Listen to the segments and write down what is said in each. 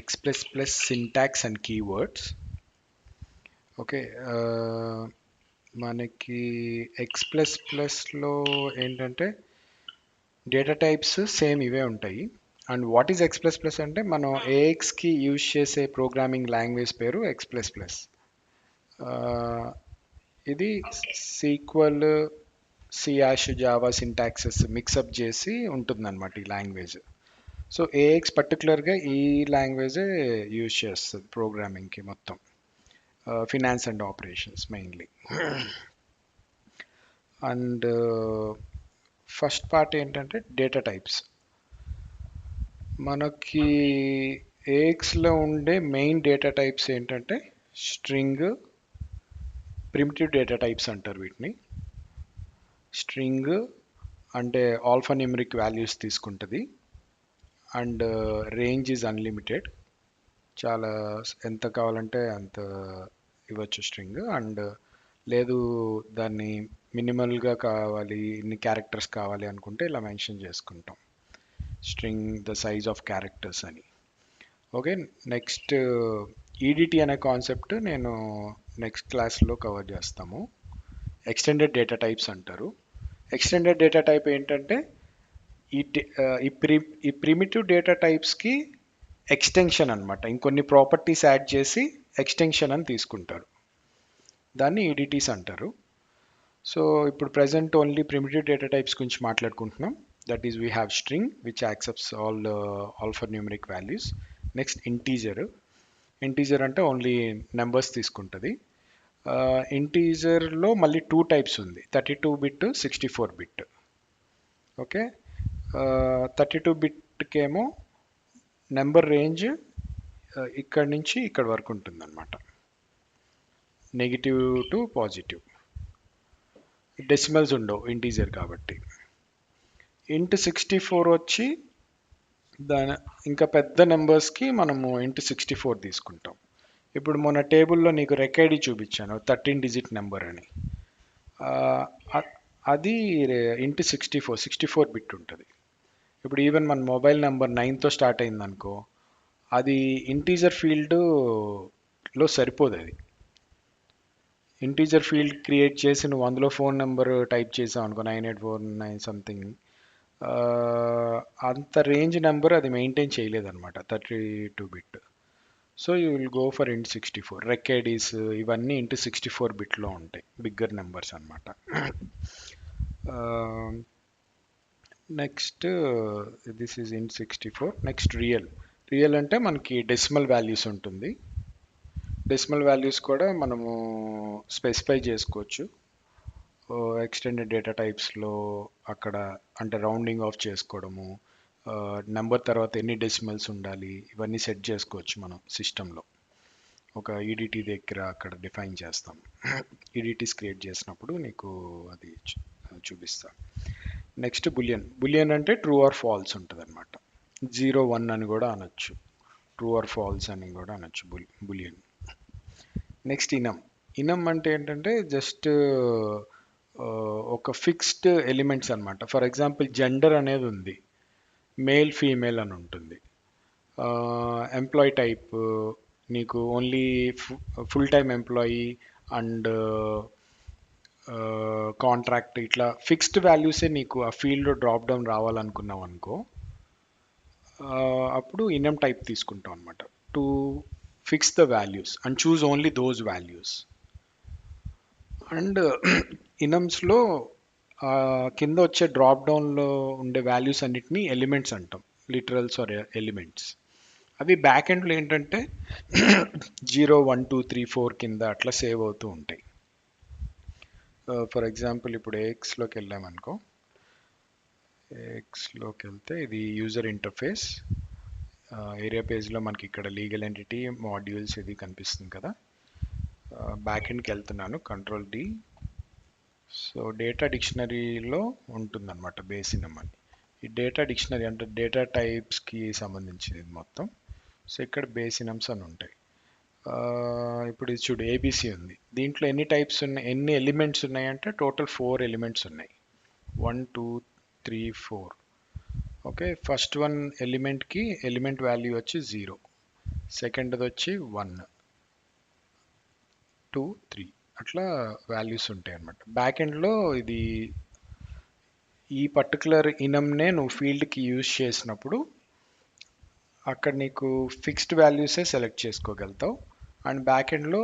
X++ syntax and keywords. Okay, మనకి X++లో ఏంటంటే data types same ఇవే ఉంటాయి. అండ్ వాట్ ఈజ్ X++ అంటే మనం ఏఎక్స్కి యూజ్ చేసే ప్రోగ్రామింగ్ లాంగ్వేజ్ పేరు X++. ఇది సీక్వల్, సియాష్, జావా సింటాక్సెస్ మిక్సప్ చేసి ఉంటుందన్నమాట ఈ లాంగ్వేజ్. సో ఏఎక్స్ పర్టికులర్గా ఈ లాంగ్వేజే యూజ్ చేస్తుంది ప్రోగ్రామింగ్కి మొత్తం, finance and operations mainly. And first part ఏంటంటే డేటా టైప్స్. మనకి ఏఎక్స్లో ఉండే మెయిన్ డేటా టైప్స్ ఏంటంటే స్ట్రింగ్, ప్రిమిటివ్ డేటా టైప్స్ అంటారు వీటిని. స్ట్రింగ్ అంటే ఆల్ఫా న్యూమరిక్ వాల్యూస్ తీసుకుంటుంది. అండ్ రేంజ్ ఈజ్ అన్లిమిటెడ్, చాలా ఎంత కావాలంటే అంత ఇవ్వచ్చు స్ట్రింగ్. అండ్ లేదు దాన్ని మినిమల్గా కావాలి, ఇన్ని క్యారెక్టర్స్ కావాలి అనుకుంటే ఇలా మెన్షన్ చేసుకుంటాం string the size of characters అని. ఓకే, నెక్స్ట్ ఈడిటి అనే కాన్సెప్ట్ నేను నెక్స్ట్ క్లాస్లో కవర్ చేస్తాము. ఎక్స్టెండెడ్ డేటా టైప్స్ అంటారు. ఎక్స్టెండెడ్ డేటా టైప్ ఏంటంటే ఈ ప్రిమిటివ్ డేటా టైప్స్కి ఎక్స్టెన్షన్ అనమాట, ఇంకొన్ని ప్రాపర్టీస్ యాడ్ చేసి ఎక్స్టెన్షన్ అని తీసుకుంటారు, దాన్ని ఈడిటీస్ అంటారు. సో ఇప్పుడు present only primitive data types గురించి మాట్లాడుకుంటున్నాం. That is we have string which accepts all alphanumeric values. Next integer. Integer అంటే ఓన్లీ నెంబర్స్ తీసుకుంటుంది. ఇంటీజర్లో మళ్ళీ 2 టైప్స్ ఉంది, 32 బిట్, 64 బిట్. ఓకే, 32 బిట్కేమో నెంబర్ రేంజ్ ఇక్కడి నుంచి ఇక్కడ వరకు ఉంటుందన్నమాట, నెగిటివ్ టు పాజిటివ్. డెసిమల్స్ ఉండవు ఇంటీజర్ కాబట్టి. ఇంట్ 64 వచ్చి దాని ఇంకా పెద్ద నెంబర్స్కి మనము ఇంట్ 64 తీసుకుంటాం. ఇప్పుడు మొన్న టేబుల్లో నీకు రెక్కైడి చూపించాను 13 డిజిట్ నెంబర్ అని, అది ఇంట్ 64 బిట్ ఉంటుంది. ఇప్పుడు ఈవెన్ మన మొబైల్ నెంబర్ 9తో స్టార్ట్ అయిందనుకో, అది ఇంటీజర్ ఫీల్డ్లో సరిపోదు. అది ఇంటీజర్ ఫీల్డ్ క్రియేట్ చేసి నువ్వు అందులో ఫోన్ నెంబర్ టైప్ చేసావు అనుకో, 9849 సంథింగ్, అంత రేంజ్ నెంబర్ అది మెయింటైన్ చేయలేదన్నమాట 32 bit. So you will go for int 64. రెక్ఐడీస్ ఇవన్నీ ఇంట్ 64 బిట్లో ఉంటాయి, బిగ్గర్ నెంబర్స్ అనమాట. Next this is int 64. Next real. Real అంటే మనకి డెసిమల్ వాల్యూస్ ఉంటుంది. డెసిమల్ వాల్యూస్ కూడా మనము స్పెసిఫై చేసుకోవచ్చు ఎక్స్టెండెడ్ డేటా టైప్స్లో. అక్కడ అంటే రౌండింగ్ ఆఫ్ చేసుకోవడము, నెంబర్ తర్వాత ఎన్ని డెసిమల్స్ ఉండాలి, ఇవన్నీ సెట్ చేసుకోవచ్చు మనం సిస్టంలో. ఒక ఈడిటీ దగ్గర అక్కడ డిఫైన్ చేస్తాం. ఈడిటీస్ క్రియేట్ చేసినప్పుడు నీకు అది చూపిస్తాను. Next boolean. బులియన్ అంటే ట్రూ ఆర్ ఫాల్స్ ఉంటుంది అనమాట. 0, 1 అని కూడా అనొచ్చు, ట్రూ ఆర్ ఫాల్స్ అని కూడా అనొచ్చు బులియన్. నెక్స్ట్ ఇనమ్. ఇనమ్ అంటే ఏంటంటే జస్ట్ ఒక ఫిక్స్డ్ ఎలిమెంట్స్ అనమాట. ఫర్ ఎగ్జాంపుల్ జెండర్ అనేది ఉంది, మేల్ ఫీమేల్ అని ఉంటుంది. ఎంప్లాయీ టైప్ నీకు only full time employee and contract, ఇట్లా ఫిక్స్డ్ వాల్యూసే నీకు ఆ ఫీల్డ్లో డ్రాప్ డౌన్ రావాలనుకున్నావు అనుకో, అప్పుడు ఇనమ్ టైప్ తీసుకుంటాం అనమాట, to fix the values and choose only those values. And ఇనమ్స్లో కింద వచ్చే డ్రాప్ డౌన్లో ఉండే వాల్యూస్ అన్నిటినీ ఎలిమెంట్స్ అంటాం, లిటరల్స్ ఆర్ ఎలిమెంట్స్. అవి బ్యాక్ ఎండ్లో ఏంటంటే 0, 1, 2, 3, 4 కింద అట్లా సేవ్ అవుతూ ఉంటాయి. ఫర్ ఎగ్జాంపుల్ ఇప్పుడు ఏఎక్స్లోకి వెళ్ళామనుకో, ఏఎక్స్లోకి వెళ్తే ఇది యూజర్ ఇంటర్ఫేస్. ఏరియా పేజ్లో మనకి ఇక్కడ లీగల్ ఎంటిటీ, మాడ్యూల్స్ ఇది కనిపిస్తుంది కదా. బ్యాక్ ఎండ్కి వెళ్తున్నాను, కంట్రోల్ D. సో డేటా డిక్షనరీలో ఉంటుందన్నమాట బేస్ ఇనమ్ అని. ఈ డేటా డిక్షనరీ అంటే డేటా టైప్స్కి సంబంధించింది మొత్తం. సో ఇక్కడ బేస్ ఇనమ్స్ అని ఉంటాయి. ఇప్పుడు ఇది చూడు, ఏబిసి ఉంది, దీంట్లో ఎన్ని టైప్స్ ఉన్నాయి, ఎన్ని ఎలిమెంట్స్ ఉన్నాయంటే టోటల్ 4 ఎలిమెంట్స్ ఉన్నాయి. 1, 2, 3, 4. ఓకే, ఫస్ట్ వన్ ఎలిమెంట్కి ఎలిమెంట్ వాల్యూ వచ్చి 0. సెకండ్ది వచ్చి 1, 2, 3 అట్లా వాల్యూస్ ఉంటాయి అన్నమాట. బ్యాక్ ఎండ్లో ఇది ఈ పర్టికులర్ ఇనంనే నువ్వు ఫీల్డ్కి యూజ్ చేసినప్పుడు అక్కడ నీకు ఫిక్స్డ్ వాల్యూసే సెలెక్ట్ చేసుకోగలుగుతావు. అండ్ బ్యాక్ ఎండ్లో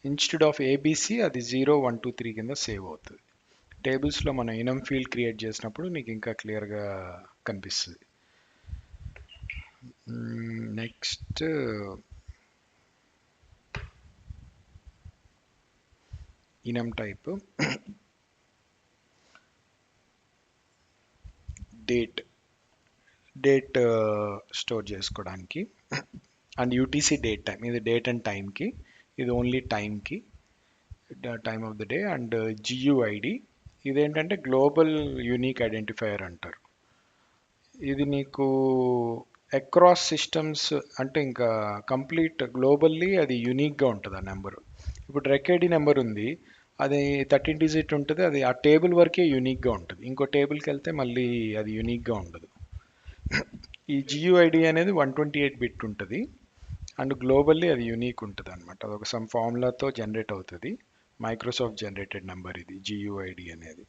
ఇన్స్టెడ్ ఆఫ్ ఏబీసీ అది 0, 1, 2, 3 కింద సేవ్ అవుతుంది. టేబుల్స్లో మనం ఇనం ఫీల్డ్ క్రియేట్ చేసినప్పుడు నీకు ఇంకా క్లియర్గా కనిపిస్తుంది. Next enum type date store చేసుకోవడానికి. అండ్ యూటీసీ డేట్ టైం, ఇది డేట్ అండ్ టైంకి, ఇది ఓన్లీ టైంకి, time of the day. And GUID ఇదేంటంటే గ్లోబల్ యూనిక్ ఐడెంటిఫైయర్ అంటారు. ఇది నీకు అక్రాస్ సిస్టమ్స్ అంటే ఇంకా కంప్లీట్ గ్లోబల్లీ అది యూనిక్గా ఉంటుంది ఆ నెంబరు. ఇప్పుడు రెక్ఐడి నెంబర్ ఉంది, అది 13 డిజిట్ ఉంటుంది, అది ఆ టేబుల్ వరకే యూనిక్గా ఉంటుంది. ఇంకో టేబుల్కి వెళ్తే మళ్ళీ అది యూనిక్గా ఉండదు. ఈ జియుఐడి అనేది 128 బిట్ ఉంటుంది అండ్ గ్లోబల్లీ అది యూనిక్ ఉంటుంది అనమాట. అది ఒక సమ్ ఫార్ములాతో జనరేట్ అవుతుంది. మైక్రోసాఫ్ట్ జనరేటెడ్ నెంబర్ ఇది జియుఐడి అనేది.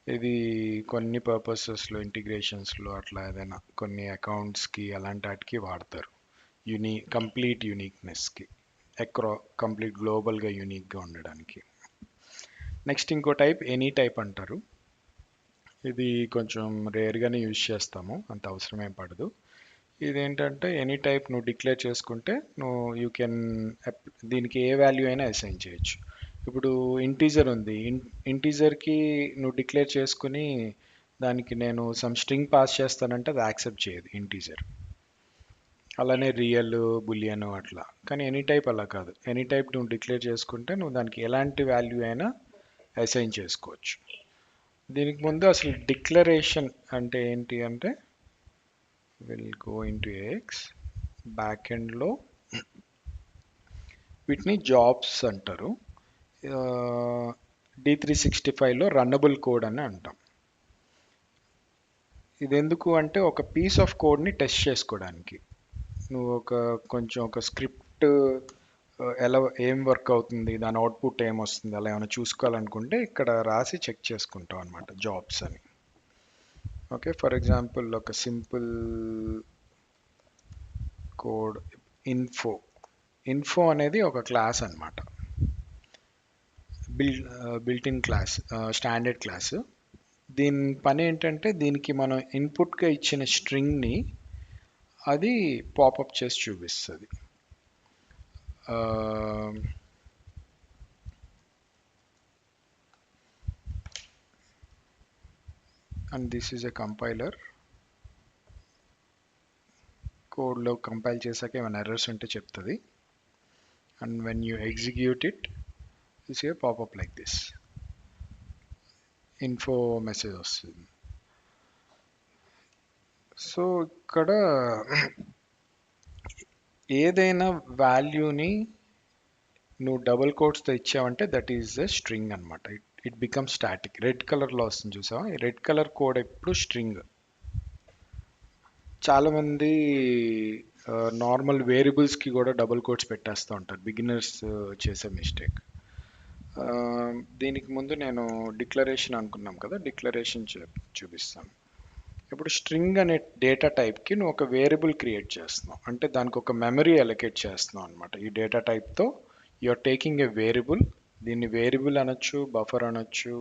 ఇది కొన్ని పర్పసెస్లో ఇంటిగ్రేషన్స్లో అట్లా ఏదైనా కొన్ని అకౌంట్స్కి అలాంటి వాటికి వాడతారు. కంప్లీట్ యూనిక్నెస్కి, కంప్లీట్ గ్లోబల్గా యూనిక్గా ఉండడానికి. నెక్స్ట్ ఇంకో టైప్ ఎనీ టైప్ అంటారు. ఇది కొంచెం రేర్గానే యూజ్ చేస్తాము, అంత అవసరమేం పడదు. ఇదేంటంటే ఎనీ టైప్ నువ్వు డిక్లేర్ చేసుకుంటే నువ్వు యూ కెన్ దీనికి ఏ వాల్యూ అయినా అసైన్ చేయొచ్చు. ఇప్పుడు ఇంటీజర్ ఉంది, ఇంటీజర్కి నువ్వు డిక్లేర్ చేసుకుని దానికి నేను సమ్ స్ట్రింగ్ పాస్ చేస్తానంటే అది యాక్సెప్ట్ చేయదు ఇంటీజర్. అలానే రియల్, బులియన్ అట్లా. కానీ ఎనీ టైప్ అలా కాదు. ఎనీ టైప్ నువ్వు డిక్లేర్ చేసుకుంటే నువ్వు దానికి ఎలాంటి వాల్యూ అయినా అసైన్ చేసుకోవచ్చు. దీనికి ముందు అసలు డిక్లరేషన్ అంటే ఏంటి అంటే will go into X back ఎండ్లో వీటిని జాబ్స్ అంటారు. D365లో రన్నబుల్ కోడ్ అని అంటాం. ఇది ఎందుకు అంటే ఒక పీస్ ఆఫ్ కోడ్ని టెస్ట్ చేసుకోవడానికి. నువ్వు కొంచెం ఒక స్క్రిప్ట్ ఎలా ఏం వర్క్ అవుతుంది, దాని అవుట్పుట్ ఏమొస్తుంది అలా ఏమైనా చూసుకోవాలనుకుంటే ఇక్కడ రాసి చెక్ చేసుకుంటాం అనమాట జాబ్స్ అని. ఓకే, ఫర్ ఎగ్జాంపుల్ ఒక సింపుల్ కోడ్ ఇన్ఫో అనేది ఒక క్లాస్ అనమాట, built in class, standard class. దీని పని ఏంటంటే దీనికి మనం ఇన్పుట్గా ఇచ్చిన స్ట్రింగ్ని అది పాపప్ చేసి చూపిస్తుంది. And this is a compiler. కోడ్లో కంపైల్ చేశాక ఏమైనా ఎర్రర్స్ ఉంటే చెప్తుంది. And when you execute it you see a popup like this, info message వస్తుంది. సో ఇక్కడ ఏదైనా వాల్యూని నువ్వు డబుల్ కోట్స్తో ఇచ్చావంటే దట్ ఈజ్ ద స్ట్రింగ్ అనమాట. It become static. రెడ్ కలర్లో వస్తుంది చూసావా, ఈ రెడ్ కలర్ కోడ్ ఎప్పుడు స్ట్రింగ్. చాలామంది నార్మల్ వేరియబుల్స్కి కూడా డబుల్ కోట్స్ పెట్టేస్తూ ఉంటారు, బిగినర్స్ చేసే మిస్టేక్. దీనికి ముందు నేను డిక్లరేషన్ అనుకున్నాం కదా, డిక్లరేషన్ చూపిస్తాను. ఇప్పుడు స్ట్రింగ్ అనే డేటా టైప్కి నువ్వు ఒక వేరియబుల్ క్రియేట్ చేస్తున్నావు అంటే దానికి ఒక మెమరీ అలొకేట్ చేస్తున్నావు అనమాట. ఈ డేటా టైప్తో you are taking a variable. దీన్ని వేరియబుల్ అనొచ్చు, బఫర్ అనొచ్చు.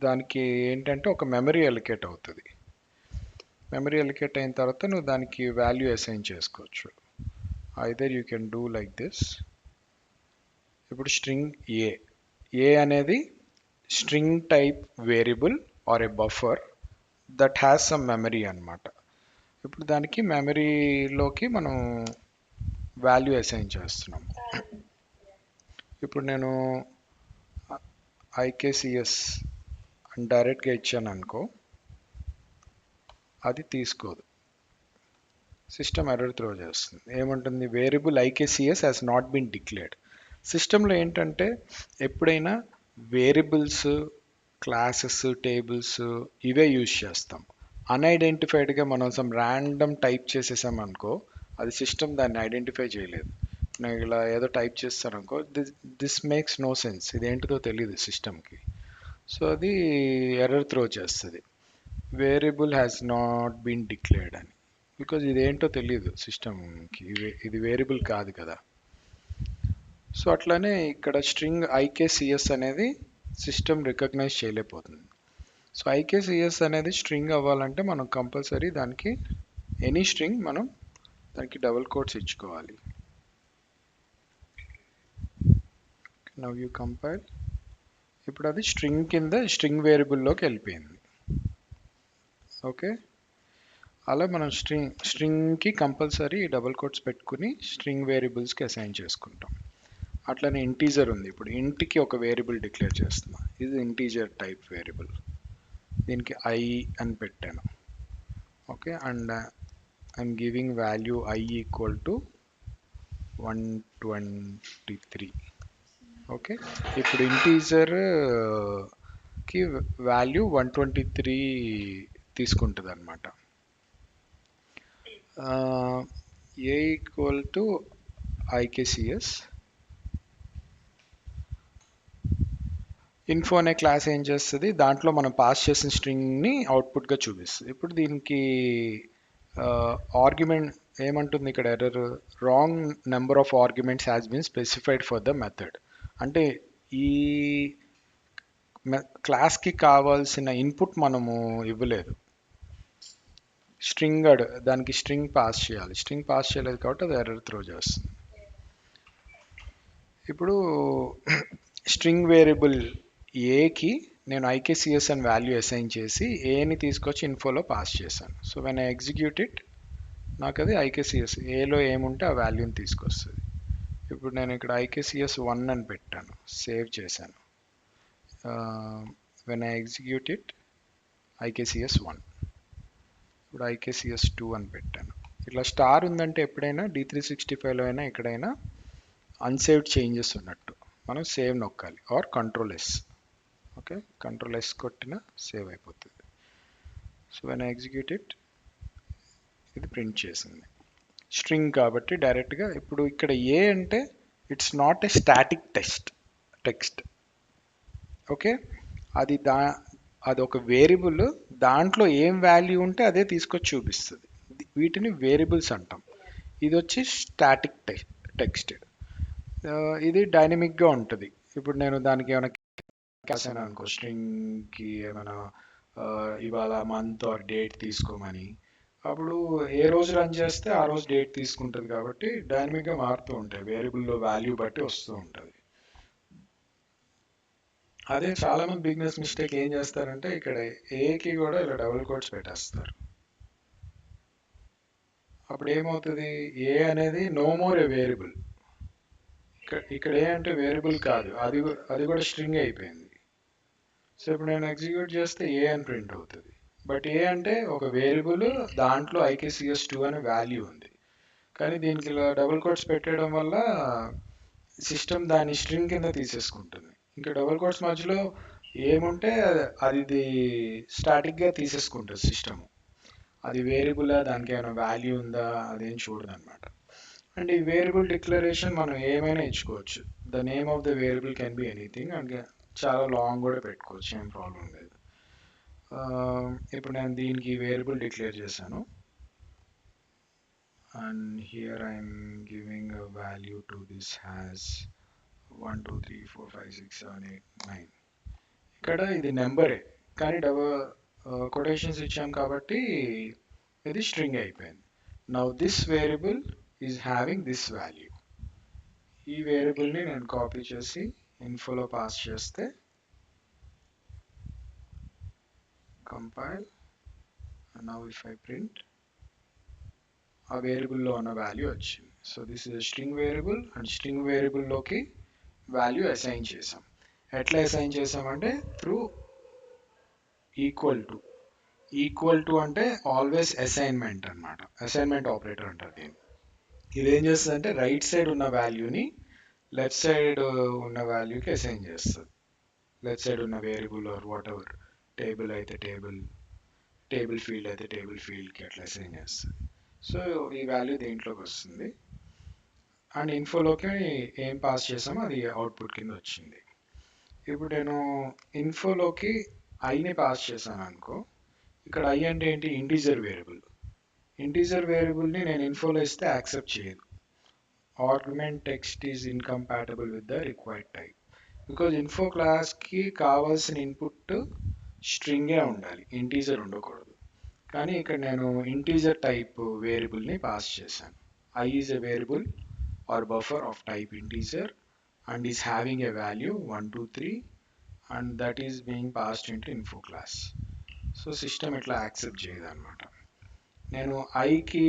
దానికి ఏంటంటే ఒక మెమరీ అలొకేట్ అవుతుంది. మెమరీ అలొకేట్ అయిన తర్వాత నువ్వు దానికి వాల్యూ అసైన్ చేసుకోవచ్చు. Either you can do like this. ఇప్పుడు స్ట్రింగ్ ఏ అనేది string type variable or a buffer that has some memory అనమాట. ఇప్పుడు దానికి మెమరీలోకి మనం వాల్యూ అసైన్ చేస్తున్నాం. ఇప్పుడు నేను ఐకేసిఎస్ అని డైరెక్ట్గా ఇచ్చాను అనుకో, అది తీసుకోదు, సిస్టమ్ ఎర్రర్ త్రో చేస్తుంది. ఏముంటుంది, variable IKCS has not been declared. సిస్టంలో ఏంటంటే ఎప్పుడైనా వేరియబుల్స్, క్లాసెస్, టేబుల్స్ ఇవే యూజ్ చేస్తాం. అన్ఐడెంటిఫైడ్గా మనం సమ్ ర్యాండమ్ టైప్ చేసేసాం అనుకో, అది సిస్టమ్ దాన్ని ఐడెంటిఫై చేయలేదు. నేను ఇలా ఏదో టైప్ చేస్తాను అనుకో, దిస్ మేక్స్ నో సెన్స్, ఇదేంటిదో తెలియదు సిస్టమ్కి. సో అది ఎర్రర్ త్రో చేస్తుంది, variable has not been declared అని. బికాజ్ ఇదేంటో తెలియదు సిస్టమ్కి, ఇది వేరియబుల్ కాదు కదా. సో అట్లానే ఇక్కడ స్ట్రింగ్ ఐకేసిఎస్ అనేది సిస్టమ్ రికగ్నైజ్ చేయలేకపోతుంది. సో ఐకేసిఎస్ అనేది స్ట్రింగ్ అవ్వాలంటే మనం కంపల్సరీ దానికి ఎనీ స్ట్రింగ్ మనం దానికి డబుల్ కోట్స్ ఇచ్చుకోవాలి. Now you compile. ఇప్పుడు అది స్ట్రింగ్ కింద స్ట్రింగ్ వేరియబుల్లోకి వెళ్ళిపోయింది. ఓకే, అలా మనం స్ట్రింగ్కి కంపల్సరీ డబుల్ కోట్స్ పెట్టుకుని స్ట్రింగ్ వేరియబుల్స్కి అసైన్ చేసుకుంటాం. అట్లనే ఇంటీజర్ ఉంది, ఇప్పుడు ఇంటికి ఒక వేరియబుల్ డిక్లేర్ చేస్తున్నా, ఇది ఇంటీజర్ టైప్ వేరియబుల్, దీనికి ఐ అని పెట్టాను. Okay, and I'm giving value I equal to 123. Okay, ఇప్పుడు ఇంటీజర్కి వాల్యూ 123 తీసుకుంటుంది అనమాట. ఏ ఈక్వల్ టు ఐకేసిఎస్ ఇన్ఫో అనే క్లాస్ ఏం చేస్తుంది, దాంట్లో మనం పాస్ చేసిన స్ట్రింగ్ని అవుట్పుట్గా చూపిస్తుంది. ఇప్పుడు దీనికి ఆర్గ్యుమెంట్ ఏమంటుంది ఇక్కడ, error wrong number of arguments has been specified for the method. అంటే ఈ క్లాస్కి కావాల్సిన ఇన్పుట్ మనము ఇవ్వలేదు, స్ట్రింగ్ దానికి స్ట్రింగ్ పాస్ చేయాలి, స్ట్రింగ్ పాస్ చేయలేదు కాబట్టి అది ఎర్రర్ త్రో చేస్తుంది. ఇప్పుడు స్ట్రింగ్ వేరియబుల్ ఏకి నేను ఐకేసిఎస్ అని వాల్యూ అసైన్ చేసి ఏని తీసుకొచ్చి ఇన్ఫోలో పాస్ చేశాను. So when I execute it, నాకు అది ఐకేసిఎస్ ఏలో ఏముంటే ఆ వాల్యూని తీసుకొస్తుంది. ఇప్పుడు నేను ఇక్కడ ఐకేసిఎస్ 1 అని పెట్టాను, సేవ్ చేశాను. When I execute it, IKCS 1. ఇప్పుడు ఐకేసిఎస్ 2 అని పెట్టాను. ఇట్లా స్టార్ ఉందంటే ఎప్పుడైనా D365లో అయినా ఎక్కడైనా అన్సేవ్డ్ చేంజెస్ ఉన్నట్టు, మనం సేవ్ నొక్కాలి or control S. Okay, control S కొట్టిన సేవ్ అయిపోతుంది. So when I execute it, ఇది ప్రింట్ చేసింది స్ట్రింగ్ కాబట్టి డైరెక్ట్గా. ఇప్పుడు ఇక్కడ ఏ అంటే it's not a static text. Okay, అది అది ఒక వేరియబుల్, దాంట్లో ఏం వాల్యూ ఉంటే అదే తీసుకొచ్చి చూపిస్తుంది, వీటిని వేరియబుల్స్ అంటాం. ఇది వచ్చి స్టాటిక్ టెక్స్ట్, ఇది డైనమిక్గా ఉంటుంది. ఇప్పుడు నేను దానికి ఏమైనా రాశాను అనుకో, స్ట్రింగ్కి ఏమైనా ఇవాళ మంత్ ఆర్ డేట్ తీసుకోమని, అప్పుడు ఏ రోజు రన్ చేస్తే ఆ రోజు డేట్ తీసుకుంటుంది కాబట్టి డైనమిక్గా మారుతూ ఉంటాయి, వేరియబుల్లో వాల్యూ బట్టి వస్తూ ఉంటుంది. అదే చాలా మంది బిజినెస్ మిస్టేక్ ఏం చేస్తారంటే ఇక్కడ ఏకి కూడా ఇలా డబుల్ కోట్స్ పెట్టేస్తారు. అప్పుడు ఏమవుతుంది, ఏ అనేది నో మోర్ ఏ వేరియబుల్. ఇక్కడ ఏ అంటే వేరియబుల్ కాదు, అది కూడా స్ట్రింగ్ అయిపోయింది. సో ఇప్పుడు నేను ఎగ్జిక్యూట్ చేస్తే ఏ అని ప్రింట్ అవుతుంది, బట్ ఏ అంటే ఒక వేరియబుల్, దాంట్లో ఐకేసిఎస్ 2 అనే వాల్యూ ఉంది. కానీ దీనికి ఇలా డబుల్ కోట్స్ పెట్టడం వల్ల సిస్టమ్ దాని స్ట్రింగ్ కింద తీసేసుకుంటుంది. ఇంకా డబుల్ కోట్స్ మధ్యలో ఏముంటే అది స్టాటిక్గా తీసేసుకుంటుంది సిస్టమ్, అది వేరియబులా దానికి ఏమైనా వాల్యూ ఉందా అదేం చూడదు అనమాట. అండ్ ఈ వేరియబుల్ డిక్లరేషన్ మనం ఏమైనా ఇచ్చుకోవచ్చు, the name of the variable can be anything, and చాలా లాంగ్ కూడా పెట్టుకోవచ్చు, ఏం ప్రాబ్లం లేదు. ఇప్పుడు నేను దీనికి వేరియబుల్ డిక్లేర్ చేశాను, and here I'm giving a value to this has 1 2 3 4 5 6 7 8 9. ఇక్కడ ఇది నెంబరే, కానీ కొటేషన్స్ ఇచ్చాం కాబట్టి ఇది స్ట్రింగ్ అయిపోయింది. Now this variable is having this value. ఈ వేరియబుల్ని నేను కాపీ చేసి ఇన్ఫోలో పాస్ చేస్తే compile, now if I print, ఆ వేరియబుల్లో ఉన్న వాల్యూ వచ్చింది. So this is string variable, and string వేరియబుల్లోకి వాల్యూ అసైన్ చేసాం. ఎట్లా అసైన్ చేసామంటే త్రూ ఈక్వల్ టు అంటే ఆల్వేస్ అసైన్మెంట్ అనమాట, అసైన్మెంట్ ఆపరేటర్ అంటారు దీన్ని. ఇదేం చేస్తుంది అంటే రైట్ సైడ్ ఉన్న వాల్యూని లెఫ్ట్ సైడ్ ఉన్న వాల్యూకి అసైన్ చేస్తుంది. లెఫ్ట్ సైడ్ ఉన్న variable or whatever, table అయితే టేబుల్ ఫీల్డ్ అయితే టేబుల్ ఫీల్డ్కి అట్లా అసైన్ చేస్తుంది. సో ఈ వాల్యూ దేంట్లోకి వస్తుంది అండ్ ఇన్ఫోలోకి ఏం పాస్ చేసామో అది అవుట్పుట్ కింద వచ్చింది. ఇప్పుడు నేను ఇన్ఫోలోకి ఐని పాస్ చేశాను అనుకో, ఇక్కడ ఐ అంటే ఏంటి, ఇంటీజర్ వేరియబుల్. ఇంటీజర్ వేరియబుల్ని నేను ఇన్ఫోలో ఇస్తే యాక్సెప్ట్ చేయదు. Argument text is incompatible with the required type. Because info క్లాస్కి కావాల్సిన ఇన్పుట్ స్ట్రింగే ఉండాలి, ఇంటీజర్ ఉండకూడదు. కానీ ఇక్కడ నేను ఇంటీజర్ టైప్ వేరియబుల్ని పాస్ చేశాను. I is a variable or buffer of type integer and is having a value 1 2 3 and that is being passed into info class. So system ఇట్లా యాక్సెప్ట్ చేయదు అనమాట. నేను ఐకి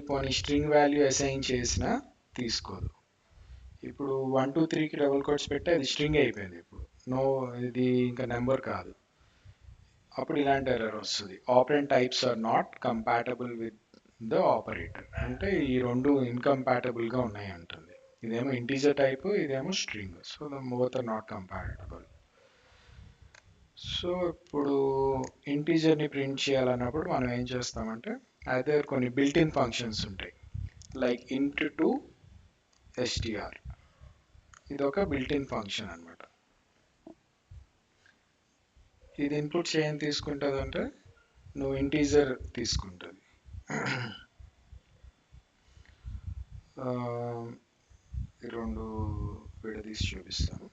పోనీ స్ట్రింగ్ వాల్యూ అసైన్ చేసినా తీసుకోదు. ఇప్పుడు 1 2 3కి డబుల్ కోట్స్ పెట్టి అది స్ట్రింగ్ అయిపోయింది. ఇప్పుడు నో, ఇది ఇంకా నెంబర్ కాదు. అప్పుడు ఇలాంటి ఎర్రర్ వస్తుంది, operand types are not compatible with the operator. అంటే ఈ రెండు ఇన్కంపాటబుల్గా ఉన్నాయి అంటుంది. ఇదేమో ఇంటీజర్ టైప్, ఇదేమో string. So both are not compatible. So ఇప్పుడు ఇంటీజర్ని ప్రింట్ చేయాలన్నప్పుడు మనం ఏం చేస్తామంటే, అయితే కొన్ని బిల్ట్ ఇన్ ఫంక్షన్స్ ఉంటాయి, లైక్ int to str. ఇది ఒక బిల్ట్ ఇన్ ఫంక్షన్ అనమాట. ఇది ఇన్పుట్స్ ఏం తీసుకుంటుంది అంటే, నువ్వు ఇంటీజర్ తీసుకుంటుంది. ఈ రెండు విడదీసి చూపిస్తాను.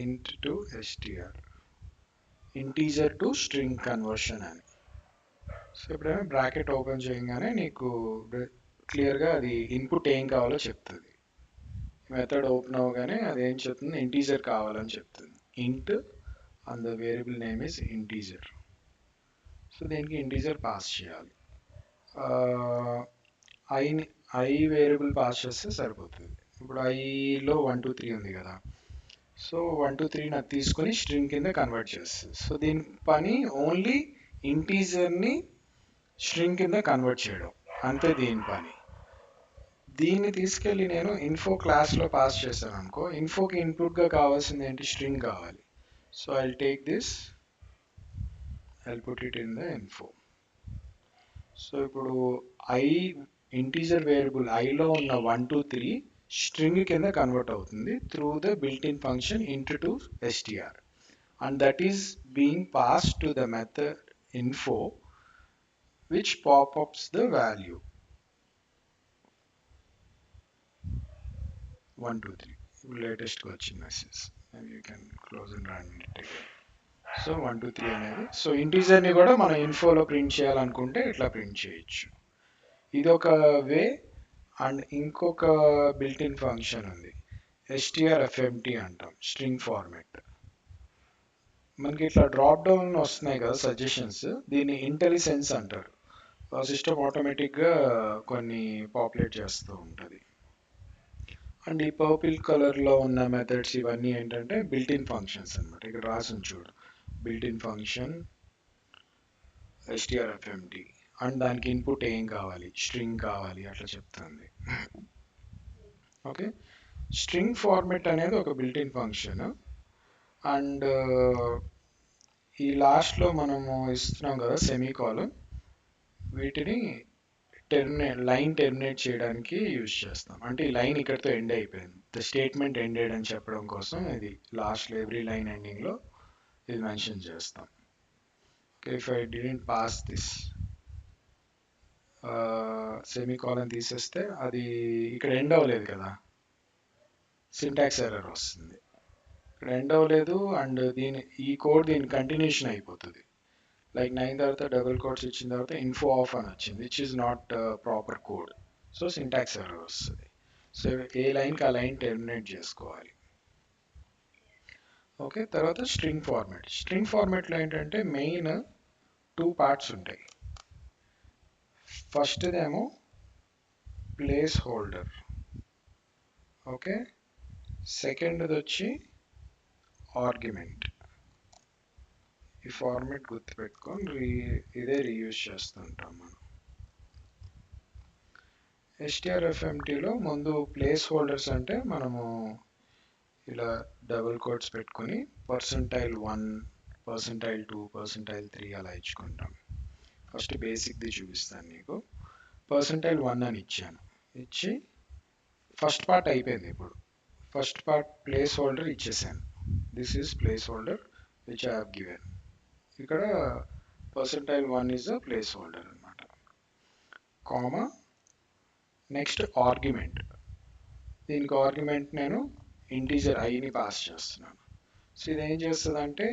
int to str, integer to string conversion అని. సో ఎప్పుడైనా బ్రాకెట్ ఓపెన్ చేయగానే నీకు క్లియర్గా అది ఇన్పుట్ ఏం కావాలో చెప్తుంది. మెథడ్ ఓపెన్ అవ్వగానే అది ఏం చెప్తుంది, ఇంటీజర్ కావాలని చెప్తుంది. ఇంట్ and the variable name is integer. So దీనికి ఇంటీజర్ పాస్ చేయాలి. ఐ వేరియబుల్ పాస్ చేస్తే సరిపోతుంది. ఇప్పుడు ఐలో 1 2 3 ఉంది కదా, సో 1 2 3 నాకు తీసుకొని స్ట్రింగ్ కింద కన్వర్ట్ చేస్తుంది. సో దీని పని ఓన్లీ ఇంటీజర్ని స్ట్రింగ్ కింద కన్వర్ట్ చేయడం, అంతే దీని పని. దీన్ని తీసుకెళ్ళి నేను ఇన్ఫో క్లాస్లో పాస్ చేశాను అనుకో, ఇన్ఫోకి ఇన్పుట్గా కావాల్సింది ఏంటి, స్ట్రింగ్ కావాలి. So I take this, I put it in the info. So ఇప్పుడు ఐ ఇంటీజర్ వేరియబుల్ ఐలో ఉన్న 1 2 3 స్ట్రింగ్ కింద కన్వర్ట్ అవుతుంది through the built in function int to str, and that is being passed to the method info which pop-ups the value 1 2 3. Latest గా వచ్చిన message, you can close and run it again. So 1 2 3 అనేది, so ఇంటీజర్ని కూడా మనం ఇన్ఫోలో print చేయాలనుకుంటే ఇట్లా print చేయొచ్చు. ఇది ఒక వే. అండ్ ఇంకొక బిల్ట్ ఇన్ ఫంక్షన్ ఉంది, strfmt అంటాం, స్ట్రింగ్ ఫార్మాట్. మనకి ఇట్లా డ్రాప్ డౌన్ వస్తున్నాయి కదా సజెషన్స్, దీన్ని ఇంటెలిసెన్స్ అంటారు. సిస్టమ్ ఆటోమేటిక్గా కొన్ని పాపులేట్ చేస్తూ ఉంటుంది. అండ్ ఈ పర్పుల్ కలర్లో ఉన్న మెథడ్స్ ఇవన్నీ ఏంటంటే బిల్ట్ ఇన్ ఫంక్షన్స్ అనమాట. ఇక్కడ రాసి చూడు, built in function strfmt, and దానికి ఇన్పుట్ ఏం కావాలి, స్ట్రింగ్ కావాలి, అట్లా చెప్తుంది. ఓకే, స్ట్రింగ్ ఫార్మాట్ అనేది ఒక బిల్ట్ ఇన్ ఫంక్షన్. అండ్ ఈ లాస్ట్లో మనము ఇస్తున్నాం కదా సెమీకాలన్, వీటిని లైన్ టెర్మినేట్ చేయడానికి యూజ్ చేస్తాం. అంటే ఈ లైన్ ఇక్కడితో ఎండ్ అయిపోయింది, ద స్టేట్మెంట్ ఎండెడ్ అని చెప్పడం కోసం ఇది లాస్ట్లో ఎవ్రీ లైన్ ఎండింగ్లో ఇది మెన్షన్ చేస్తాం. Okay, if I didn't pass this semicolon తీసేస్తే అది ఇక్కడ ఎండ్ అవ్వలేదు కదా, సింటాక్స్ ఎర్రర్ వస్తుంది. ఇక్కడ ఎండ్ అవ్వలేదు అండ్ ఈ కోడ్ దీని కంటిన్యూషన్ అయిపోతుంది. లైక్ 9 తర్వాత డబుల్ కోట్స్ ఇచ్చిన తర్వాత ఇన్ఫో ఆఫ్ అని వచ్చింది, which is not proper code. So syntax error వస్తుంది. సో ఏ లైన్కి ఆ లైన్ టెర్మినేట్ చేసుకోవాలి. ఓకే, తర్వాత స్ట్రింగ్ ఫార్మాట్. స్ట్రింగ్ ఫార్మాట్లో ఏంటంటే మెయిన్ 2 పార్ట్స్ ఉంటాయి. ఫస్ట్దేమో ప్లేస్ హోల్డర్. ఓకే, సెకండ్ది వచ్చి ఆర్గ్యుమెంట్. ఈ ఫార్మాట్ గుర్తుపెట్టుకొని ఇదే రీయూజ్ చేస్తుంటాం మనం. strfmtలో ముందు ప్లేస్ హోల్డర్స్ అంటే మనము ఇలా డబుల్ కోట్స్ పెట్టుకొని %1, %2, %3 అలా ఇచ్చుకుంటాం. ఫస్ట్ బేసిక్ది చూపిస్తాను నీకు. పర్సంటైల్ 1 అని ఇచ్చాను. ఇచ్చి ఫస్ట్ పార్ట్ అయిపోయింది. ఇప్పుడు ఫస్ట్ పార్ట్ ప్లేస్ హోల్డర్ ఇచ్చేసాను. This is placeholder which I have given. ఇక్కడ percentile 1 is a placeholder అనమాట. Comma next argument. దీనికి ఆర్గ్యుమెంట్ నేను ఇంటీజర్ ఐని పాస్ చేస్తున్నాను. సో ఇది ఏం చేస్తుంది అంటే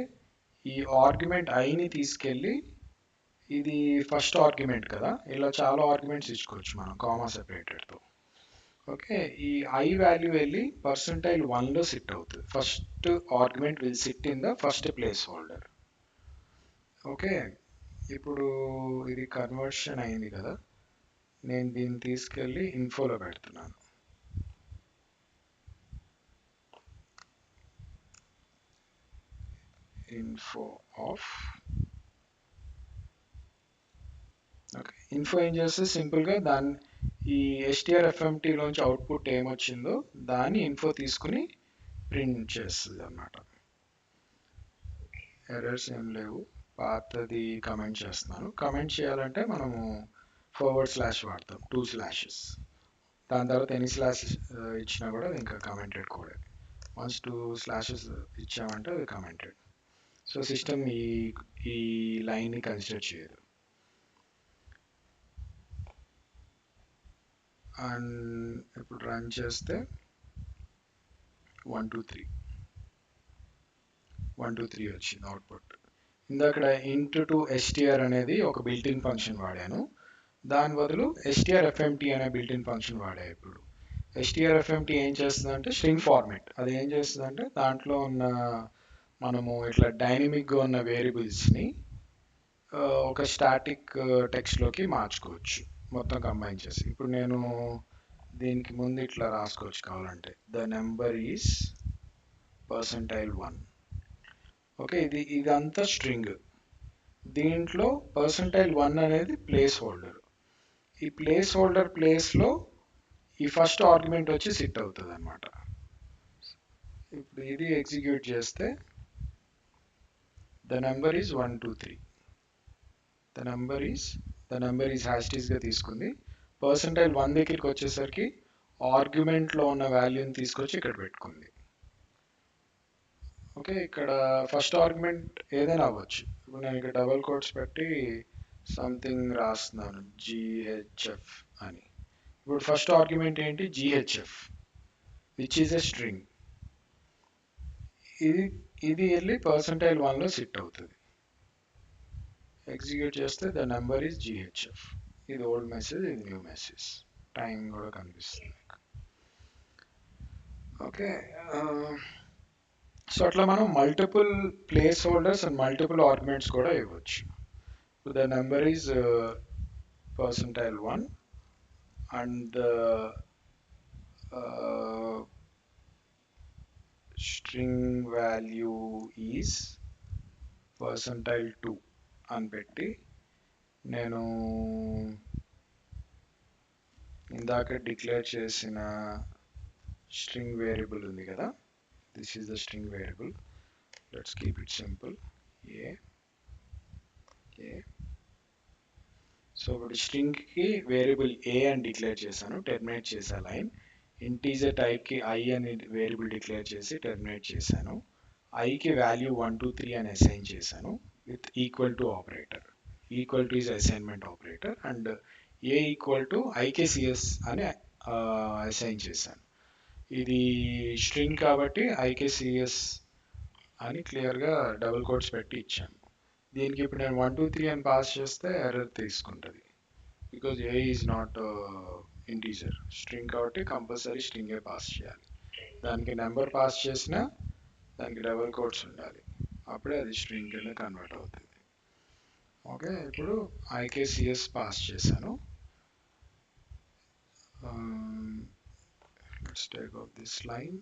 ఈ ఆర్గ్యుమెంట్ ఐని తీసుకెళ్ళి, ఇది ఫస్ట్ ఆర్గ్యుమెంట్ కదా, ఇలా చాలా ఆర్గ్యుమెంట్స్ ఇచ్చుకోవచ్చు మనం కామా సెపరేటెడ్తో. ఓకే, ఈ ఐ వాల్యూ వెళ్ళి పర్సంటైల్ 1లో సిట్ అవుతుంది. First argument will SIT in the first place holder. Okay, ఇప్పుడు ఇది కన్వర్షన్ అయింది కదా, నేను దీన్ని తీసుకెళ్ళి ఇన్ఫోలో పెడుతున్నాను. Info of. ఓకే, ఇన్ఫో ఏం చేస్తే సింపుల్గా దాన్ని ఈ STRFMTలోంచి అవుట్పుట్ ఏమొచ్చిందో దాన్ని ఇన్ఫో తీసుకుని ప్రింట్ చేస్తుంది అన్నమాట. ఎర్రర్స్ ఏం లేవు. పాతది కమెంట్ చేస్తున్నాను. కమెంట్ చేయాలంటే మనము ఫార్వర్డ్ స్లాష్ వాడతాం, 2 స్లాషెస్. దాని తర్వాత ఎన్ని స్లాషెస్ ఇచ్చినా కూడా ఇంకా కమెంటెడ్ కోడే. వన్స్ 2 స్లాషెస్ ఇచ్చామంటే అది కమెంటెడ్. సో సిస్టమ్ ఈ లైన్ని కన్సిడర్ చేయదు. అండ్ ఇప్పుడు రన్ చేస్తే 1 2 3 1 2 3 వచ్చింది అవుట్పుట్. ఇందాక int to str అనేది ఒక బిల్ట్-ఇన్ ఫంక్షన్ వాడాను. దాని బదులు strfmt అనే బిల్ట్-ఇన్ ఫంక్షన్ వాడా. ఇప్పుడు strfmt ఏం చేస్తుందంటే స్ట్రింగ్ ఫార్మాట్. అది ఏం చేస్తుందంటే దాంట్లో ఉన్న మనము ఇట్లా డైనమిక్గా ఉన్న వేరియబుల్స్ని ఒక స్టాటిక్ టెక్స్ట్లోకి మార్చుకోవచ్చు మొత్తం కంబైన్ చేసి. ఇప్పుడు నేను దీనికి ముందు ఇట్లా రాసుకోవచ్చు కావాలంటే, the number is percentile 1. Okay, ఇదంతా స్ట్రింగ్. దీంట్లో పర్సంటైల్ 1 అనేది ప్లేస్ హోల్డర్. ఈ ప్లేస్ హోల్డర్ ప్లేస్లో ఈ ఫస్ట్ ఆర్గ్యుమెంట్ వచ్చి సిట్ అవుతుంది అనమాట. ఇప్పుడు ఇది ఎగ్జిక్యూట్ చేస్తే the number is 1 2 3. The number is హ్యాష్టీస్గా తీసుకుంది. పర్సంటైల్ 1 దగ్గరికి వచ్చేసరికి ఆర్గ్యుమెంట్లో ఉన్న వాల్యూని తీసుకొచ్చి ఇక్కడ పెట్టుకుంది. ఓకే, ఇక్కడ ఫస్ట్ ఆర్గ్యుమెంట్ ఏదైనా అవ్వచ్చు. ఇప్పుడు నేను ఇక్కడ డబుల్ కోట్స్ పెట్టి సంథింగ్ రాస్తున్నాను, GHF అని. ఇప్పుడు ఫస్ట్ ఆర్గ్యుమెంట్ ఏంటి, GHF which is a string. ఇది వెళ్ళి పర్సంటైల్ 1లో సిట్ అవుతుంది. ఎగ్జిక్యూట్ చేస్తే ద నెంబర్ ఈజ్ GHF. ఇది ఓల్డ్ మెసేజ్, ఇది న్యూ మెసేజ్. టైం కూడా కనిపిస్తుంది. ఓకే, సో అట్లా మనం multiple place holders and multiple arguments కూడా ఇవ్వచ్చు. The number is percentile 1 and the string value is percentile 2 అని పెట్టి, నేను ఇందాక డిక్లేర్ చేసిన స్ట్రింగ్ వేరియబుల్ ఉంది కదా, this is the string variable. Let's keep it simple, A. So ఇప్పుడు స్ట్రింగ్కి వేరియబుల్ ఏ అని డిక్లేర్ చేశాను, టెర్మినేట్ చేసా లైన్. ఇంటీజర్ టైప్కి ఐ అని వేరియబుల్ డిక్లేర్ చేసి టెర్మినేట్ చేశాను. ఐకి వాల్యూ 1 2 3 అని అసైన్ చేశాను with equal to operator. Equal to is assignment operator. And A equal to IKCS అని అసైన్ చేశాను. ఇది స్ట్రింగ్ కాబట్టి IKCS అని క్లియర్గా డబుల్ కోట్స్ పెట్టి ఇచ్చాను. దీనికి ఇప్పుడు నేను 1 2 3 అని పాస్ చేస్తే ఎర్రర్ తీసుకుంటుంది. Because A is not integer, string కాబట్టి కంపల్సరీ స్ట్రింగే పాస్ చేయాలి. దానికి నెంబర్ పాస్ చేసినా దానికి డబుల్ కోట్స్ ఉండాలి, అప్పుడే అది స్ట్రింగ్ కింద కన్వర్ట్ అవుతుంది. ఓకే, ఇప్పుడు IKCS పాస్ చేశాను. Let's take off this line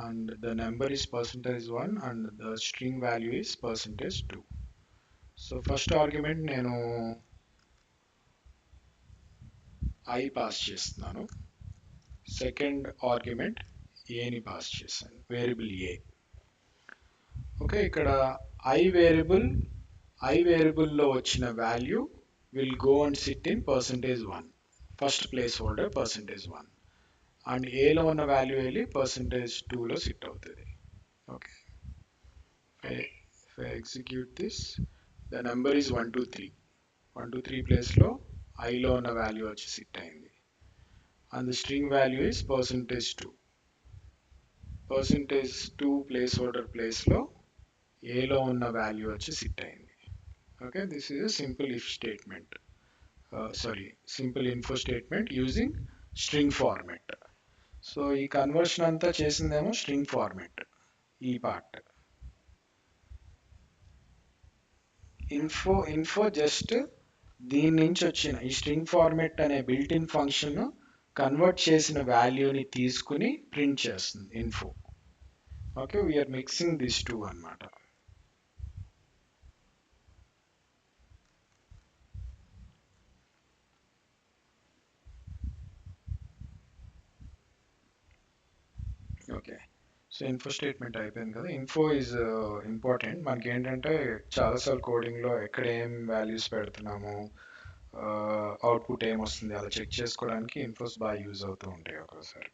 and the number is percentage 1 and the string value is percentage 2. So first argument నేను I పాస్ చేస్తున్నాను. సెకండ్ ఆర్గ్యుమెంట్ ఏని పాస్ చేశాను, వేరియబుల్ ఏ. ఓకే, ఇక్కడ I వేరియబుల్లో వచ్చిన value will go and sit in %1, first place holder %1, and ఏలో ఉన్న value వెళ్ళి %2లో సిట్ అవుతుంది. Okay, if I execute this, the number is 123. 123 ప్లేస్లో ఐలో ఉన్న వాల్యూ వచ్చి సిట్ అయింది, and the string value is %2. %2 place holder ప్లేస్లో ఏలో ఉన్న వాల్యూ వచ్చి సిట్ అయింది. Okay, this is a simple if statement. Simple info statement using string format. So ఈ కన్వర్షన్ అంతా చేసిందేమో స్ట్రింగ్ ఫార్మాట్. ఈ పార్ట్ ఇన్ఫో జస్ట్ దీని నుంచి వచ్చిన ఈ స్ట్రింగ్ ఫార్మాట్ అనే బిల్ట్ ఇన్ ఫంక్షన్ కన్వర్ట్ చేసిన వాల్యూని తీసుకుని ప్రింట్ చేస్తుంది info. Okay, we're mixing this two అన్నమాట. ఓకే, సో ఇన్ఫో స్టేట్మెంట్ అయిపోయింది కదా. Info is important. మనకి ఏంటంటే చాలాసార్లు కోడింగ్లో ఎక్కడ ఏం వాల్యూస్ పెడుతున్నాము, అవుట్పుట్ ఏమొస్తుంది అలా చెక్ చేసుకోవడానికి ఇన్ఫోస్ బాగా యూజ్ అవుతూ ఉంటాయి ఒక్కోసారి.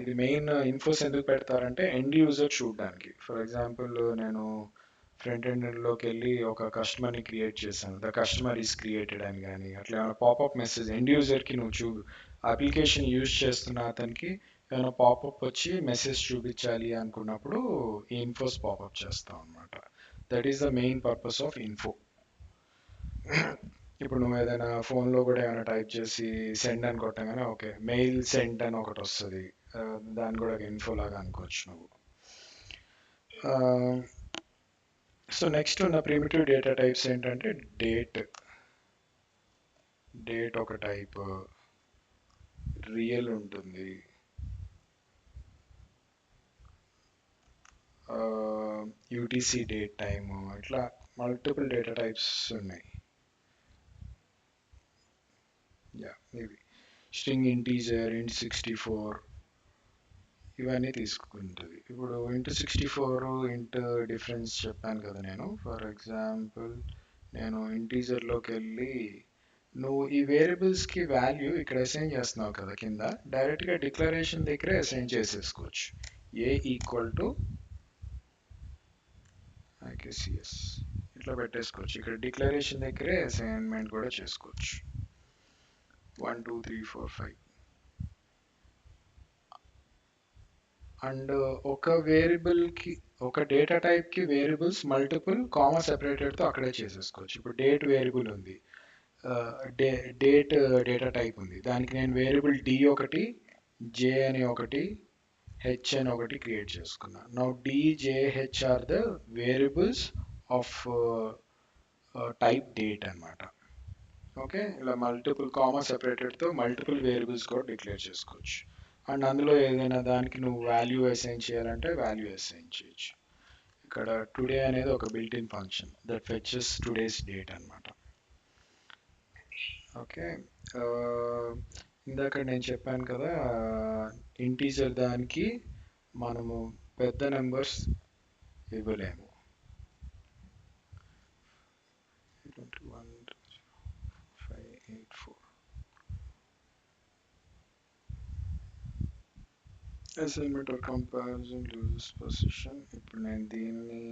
ఇది మెయిన్ ఇన్ఫోస్ ఎందుకు పెడతారంటే ఎండ్ యూజర్ చూడడానికి. ఫర్ ఎగ్జాంపుల్ నేను ఫ్రంట్ ఎండ్లోకి వెళ్ళి ఒక కస్టమర్ని క్రియేట్ చేశాను, ద కస్టమర్ ఈస్ క్రియేటెడ్ అని కానీ అట్లా ఏమైనా పాపప్ మెసేజ్ ఎండ్ యూజర్కి నువ్వు అప్లికేషన్ యూజ్ చేస్తున్న అతనికి ఏమైనా పాపప్ వచ్చి మెసేజ్ చూపించాలి అనుకున్నప్పుడు ఈ ఇన్ఫోస్ పాపప్ చేస్తాం అనమాట. That is the main purpose of info. ఇప్పుడు నువ్వు ఏదైనా ఫోన్లో కూడా ఏమైనా టైప్ చేసి సెండ్ అని కొట్టగానే ఓకే మెయిల్ సెండ్ అని ఒకటి వస్తుంది, దాన్ని కూడా ఇన్ఫో లాగా అనుకోవచ్చు నువ్వు. సో నెక్స్ట్ ఉన్న ప్రిమిటివ్ డేటా టైప్స్ ఏంటంటే డేట్ ఒక టైప్, రియల్ ఉంటుంది, యూటీసీ డేట్ టైమ్, ఇట్లా మల్టిపుల్ డేటా టైప్స్ ఉన్నాయి. ఇవి స్ట్రింగ్ ఇంటీజర్, int64 ఇవన్నీ తీసుకుంటుంది. ఇప్పుడు int64 ఇంట్ డిఫరెన్స్ చెప్పాను కదా నేను. ఫర్ ఎగ్జాంపుల్ నేను ఇంటీజర్లోకి వెళ్ళి నువ్వు ఈ వేరియబుల్స్కి వాల్యూ ఇక్కడ అసైన్ చేస్తున్నావు కదా, కింద డైరెక్ట్గా డిక్లరేషన్ దగ్గరే అసైన్ చేసేసుకోవచ్చు. ఏ ఈక్వల్ టు IKCS ఇట్లా పెట్టేసుకోవచ్చు. ఇక్కడ డిక్లరేషన్ దగ్గరే అసైన్మెంట్ కూడా చేసుకోవచ్చు. 1 2 3 4 5 అండ్ ఒక వేరియబుల్కి ఒక డేటా టైప్కి వేరియబుల్స్ మల్టిపుల్ కామా సెపరేటెడ్తో అక్కడే చేసేసుకోవచ్చు. ఇప్పుడు డేట్ వేరియబుల్ ఉంది, డేట్ డేటా టైప్ ఉంది, దానికి నేను వేరియబుల్ డి ఒకటి, జే అని ఒకటి, హెచ్ అని ఒకటి క్రియేట్ చేసుకున్నా. Now D, J, H R the variables of type date అన్నమాట. ఓకే, ఇలా మల్టిపుల్ కామా సెపరేటెడ్తో మల్టిపుల్ వేరియబుల్స్ కూడా డిక్లేర్ చేసుకోవచ్చు. అండ్ అందులో ఏదైనా దానికి నువ్వు వాల్యూ అసైన్ చేయాలంటే వాల్యూ అసైన్ చేయొచ్చు. ఇక్కడ టుడే అనేది ఒక built in function that fetches today's date అన్నమాట. ఓకే, ఇందాక నేను చెప్పాను కదా ఇంటీజర్ దానికి మనము పెద్ద నెంబర్స్ ఇవ్వలేము. 584 assignment or comparison loses position. ఇప్పుడు నేను దీన్ని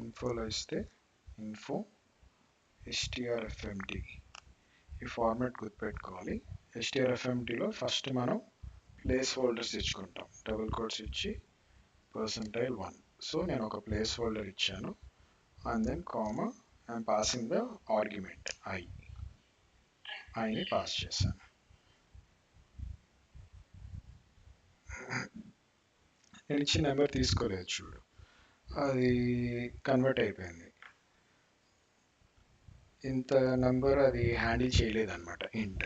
ఇన్ఫోలో ఇస్తే ఇన్ఫో strfmt ఈ ఫార్మాట్ గుర్తుపెట్టుకోవాలి. strfmtలో ఫస్ట్ మనం ప్లేస్ హోల్డర్స్ ఇచ్చుకుంటాం, డబుల్ కోట్స్ ఇచ్చి %1. సో నేను ఒక ప్లేస్ హోల్డర్ ఇచ్చాను and then comma I'm passing the argument ఐని పాస్ చేశాను. నేను ఇచ్చిన నెంబర్ తీసుకోలేదు చూడు, అది కన్వర్ట్ అయిపోయింది. ఇంత నెంబర్ అది హ్యాండిల్ చేయలేదు అనమాట ఇంట్.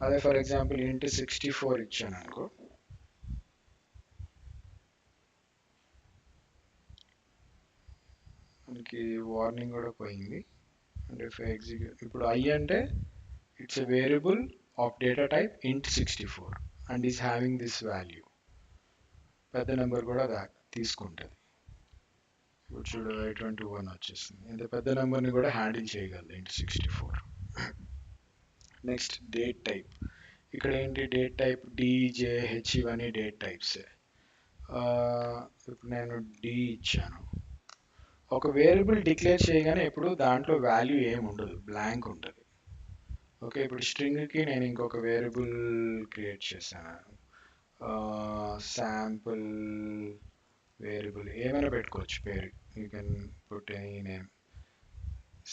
అదే ఫర్ ఎగ్జాంపుల్ int64 ఇచ్చాను అనుకో, మనకి వార్నింగ్ కూడా పోయింది. అంటే ఇప్పుడు ఐ అంటే it's a variable of data type int64 and is having this value. పెద్ద నెంబర్ కూడా తీసుకుంటుంది. ఇప్పుడు చూడు i21 వచ్చేసింది. ఇంత పెద్ద నెంబర్ని కూడా హ్యాండిల్ చేయగలదు ఇంటూ 64. Next date type. ఇక్కడ ఏంటి డేట్ టైప్ డిజేహెచ్ ఇవన్నీ డేట్ టైప్స్. ఇప్పుడు నేను డి ఇచ్చాను. ఒక వేరియబుల్ డిక్లేర్ చేయగానే ఇప్పుడు దాంట్లో వాల్యూ ఏమి ఉండదు, బ్లాంక్ ఉంటుంది. ఓకే, ఇప్పుడు స్ట్రింగ్కి నేను ఇంకొక వేరియబుల్ క్రియేట్ చేశాను. శాంపుల్ వేరియబుల్ ఏమైనా పెట్టుకోవచ్చు పేరు. You can put any name.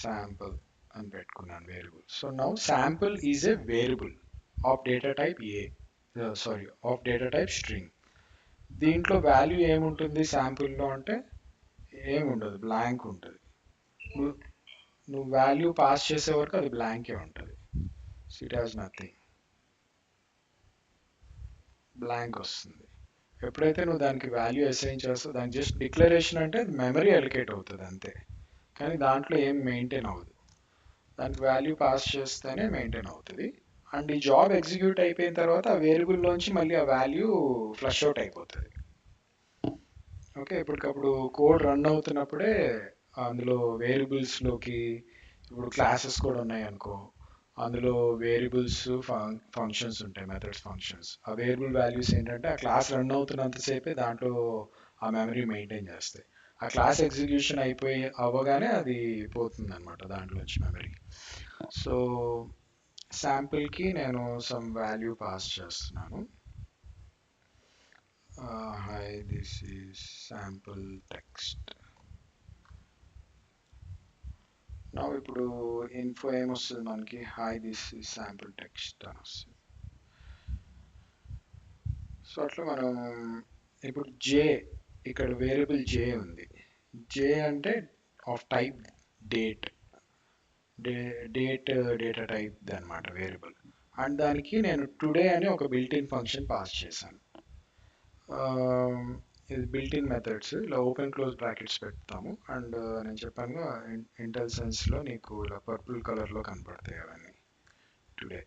Sample అని పెట్టుకున్నాను variable. So now sample is a variable of data type of data type string. దీంట్లో వాల్యూ ఏముంటుంది శాంపుల్లో అంటే ఏముండదు, బ్లాంక్ ఉంటుంది. నువ్వు వాల్యూ పాస్ చేసే వరకు అది బ్లాంకే ఉంటుంది. ఇట్ హ్యాస్ నథింగ్, బ్లాంక్ వస్తుంది. ఎప్పుడైతే నువ్వు దానికి వాల్యూ అసైన్ చేస్తావు, దానికి జస్ట్ డిక్లరేషన్ అంటే మెమరీ అలికేట్ అవుతుంది అంతే, కానీ దాంట్లో ఏం మెయింటైన్ అవ్వదు. దానికి వాల్యూ పాస్ చేస్తేనే మెయింటైన్ అవుతుంది. అండ్ ఈ జాబ్ ఎగ్జిక్యూట్ అయిపోయిన తర్వాత ఆ వేరియబుల్లోంచి మళ్ళీ ఆ వాల్యూ ఫ్లష్ అవుట్ అయిపోతుంది. ఓకే, ఇప్పటికప్పుడు కోడ్ రన్ అవుతున్నప్పుడే అందులో వేరియబుల్స్లోకి ఇప్పుడు క్లాసెస్ కూడా ఉన్నాయి అనుకో, అందులో వేరియబుల్స్ ఫంక్షన్స్ ఉంటాయి, మెథడ్స్ ఫంక్షన్స్. ఆ వేరియబుల్ వాల్యూస్ ఏంటంటే ఆ క్లాస్ రన్ అవుతున్నంతసేపే దాంట్లో ఆ మెమరీ మెయింటైన్ చేస్తాయి. ఆ క్లాస్ ఎగ్జిక్యూషన్ అవ్వగానే అది పోతుంది అనమాట దాంట్లోంచి మెమరీ. సో శాంపిల్కి నేను సమ్ వాల్యూ పాస్ చేస్తున్నాను. hi, this is sample text. నా ఇప్పుడు ఇన్ఫో ఏమొస్తుంది మనకి, hi this is sample text అని వస్తుంది. సో అట్లా మనం ఇప్పుడు జే, ఇక్కడ వేరియబుల్ జే ఉంది. జే అంటే of type date, data type అనమాట వేరియబుల్. అండ్ దానికి నేను టుడే అని ఒక బిల్ట్-ఇన్ ఫంక్షన్ పాస్ చేశాను. ఇది బిల్ట్-ఇన్ మెథడ్స్, ఇలా ఓపెన్ క్లోజ్ బ్రాకెట్స్ పెడతాము. అండ్ నేను చెప్పాను ఇంటెల్ సెన్స్లో నీకు ఇలా పర్పుల్ కలర్లో కనపడతాయి అవన్నీ. టుడే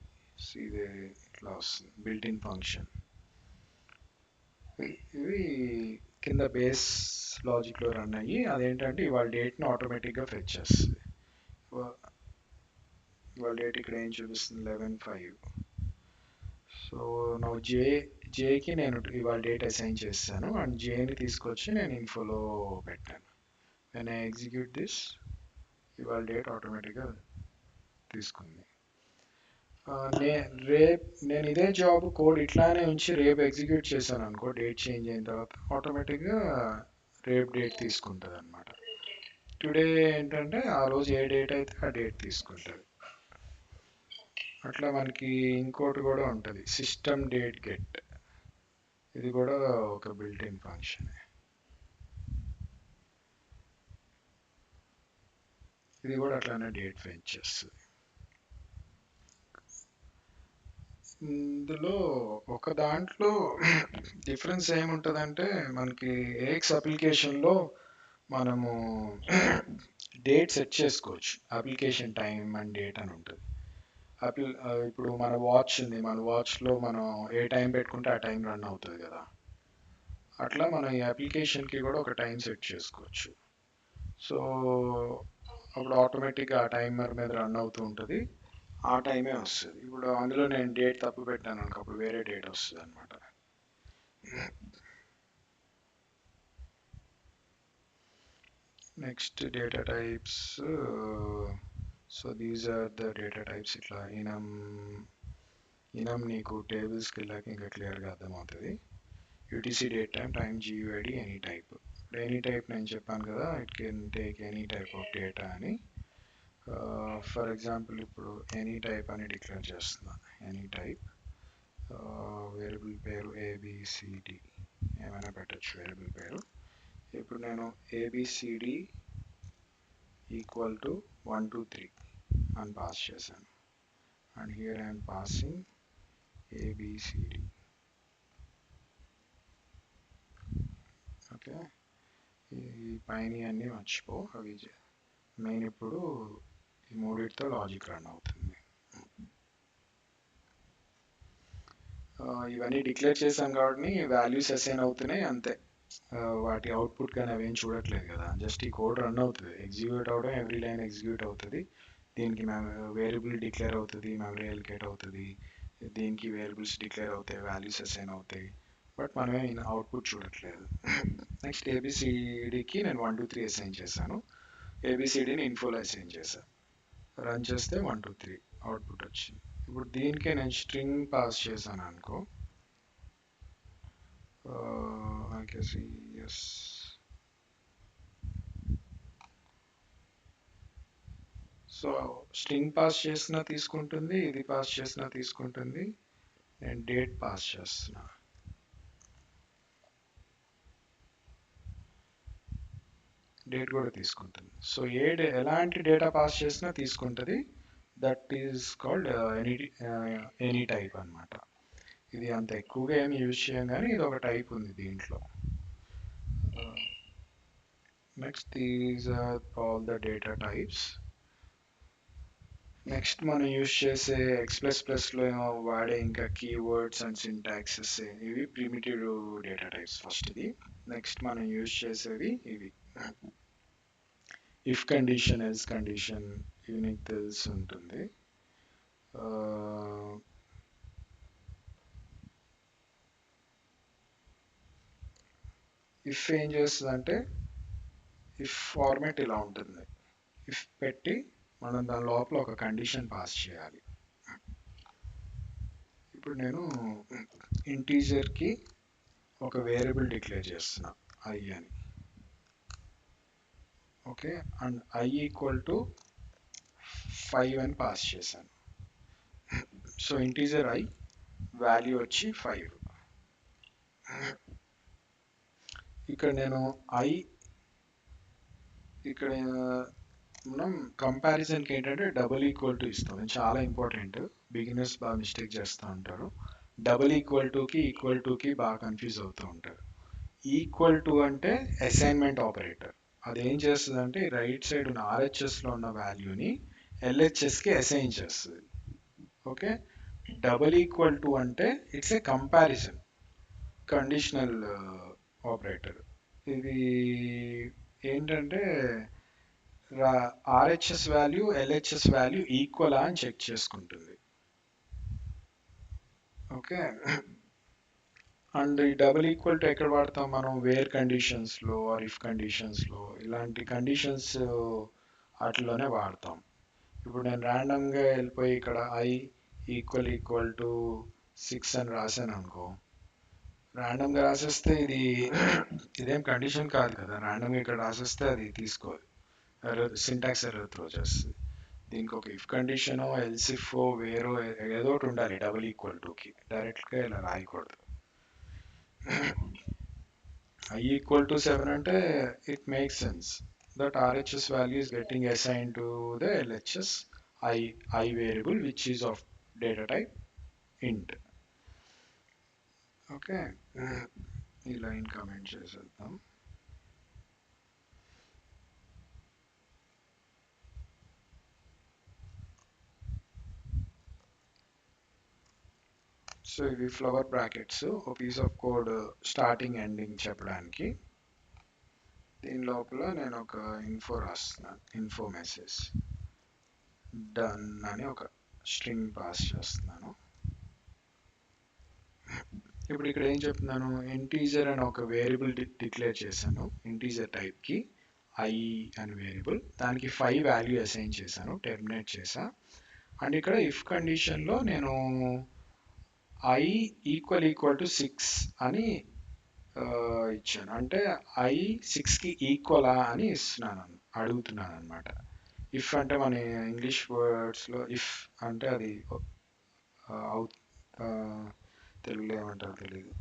ఇది ఇట్లా వస్తుంది బిల్ట్-ఇన్ ఫంక్షన్. ఇవి కింద బేస్ లాజిక్లో రన్ అయ్యి అదేంటంటే ఇవాళ డేట్ని ఆటోమేటిక్గా ఫెచ్ చేస్తుంది. ఇవాళ డేట్ ఇక్కడ ఏం చూపిస్తుంది, 11/5. సో నా జేకి నేను ఇవాళ డేట్ అసైన్ చేస్తాను అండ్ జేని తీసుకొచ్చి నేను ఇన్ఫోలో పెట్టాను. నేను ఎగ్జిక్యూట్ దిస్, ఇవాళ డేట్ ఆటోమేటిక్గా తీసుకుంది. నేను ఇదే జాబ్ కోడ్ ఇట్లానే ఉంచి రేపు ఎగ్జిక్యూట్ చేశాను అనుకో, డేట్ చేంజ్ అయిన తర్వాత ఆటోమేటిక్గా రేపు డేట్ తీసుకుంటుంది అనమాట. టుడే ఏంటంటే ఆ రోజు ఏ డేట్ అయితే ఆ డేట్ తీసుకుంటుంది. అట్లా మనకి ఇంకోటి కూడా ఉంటుంది, సిస్టమ్ డేట్ గెట్. ఇది కూడా ఒక బిల్ట్-ఇన్ ఫంక్షన్. ఇది కూడా అట్లానే డేట్ ఫెచ్ చేస్తుంది. ఇందులో ఒక దాంట్లో డిఫరెన్స్ ఏముంటుందంటే మనకి ఏఎక్స్ అప్లికేషన్లో మనము డేట్ సెట్ చేసుకోవచ్చు, అప్లికేషన్ టైం అండ్ డేట్ అని ఉంటుంది. ఇప్పుడు మన వాచ్ ఉంది, మన వాచ్లో మనం ఏ టైం పెట్టుకుంటే ఆ టైం రన్ అవుతుంది కదా, అట్లా మనం ఈ అప్లికేషన్కి కూడా ఒక టైం సెట్ చేసుకోవచ్చు. సో అప్పుడు ఆటోమేటిక్గా ఆ టైమర్ మీద రన్ అవుతూ ఉంటుంది, ఆ టైమే వస్తుంది. ఇప్పుడు అందులో నేను డేట్ తప్పు పెట్టాను అనుకో, అప్పుడు వేరే డేట్ వస్తుంది అనమాట. Next data types. So these are the data types. ఇట్లా ఇనం నీకు టేబుల్స్కి వెళ్ళాక ఇంకా క్లియర్గా అర్థమవుతుంది. UTC date time, time GUID, any type. Any type నేను చెప్పాను కదా, it can take any type of data అని. ఫర్ ఎగ్జాంపుల్ ఇప్పుడు ఎనీ టైప్ అని డిక్లేర్ చేస్తున్నా. ఎనీ టైప్ వేరియబుల్ పేరు ఏబిసిడి ఏమైనా పెట్టచ్చు వేరియబుల్ పేరు. ఇప్పుడు నేను ఏబిసిడి ఈక్వల్ టు 1 2 3 అని పాస్ చేశాను. And here I'm passing ABCD. Okay, ఈ పైన అన్నీ మర్చిపో, అవి మెయిన్. ఇప్పుడు ఈ మూడిటితో లాజిక్ రన్ అవుతుంది. ఇవన్నీ డిక్లేర్ చేశాం కాబట్టి వాల్యూస్ అసైన్ అవుతున్నాయి అంతే. వాటి అవుట్పుట్ కానీ అవేం చూడట్లేదు కదా, జస్ట్ ఈ కోడ్ రన్ అవుతుంది, ఎగ్జిక్యూట్ అవడం, ఎవ్రీ లైన్ ఎగ్జిక్యూట్ అవుతుంది, దీనికి వేరియబుల్ డిక్లేర్ అవుతుంది, మెమరీ ఎలికేట్ అవుతుంది, దీనికి వేరియబుల్స్ డిక్లేర్ అవుతాయి, వాల్యూస్ అసైన్ అవుతాయి, బట్ మనమే అవుట్పుట్ చూడట్లేదు. నెక్స్ట్ ఏబిసిడికి నేను 1 2 3 అసైన్ చేశాను, ఏబిసిడిని ఇన్ఫోలో అసైన్ చేశాను, రన్ చేస్తే 1 2 3 అవుట్పుట్ వచ్చింది. ఇప్పుడు దీనికే నేను స్ట్రింగ్ పాస్ చేశాను అనుకో, I can see yes. So string pass చేసినా తీసుకుంటుంది, ఇది పాస్ చేసినా తీసుకుంటుంది, నేను డేట్ పాస్ చేస్తున్నా, డేట్ కూడా తీసుకుంటుంది. సో ఎలాంటి డేటా పాస్ చేసినా తీసుకుంటుంది, that is called any type అన్నమాట. ఇది అంత ఎక్కువగా ఏమి యూజ్ చేయం కానీ ఇది ఒక టైప్ ఉంది దీంట్లో. Next these are all the data types. Next మనం యూజ్ చేసే ఎక్స్++లో వాడే ఇంకా కీవర్డ్స్ అండ్ సింటాక్సెస్, ఇవి ప్రిమిటివ్ డేటా టైప్స్ ఫస్ట్ ఇది. నెక్స్ట్ మనం యూజ్ చేసేవి ఇవి, ఇఫ్ కండిషన్, ఎల్స్ కండిషన్, ఇవి నీకు తెలిసి ఉంటుంది. ఇఫ్ ఏం చేస్తుందంటే, ఇఫ్ ఫార్మాట్ ఇలా ఉంటుంది, ఇఫ్ పెట్టి మనం దాని లోపల ఒక కండిషన్ పాస్ చేయాలి. ఇప్పుడు నేను ఇంటీజర్కి ఒక వేరియబుల్ డిక్లేర్ చేస్తున్నా ఐ అని, okay, and I equal to 5 అని పాస్ చేశాను. సో ఇంటీజర్ ఐ, వాల్యూ వచ్చి 5. ఇక్కడ నేను ఐ, ఇక్కడ మనం కంపారిజన్కి ఏంటంటే డబుల్ ఈక్వల్ టు ఇస్తాం, ఇది చాలా ఇంపార్టెంట్, బిగినర్స్ బాగా మిస్టేక్ చేస్తూ ఉంటారు, డబుల్ ఈక్వల్ టుకి బాగా కన్ఫ్యూజ్ అవుతూ ఉంటారు. ఈక్వల్ టు అంటే అసైన్మెంట్ ఆపరేటర్, అదేం చేస్తుంది అంటే రైట్ సైడ్ ఉన్న ఆర్హెచ్ఎస్లో ఉన్న వాల్యూని ఎల్హెచ్ఎస్కి అసైన్ చేస్తుంది, ఓకే. డబుల్ ఈక్వల్ టు అంటే it's a comparison conditional operator. ఇది ఏంటంటే RHS value LHS value equal అని చెక్ చేసుకుంటుంది, ఓకే. అండ్ ఈ డబుల్ ఈక్వల్ టు ఎక్కడ వాడతాం మనం, వేర్ కండిషన్స్లో ఆర్ ఇఫ్ కండిషన్స్లో, ఇలాంటి కండిషన్స్ వాటిలోనే వాడతాం. ఇప్పుడు నేను ర్యాండమ్గా వెళ్ళిపోయి ఇక్కడ ఐ ఈక్వల్ టు 6 అని రాశాను అనుకో, ర్యాండమ్గా రాసేస్తే ఇదేం కండిషన్ కాదు కదా, ర్యాండమ్గా ఇక్కడ రాసేస్తే అది తీసుకోదు, సింటాక్స్ ఎర్రర్ త్రో చేస్తుంది. దీనికి ఒక ఇఫ్ కండిషనో ఎల్స్ ఇఫ్ వేరో ఏదో ఒకటి ఉండాలి డబుల్ ఈక్వల్ టుకి, డైరెక్ట్గా ఇలా రాయకూడదు. ఐ ఈక్వల్ టు 7 అంటే it makes sense that RHS value is getting assigned to the LHS I variable which is of data type int. Okay, ఈ లైన్ కమెంట్ చేసేద్దాం. So ఇవి ఫ్లవర్ బ్రాకెట్స్, ఒక piece of code starting ending చెప్పడానికి. దీని లోపల నేను ఒక info రాస్తున్నాను, ఇన్ఫో మెసేజ్ డన్ అని ఒక స్ట్రింగ్ పాస్ చేస్తున్నాను. ఇప్పుడు ఇక్కడ ఏం చెప్తున్నాను, ఇంటీజర్ అని ఒక వేరియబుల్ డిక్లేర్ చేశాను, ఇంటీజర్ టైప్కి ఐ అని వేరియబుల్, దానికి 5 వాల్యూ అసైన్ చేశాను, టెర్మినేట్ చేశా. అండ్ ఇక్కడ ఇఫ్ కండిషన్లో నేను ఐ ఈక్వల్ టు 6 అని ఇచ్చాను, అంటే ఐ 6కి ఈక్వలా అని అడుగుతున్నాను అనమాట. ఇఫ్ అంటే మన ఇంగ్లీష్ వర్డ్స్లో ఇఫ్ అంటే అది తెలుగులో ఏమంటారో తెలియదు.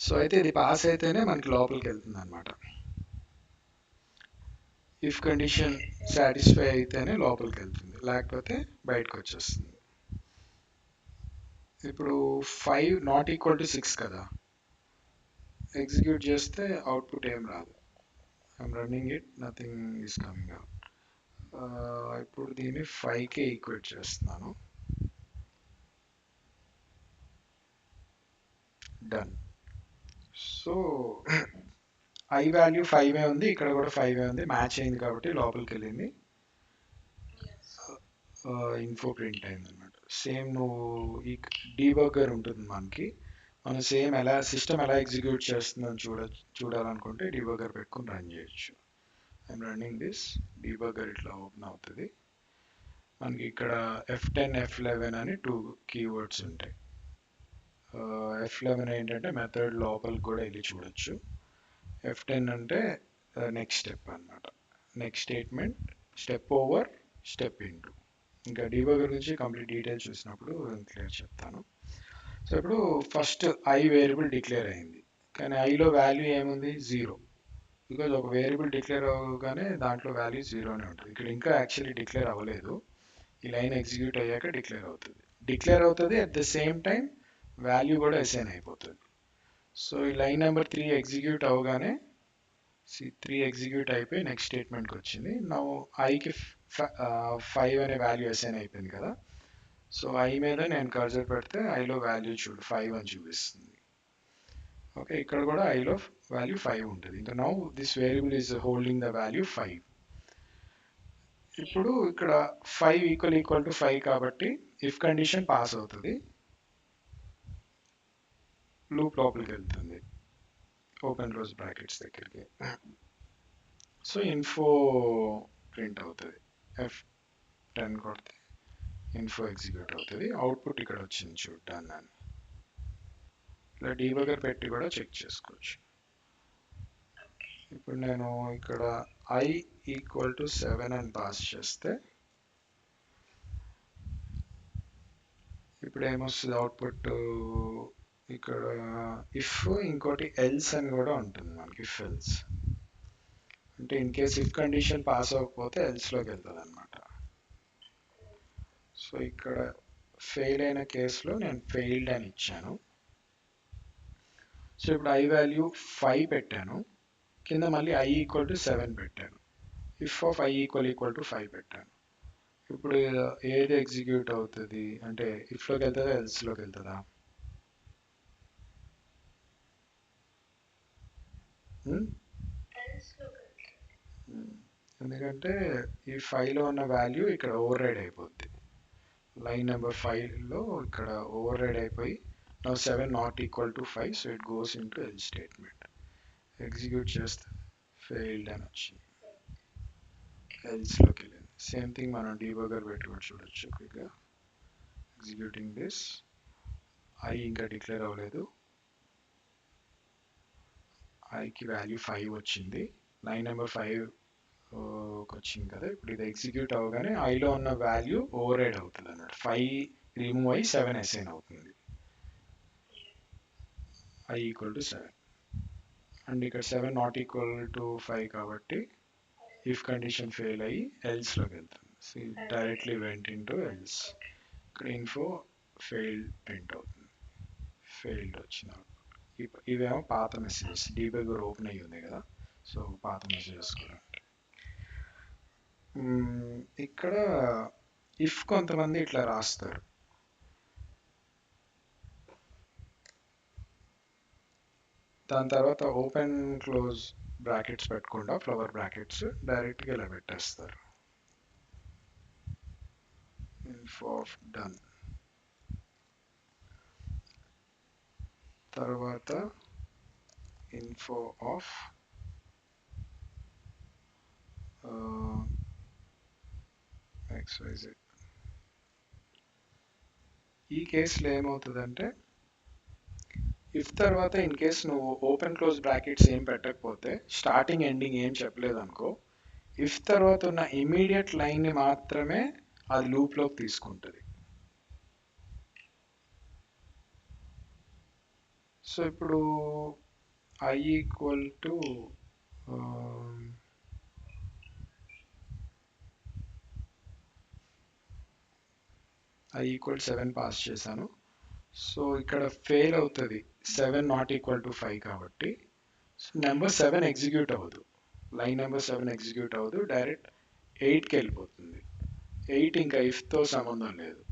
సో అయితే ఇది పాస్ అయితేనే మనకి లోపలికి వెళ్తుంది అనమాట, ఇఫ్ కండిషన్ సాటిస్ఫై అయితేనే లోపలికి వెళ్తుంది, లేకపోతే బయటకు వచ్చేస్తుంది. ఇప్పుడు 5 నాట్ ఈక్వల్ టు 6 కదా, ఎగ్జిక్యూట్ చేస్తే అవుట్పుట్ ఏం రాదు, I'm running it, nothing is coming out. ఇప్పుడు దీన్ని 5కే ఈక్వేట్ చేస్తున్నాను, డన్. సో ఐ వాల్యూ 5 ఉంది, ఇక్కడ కూడా 5 ఉంది, మ్యాచ్ అయింది కాబట్టి లోపలికి వెళ్ళింది, ఇన్ఫో ప్రింట్ అయింది అనమాట. సేమ్ నువ్వు ఈ డీబగ్గర్ ఉంటుంది మనకి, మనం సేమ్ ఎలా సిస్టమ్ ఎలా ఎగ్జిక్యూట్ చేస్తుందని చూడాలనుకుంటే డీబగ్గర్ పెట్టుకుని రన్ చేయొచ్చు. ఐఎమ్ రన్నింగ్ దిస్ డీబగ్గర్, ఇట్లా ఓపెన్ అవుతుంది. మనకి ఇక్కడ F10 F11 అని 2 కీవర్డ్స్ ఉంటాయి. F11 ఏంటంటే మెథడ్ లోపలికి కూడా వెళ్ళి చూడొచ్చు. F10 అంటే నెక్స్ట్ స్టెప్ అనమాట, next statement, step over, step into. ఇంకా డీబగ్గర్ గురించి కంప్లీట్ డీటెయిల్స్ చూసినప్పుడు క్లియర్ చెప్తాను. సో ఇప్పుడు ఫస్ట్ ఐ వేరియబుల్ డిక్లేర్ అయింది, కానీ ఐలో వాల్యూ ఏముంది? 0. బికాజ్ ఒక వేరియబుల్ డిక్లేర్ అవ్వగానే దాంట్లో వాల్యూ 0నే ఉంటుంది. ఇక్కడ ఇంకా యాక్చువల్లీ డిక్లేర్ అవ్వలేదు, ఈ లైన్ ఎగ్జిక్యూట్ అయ్యాక డిక్లేర్ అవుతుంది. At the same time value కూడా అసైన్ అయిపోతుంది. సో ఈ లైన్ నెంబర్ 3 ఎగ్జిక్యూట్ అవగానే 3 ఎగ్జిక్యూట్ అయిపోయి నెక్స్ట్ స్టేట్మెంట్కి వచ్చింది. నా ఐకి 5 అనే వాల్యూ అసైన్ అయిపోయింది కదా. సో ఐ మీద నేను కర్సర్ పెడితే ఐలో వాల్యూ చూడు 5 అని చూపిస్తుంది. ఓకే, ఇక్కడ కూడా ఐలో వాల్యూ 5 ఉంటుంది. ఇంకా now this variable is holding the value 5. ఇప్పుడు ఇక్కడ 5 ఈక్వల్ టు 5 కాబట్టి ఇఫ్ కండిషన్ పాస్ అవుతుంది, లూప్ లోపలికి వెళ్తుంది ఓపెన్ క్లోజ్ బ్రాకెట్స్ దగ్గరికి. సో ఇన్ఫో ప్రింట్ అవుతుంది, F10 కొడితే ఇన్ఫో ఎగ్జిక్యూట్ అవుతుంది, అవుట్పుట్ ఇక్కడ వచ్చింది చూడ్డాన్ని. ఇలా డీబగ్గర్ పెట్టి కూడా చెక్ చేసుకోవచ్చు. ఇప్పుడు నేను ఇక్కడ I ఈక్వల్ టు 7 అని పాస్ చేస్తే ఇప్పుడు ఏమొస్తుంది అవుట్పుట్? ఇక్కడ ఇఫ్ ఇంకోటి ఎల్స్ అని కూడా ఉంటుంది మనకి, ఇఫ్ ఎల్స్ అంటే in case if condition pass అవ్వకపోతే ఎల్స్లోకి వెళ్తుంది అనమాట. సో ఇక్కడ ఫెయిల్ అయిన కేసులో నేను ఫెయిల్డ్ అని ఇచ్చాను. సో ఇప్పుడు ఐ వాల్యూ 5 పెట్టాను, కింద మళ్ళీ I ఈక్వల్ టు 7 పెట్టాను, if of I equal to 5 పెట్టాను. ఇప్పుడు ఏది ఎగ్జిక్యూట్ అవుతుంది అంటే ఇఫ్లోకి వెళ్తుందా ఎల్స్లోకి వెళ్తుందా? ఎందుకంటే ఈ 5లో ఉన్న వాల్యూ ఇక్కడ ఓవర్ రైడ్ అయిపోద్ది. లైన్ నెంబర్ 5లో ఇక్కడ ఓవర్ రైడ్ అయిపోయి now 7 not equal to 5, so it goes in to L statement. Execute చేస్తే ఫెయిల్డ్ అని వచ్చింది, ఎల్స్లోకి వెళ్ళింది. సేమ్ థింగ్ మనం డీబగ్గర్ పెట్టి కూడా చూడొచ్చు క్విక్గా. ఎగ్జిక్యూటింగ్ దిస్, ఐ ఇంకా డిక్లేర్ అవ్వలేదు, ఐకి వాల్యూ 5 వచ్చింది, లైన్ నెంబర్ 5 వచ్చింది కదా. ఇప్పుడు ఇది ఎగ్జిక్యూట్ అవ్వగానే ఐలో ఉన్న వాల్యూ ఓవర్ రైడ్ అవుతుంది అన్నమాట, 5 రిమూవ్ అయ్యి 7 అసైన్ అవుతుంది, I ఈక్వల్ టు 7. అండ్ ఇక్కడ 7 నాట్ ఈక్వల్ టు 5 కాబట్టి ఇఫ్ కండిషన్ ఫెయిల్ అయ్యి ఎల్స్లోకి వెళ్తుంది. So directly went in to else. ఇక్కడ ఇన్ఫో ఫెయిల్డ్ ప్రింట్ అవుతుంది, ఫెయిల్డ్ వచ్చిన. ఇవేమో పాత మెసేజెస్, డీబగ్గర్ ఓపెన్ అయ్యి ఉంది కదా, సో పాత మెసేజెస్ కూడా. ఇక్కడ ఇఫ్ కొంతమంది ఇట్లా రాస్తారు, దాని తర్వాత ఓపెన్ క్లోజ్ బ్రాకెట్స్ పెట్టకుండా ఫ్లవర్ బ్రాకెట్స్ డైరెక్ట్గా ఇలా పెట్టేస్తారు. ఇన్ఫో ఆఫ్ డన్ తర్వాత ఇన్ఫో ఆఫ్ XYZ. ఈ కేసులో ఏమవుతుందంటే ఇఫ్ తర్వాత ఇన్ కేస్ నువ్వు ఓపెన్ క్లోజ్ బ్రాకెట్స్ ఏం పెట్టకపోతే, స్టార్టింగ్ ఎండింగ్ ఏం చెప్పలేదు అనుకో, ఇఫ్ తర్వాత ఉన్న ఇమీడియట్ లైన్ని మాత్రమే అది లూప్లోకి తీసుకుంటుంది. సో ఇప్పుడు I equal to I equal 7 pass చేశాను. సో ఇక్కడ ఫెయిల్ అవుతుంది 7 నాట్ ఈక్వల్ టు 5 కాబట్టి. సో నెంబర్ 7 ఎగ్జిక్యూట్ అవ్వదు, లైన్ నెంబర్ 7 ఎగ్జిక్యూట్ అవ్వదు, డైరెక్ట్ 8కి వెళ్ళిపోతుంది. 8 ఇంకా ఇఫ్తో సంబంధం లేదు,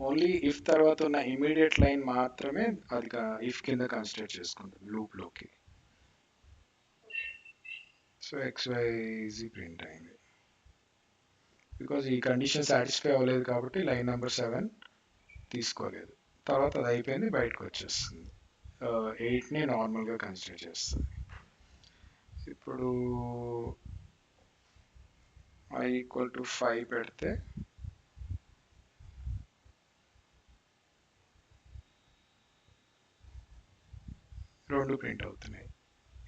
ఓన్లీ ఇఫ్ తర్వాత ఉన్న ఇమీడియట్ లైన్ మాత్రమే అది ఇఫ్ కింద కన్సిడర్ చేసుకుంటుంది లూప్ లోకి. సో XYZ ప్రింట్ అయింది బికాజ్ ఈ కండిషన్ సాటిస్ఫై అవ్వలేదు కాబట్టి లైన్ నెంబర్ 7 తీసుకోలేదు. తర్వాత అది అయిపోయింది, బయటకు వచ్చేస్తుంది. 8ని నార్మల్గా కన్సిడర్ చేస్తుంది. ఇప్పుడు i=5 పెడితే రెండు ప్రింట్ అవుతున్నాయి.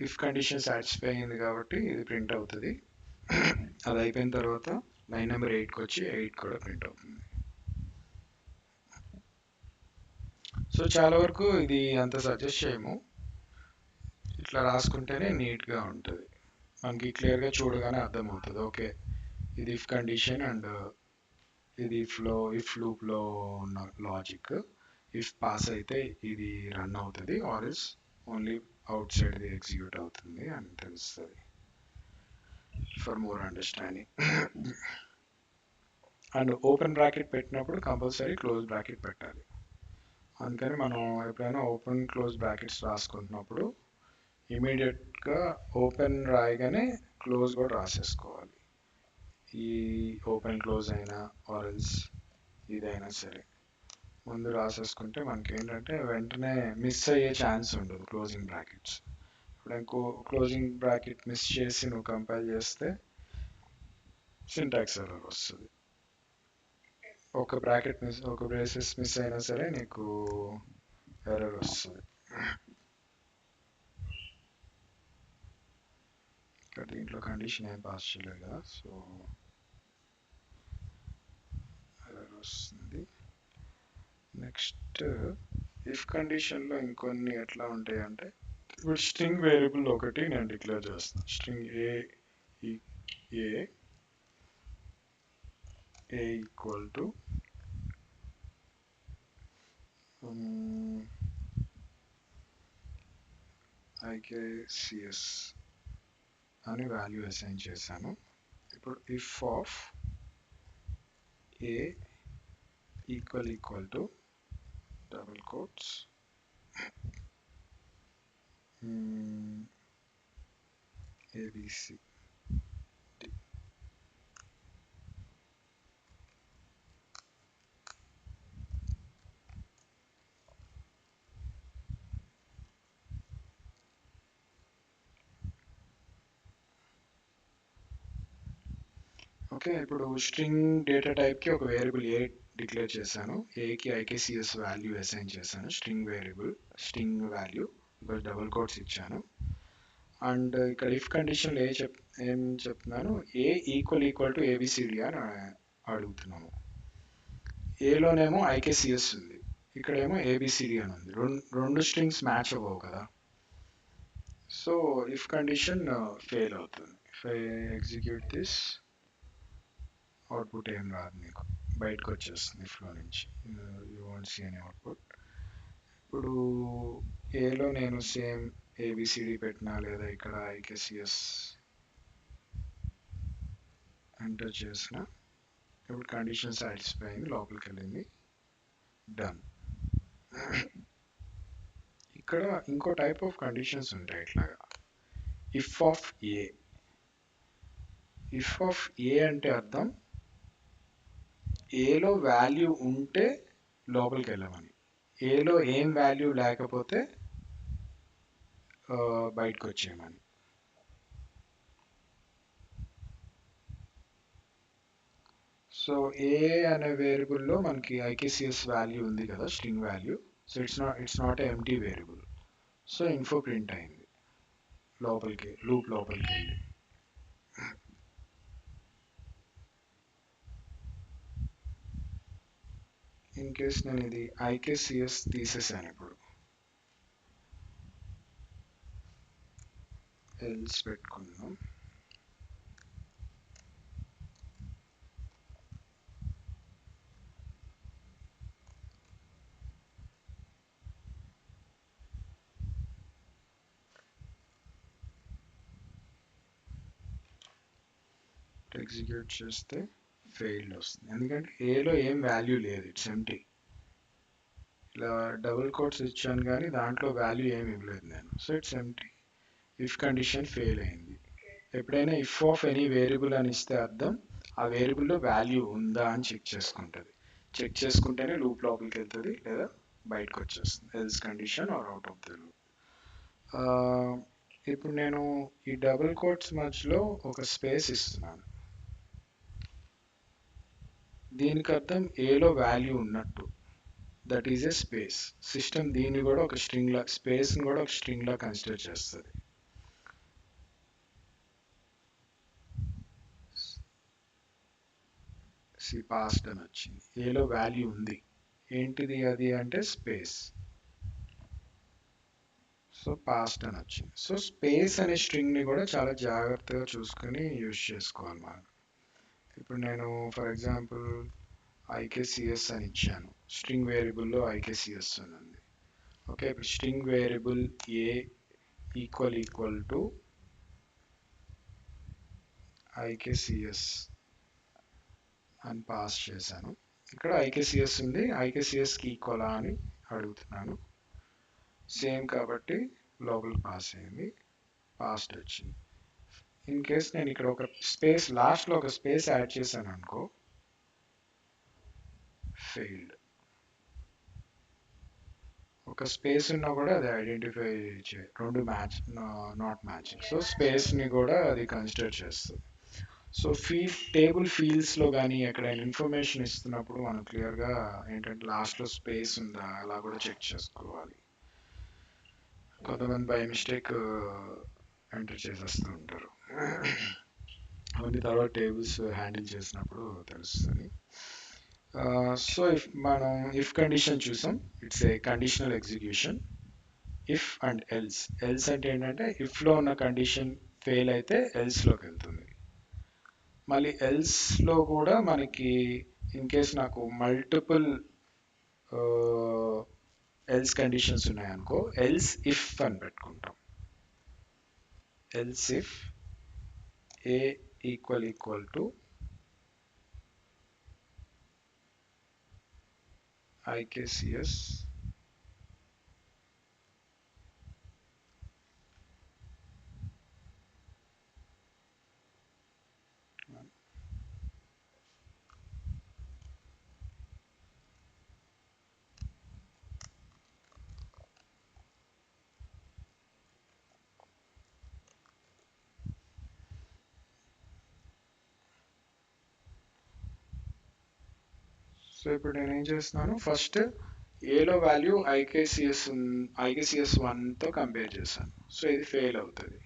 ఇఫ్ కండిషన్ సాటిస్ఫై అయింది కాబట్టి ఇది ప్రింట్ అవుతుంది. అది అయిపోయిన తర్వాత లైన్ నెంబర్ 8కి వచ్చి 8 కూడా ప్రింట్ అవుతుంది. సో చాలా వరకు ఇది అంత సజెస్ట్ చేయము, ఇట్లా రాసుకుంటేనే నీట్గా ఉంటుంది. మనకి క్లియర్గా చూడగానే అర్థమవుతుంది, ఓకే ఇది ఇఫ్ కండిషన్ అండ్ ఇది ఇఫ్ లూప్లో ఉన్న లాజిక్. ఇఫ్ పాస్ అయితే ఇది రన్ అవుతుంది, or is only outside execute అవుతుంది అని తెలుస్తుంది for more understanding. And open bracket పెట్టినప్పుడు కంపల్సరీ క్లోజ్ బ్రాకెట్ పెట్టాలి. అందుకని మనం ఎప్పుడైనా ఓపెన్ క్లోజ్ బ్రాకెట్స్ రాసుకుంటున్నప్పుడు ఇమీడియట్గా ఓపెన్ రాయగానే క్లోజ్ కూడా రాసేసుకోవాలి. ఈ ఓపెన్ క్లోజ్ అయినా ఆర్ఎల్స్ ఇదైనా సరే ముందు రాసేసుకుంటే మనకి ఏంటంటే వెంటనే మిస్ అయ్యే ఛాన్స్ ఉండదు క్లోజింగ్ బ్రాకెట్స్. ఇప్పుడు క్లోజింగ్ బ్రాకెట్ మిస్ చేసి నువ్వు కంపైల్ చేస్తే సింటాక్స్ ఎర్రర్ వస్తుంది. ఒక బ్రేసెస్ మిస్ అయినా సరే నీకు ఎర్రర్ వస్తుంది. ఇక్కడ దీంట్లో కండిషన్ ఏం పాస్ చేయలేదు కదా, సో ఎర్రర్ వస్తుంది. నెక్స్ట్ ఇఫ్ కండిషన్లో ఇంకొన్ని ఎట్లా ఉంటాయి అంటే, ఇప్పుడు స్ట్రింగ్ వేరియబుల్ ఒకటి నేను డిక్లేర్ చేస్తాను. String A equal to IKCS అని వాల్యూ అసైన్ చేశాను. ఇప్పుడు if of A equal to double quotes ABC. Okay, ఇప్పుడు స్ట్రింగ్ డేటా టైప్కి ఒక వేరియబుల్ ఏ డిక్లేర్ చేశాను. ఏకి IKCS వాల్యూ అసైన్ చేశాను. స్ట్రింగ్ వాల్యూ డబుల్ కోట్స్ ఇచ్చాను. అండ్ ఇక్కడ ఇఫ్ కండిషన్ ఏం చెప్తున్నాను, ఏ ఈక్వల్ టు ABCD అని అడుగుతున్నాము. ఏలోనేమో IKCS ఉంది, ఇక్కడేమో ABCD అని ఉంది. రెండు స్ట్రింగ్స్ మ్యాచ్ అవ్వవు కదా, సో ఇఫ్ కండిషన్ ఫెయిల్ అవుతుంది. ఎగ్జిక్యూట్ దిస్, అవుట్పుట్ ఏం రాదు, మీకు బయటకు వచ్చేస్తుంది ఇఫ్లో నుంచి. You want see any output. ఇప్పుడు ఏలో నేను సేమ్ ABCD పెట్టినా లేదా ఇక్కడ IKCS ఎంటర్ చేసిన, ఇప్పుడు కండిషన్ సాటిస్ఫై అయింది, లోపలికి వెళ్ళింది, డన్. ఇక్కడ ఇంకో టైప్ ఆఫ్ కండిషన్స్ ఉంటాయి ఇట్లాగా. ఇఫ్ ఆఫ్ ఏ అంటే అర్థం ఏలో వాల్యూ ఉంటే లోపలికి వెళ్ళమని, ఏలో ఏం వాల్యూ లేకపోతే బయటకు వచ్చేయమని. సో ఏ అనే వేరియబుల్లో మనకి IKCS వాల్యూ ఉంది కదా, string value. So it's not empty variable. So info print అయింది లోపలికి, లూప్ లోపలికి వెళ్ళి. ఇన్ కేస్ నేను ఇది IKCS తీసేసాను, ఇప్పుడు ఎల్స్ పెట్టుకున్నాం. ఎగ్జిక్యూట్ చేస్తే ఫెయిల్డ్ వస్తుంది, ఎందుకంటే ఏలో ఏం వాల్యూ లేదు, ఇట్స్ ఎంటీ. ఇలా డబుల్ కోట్స్ ఇచ్చాను కానీ దాంట్లో వాల్యూ ఏమి ఇవ్వలేదు నేను. So it's empty. If condition fail అయింది. ఎప్పుడైనా ఇఫ్ ఆఫ్ ఎనీ వేరియబుల్ అని ఇస్తే అర్థం ఆ వేరియబుల్లో వాల్యూ ఉందా అని చెక్ చేసుకుంటుంది. చెక్ చేసుకుంటేనే లూప్ లోపలికి వెళ్తుంది లేదా బయటకు వచ్చేస్తుంది. Else condition or out of the loop. ఇప్పుడు నేను ఈ డబుల్ కోట్స్ మధ్యలో ఒక స్పేస్ ఇస్తున్నాను. దీనికి అర్థం ఏలో వాల్యూ ఉన్నట్టు. That is a space. System దీన్ని కూడా ఒక స్ట్రింగ్ లా, స్పేస్ని కూడా ఒక స్ట్రింగ్ లా కన్సిడర్ చేస్తుంది. పాస్ట్ అని వచ్చింది. ఏలో వాల్యూ ఉంది. ఏంటిది అది అంటే స్పేస్. సో పాస్ట్ అని వచ్చింది. సో స్పేస్ అనే స్ట్రింగ్ ని కూడా చాలా జాగ్రత్తగా చూసుకొని యూజ్ చేసుకోవాలి మనం. ఇప్పుడు నేను ఫర్ ఎగ్జాంపుల్ ఐకేసిఎస్ అని ఇచ్చాను. స్ట్రింగ్ వేరియబుల్లో ఐకేసిఎస్ అని ఉంది. ఓకే, ఇప్పుడు string variable A equal to IKCS అని పాస్ చేశాను. ఇక్కడ ఐకేసిఎస్ ఉంది, ఐకేసిఎస్కి ఈక్వలా అని అడుగుతున్నాను. సేమ్ కాబట్టి లోపల పాస్ అయింది, పాస్ట్ వచ్చింది. ఇన్ కేస్ నేను ఇక్కడ ఒక స్పేస్ లాస్ట్లో ఒక స్పేస్ యాడ్ చేశాను అనుకో, ఫెయిల్డ్. ఒక స్పేస్ ఉన్నా కూడా అది ఐడెంటిఫై రెండు మ్యాచ్ నాట్ మ్యాచింగ్. సో స్పేస్ని కూడా అది కన్సిడర్ చేస్తుంది. సో టేబుల్ ఫీల్డ్స్లో కానీ ఎక్కడైనా ఇన్ఫర్మేషన్ ఇస్తున్నప్పుడు మనం క్లియర్గా ఏంటంటే లాస్ట్లో స్పేస్ ఉందా అలా కూడా చెక్ చేసుకోవాలి. కొంతమంది బై మిస్టేక్ ఎంటర్ చేసేస్తూ ఉంటారు. అవన్నీ తర్వాత టేబుల్స్ హ్యాండిల్ చేసినప్పుడు తెలుస్తుంది. సో మనం ఇఫ్ కండిషన్ చూసాం. It's a conditional execution. If and else. Else అంటే ఏంటంటే ఇఫ్లో ఉన్న కండిషన్ ఫెయిల్ అయితే ఎల్స్లోకి వెళ్తుంది. మళ్ళీ ఎల్స్లో కూడా మనకి ఇన్ కేస్ నాకు మల్టిపుల్ ఎల్స్ కండిషన్స్ ఉన్నాయనుకో, ఎల్స్ ఇఫ్ అని పెట్టుకుంటాం. Else if A equal to IKCS so ఇప్పుడు నేను ఏం చేస్తున్నాను, ఫస్ట్ ఏలో వాల్యూ ఐకేసిఎస్ 1తో కంపేర్ చేశాను. సో ఇది ఫెయిల్ అవుతుంది.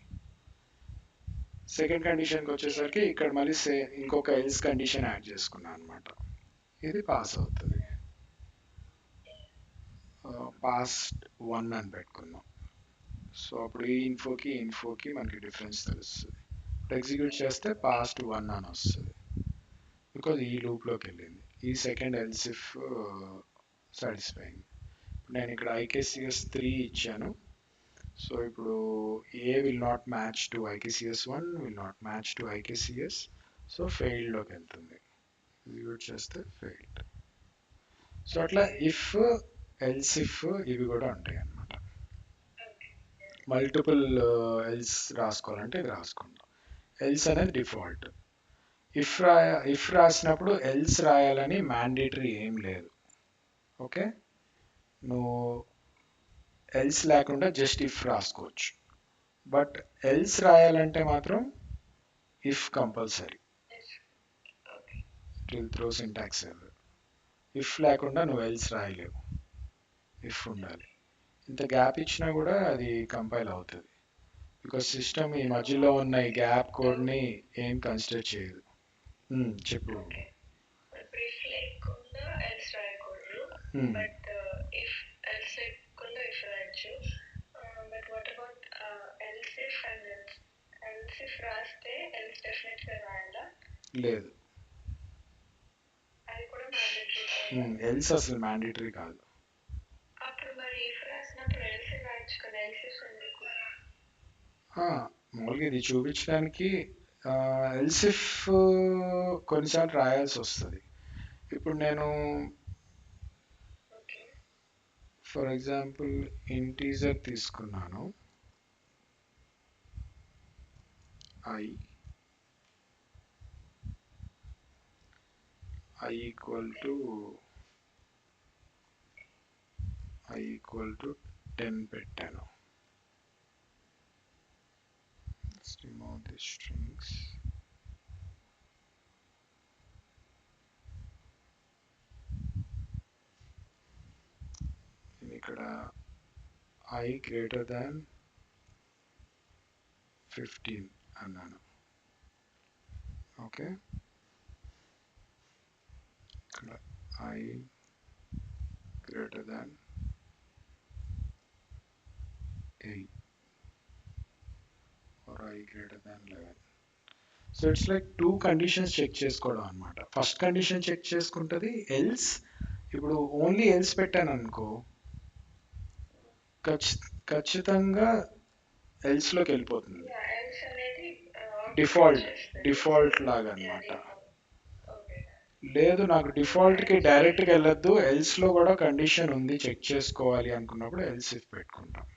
సెకండ్ కండిషన్కి వచ్చేసరికి ఇక్కడ మళ్ళీ ఇంకొక ఎల్స్ కండిషన్ యాడ్ చేసుకున్నాను అనమాట. ఇది పాస్ అవుతుంది. పాస్ట్ 1 అని పెట్టుకున్నాం. సో అప్పుడు ఈ ఇన్ఫోకి మనకి డిఫరెన్స్ తెలుస్తుంది. ఎగ్జిక్యూట్ చేస్తే పాస్ట్ 1 అని వస్తుంది, బికాజ్ ఈ లూప్లోకి వెళ్ళింది. ఈ సెకండ్ ఎల్స్ ఇఫ్ సాటిస్ఫై అయింది. నేను ఇక్కడ ఐకేసిఎస్ 3 ఇచ్చాను. సో ఇప్పుడు A will not match to IKCS 1, will not match to IKCS. So ఫెయిల్డ్లోకి వెళ్తుంది. ఎగ్జిక్యూట్ చేస్తే ఫెయిల్డ్. సో అట్లా ఇఫ్ ఎల్స్ ఇఫ్ ఇవి కూడా ఉంటాయి అన్నమాట. మల్టిపుల్ ఎల్స్ రాసుకోవాలంటే ఇది రాసుకుంటాం. ఎల్స్ అనేది డిఫాల్ట్. ఇఫ్ రాసినప్పుడు ఎల్స్ రాయాలని మ్యాండేటరీ ఏం లేదు. ఓకే, నువ్వు ఎల్స్ లేకుండా జస్ట్ ఇఫ్ రాసుకోవచ్చు. బట్ ఎల్స్ రాయాలంటే మాత్రం if compulsory. It will throw syntax error. If లేకుండా నువ్వు ఎల్స్ రాయలేవు, ఇఫ్ ఉండాలి. ఇంత గ్యాప్ ఇచ్చినా కూడా అది కంపైల్ అవుతుంది, బికాస్ సిస్టమ్ ఈ మధ్యలో ఉన్న ఈ గ్యాప్ కోడ్ని ఏం కన్సిడర్ చేయదు. చెప్పు. లేదు, ఎల్స్ అసలు మ్యాండేటరీ కాదు. మామూలుగా ఇది చూపించడానికి ఎల్స్ ఇఫ్ కొన్నిసార్లు రాయాల్సి వస్తుంది. ఇప్పుడు నేను ఫర్ ఎగ్జాంపుల్ ఇంటీజర్ తీసుకున్నాను i ఈక్వల్ టు 10 పెట్టాను. Let's remove the strings. ఇక్కడ i greater than 15 అన్నాను. ఓకే, ఇక్కడ i greater than 8 or i greater than 11. So it's like two conditions check చేసుకోవడం అనమాట. ఫస్ట్ కండిషన్ చెక్ చేసుకుంటుంది ఎల్స్. ఇప్పుడు only else పెట్టాను అనుకో, ఖచ్చితంగా ఎల్స్లోకి వెళ్ళిపోతుంది. డిఫాల్ట్ లాగా అనమాట. లేదు, నాకు డిఫాల్ట్కి డైరెక్ట్గా వెళ్ళొద్దు, ఎల్స్లో కూడా కండిషన్ ఉంది చెక్ చేసుకోవాలి అనుకున్నప్పుడు ఎల్స్ ఇఫ్ పెట్టుకుంటాం.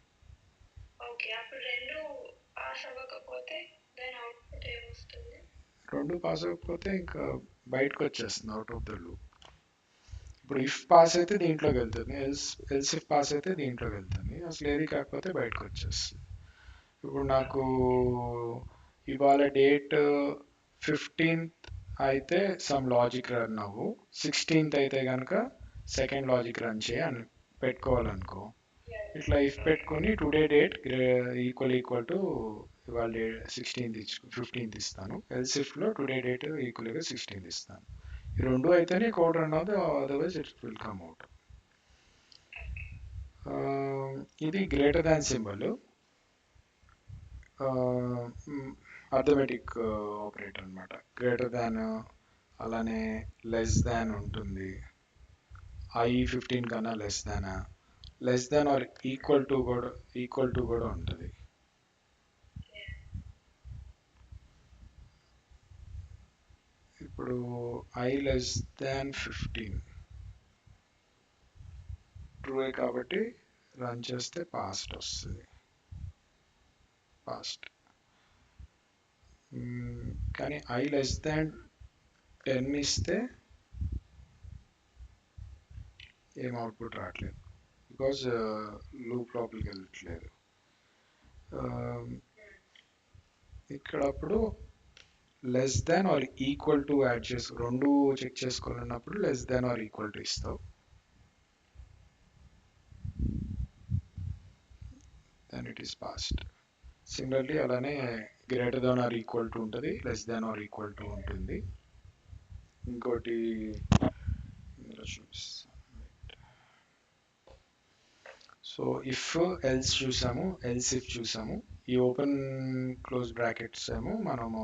రెండు పాస్ అవ్వకపోతే ఇంకా బయటకు వచ్చేస్తుంది అవుట్ ఆఫ్ ద లూప్. ఇప్పుడు ఇఫ్ పాస్ అయితే దీంట్లోకి వెళ్తుంది, ఎల్స్ ఇఫ్ పాస్ అయితే దీంట్లోకి వెళ్తుంది, అసలు ఏది కాకపోతే బయటకు వచ్చేస్తుంది. ఇప్పుడు నాకు ఇవాళ డేట్ 15th అయితే సమ్ లాజిక్ రన్ అవ్వు, 16th అయితే కనుక సెకండ్ లాజిక్ రన్ చేయి అని పెట్టుకోవాలనుకో. ఇట్లా ఇఫ్ పెట్టుకొని టుడే డేట్ ఈక్వల్ టు ఇవాళ 15th ఇస్తాను, ఎల్స్ ఇఫ్లో టుడే డేట్ ఈక్వల్గా 16th ఇస్తాను. ఈ రెండు అయితేనే కోడ్ రన్ అవుతుంది, otherwise it will come out. ఇది greater than symbol, arithmetic operator అనమాట. గ్రేటర్ దాన్, అలానే లెస్ దాన్ ఉంటుంది, i15 కన్నా less than or equal to కూడా ఉంటుంది. ఇప్పుడు i లెస్ దాన్ 15 ట్రూ కాబట్టి రన్ చేస్తే పాస్ట్ వస్తుంది, పాస్ట్. కానీ i లెస్ దాన్ 10 ఇస్తే ఏం అవుట్పుట్ రావట్లేదు, బికాజ్ లూప్ లోపలికి వెళ్ళట్లేదు. ఇక్కడ అప్పుడు less than or equal to add చేసి రెండు చెక్ చేసుకోవాలన్నప్పుడు less than or equal to ఇస్తావు, then it is passed. Similarly అలానే greater than or equal to ఉంటుంది, less than or equal to ఉంటుంది. ఇంకోటి సో ఇఫ్ ఎల్స్ చూసాము, ఎల్స్ ఇఫ్ చూసాము. ఈ ఓపెన్ క్లోజ్ బ్రాకెట్స్ ఏమో మనము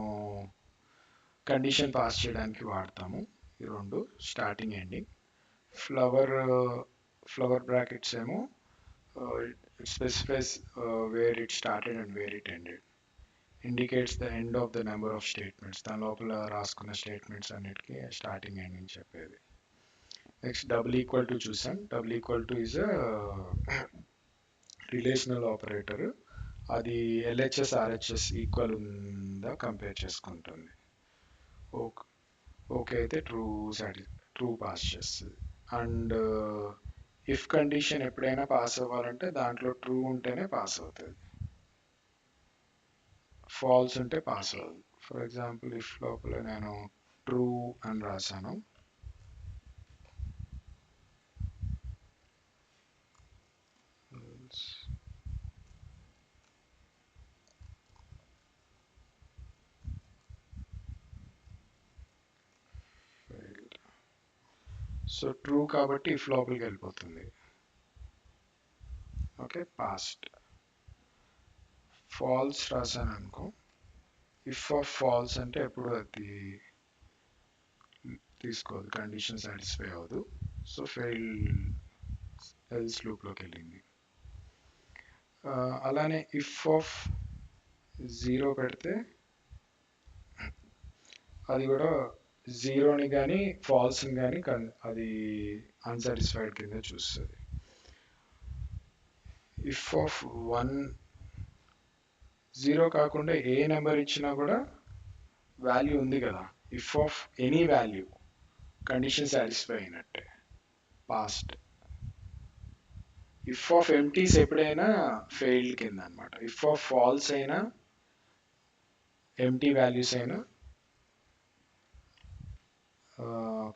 కండిషన్ పాస్ చేయడానికి వాడతాము, ఈ రెండు స్టార్టింగ్ ఎండింగ్. ఫ్లవర్ బ్రాకెట్స్ ఏమో it specifies where it started and where it ended, indicates the end of the number of statements. దాని లోపల రాసుకున్న స్టేట్మెంట్స్ అన్నిటికీ స్టార్టింగ్ ఎండింగ్ చెప్పేది. నెక్స్ట్ డబుల్ ఈక్వల్ టు చూసాం. Double equal to is relational operator, అది LHS RHS equal ఉందా compare చేసుకుంటుంది. Okay అయితే ట్రూ పాస్ చేస్తుంది. అండ్ ఇఫ్ కండిషన్ ఎప్పుడైనా పాస్ అవ్వాలంటే దాంట్లో ట్రూ ఉంటేనే పాస్ అవుతుంది, ఫాల్స్ ఉంటే పాస్ అవ్వదు. ఫర్ ఎగ్జాంపుల్ ఇఫ్ లోపల నేను ట్రూ అని రాశాను, సో ట్రూ కాబట్టి ఇఫ్ లోపలికి వెళ్ళిపోతుంది. Okay, past. ఫాల్స్ రాశాను అనుకో, ఇఫ్ ఆఫ్ ఫాల్స్ అంటే ఎప్పుడు అది తీసుకోదు, కండిషన్ సాటిస్ఫై అవ్వదు, సో ఫెయిల్ ఎల్స్ లూప్లోకి వెళ్ళింది. అలానే ఇఫ్ ఆఫ్ 0 పెడితే అది కూడా జీరోని కానీ ఫాల్స్ని కానీ అది అన్సాటిస్ఫైడ్ కింద చూస్తుంది. ఇఫ్ ఆఫ్ 1 0 కాకుండా ఏ నెంబర్ ఇచ్చినా కూడా వాల్యూ ఉంది కదా. If of any value condition satisfy అయినట్టే పాస్ట్. ఇఫ్ ఆఫ్ ఎంటీస్ ఎప్పుడైనా ఫెయిల్డ్ కింద అనమాట. ఇఫ్ ఆఫ్ ఫాల్స్ అయినా ఎంటీ వాల్యూస్ అయినా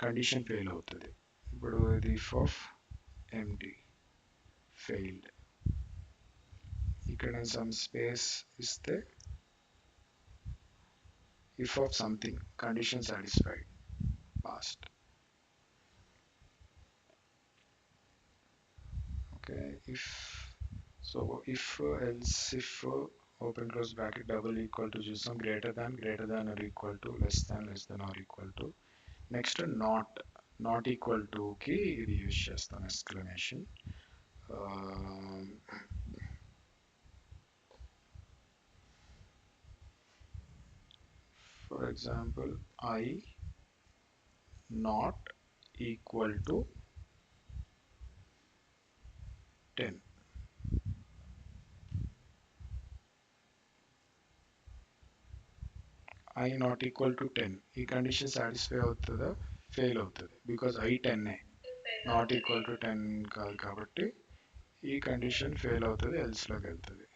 కండిషన్ ఫెయిల్ అవుతుంది. ఇప్పుడు ఇది ఇఫ్ ఆఫ్ ఎంటీ ఫెయిల్డ్, ఇక్కడ సమ్ స్పేస్ ఇస్తే if of something condition satisfied passed. Okay, if so if else if open close bracket double equal to చూసాం, greater than or equal to less than or equal to. Next not equal to కి ఇది use చేస్తాం exclamation. For example I not equal to 10. I not equal to 10 ఈ condition satisfy అవుతుందా fail అవుతుంది, because I 10 not equal to 10 కాదు కాబట్టి ఈ condition fail అవుతుంది, ఎల్స్లోకి వెళ్తుంది.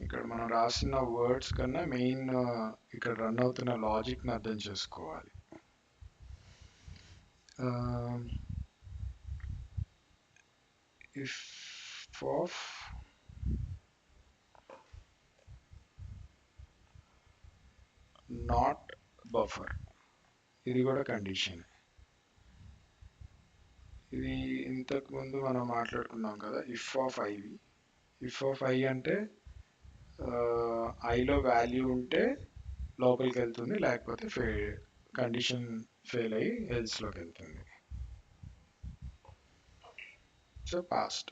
ఇక్కడ మనం రాసిన వర్డ్స్ కన్నా మెయిన్ ఇక్కడ రన్ అవుతున్న లాజిక్ని అర్థం చేసుకోవాలి. ఇఫ్ ఆఫ్ నాట్ బఫర్, ఇది కూడా కండిషన్. ఇది ఇంతకు ముందు మనం మాట్లాడుకున్నాం కదా if of IV. If of i అంటే ఐలో వాల్యూ ఉంటే లోపలికి వెళ్తుంది, లేకపోతే కండిషన్ ఫెయిల్ అయ్యి ఎల్స్లోకి వెళ్తుంది. సో పాస్ట్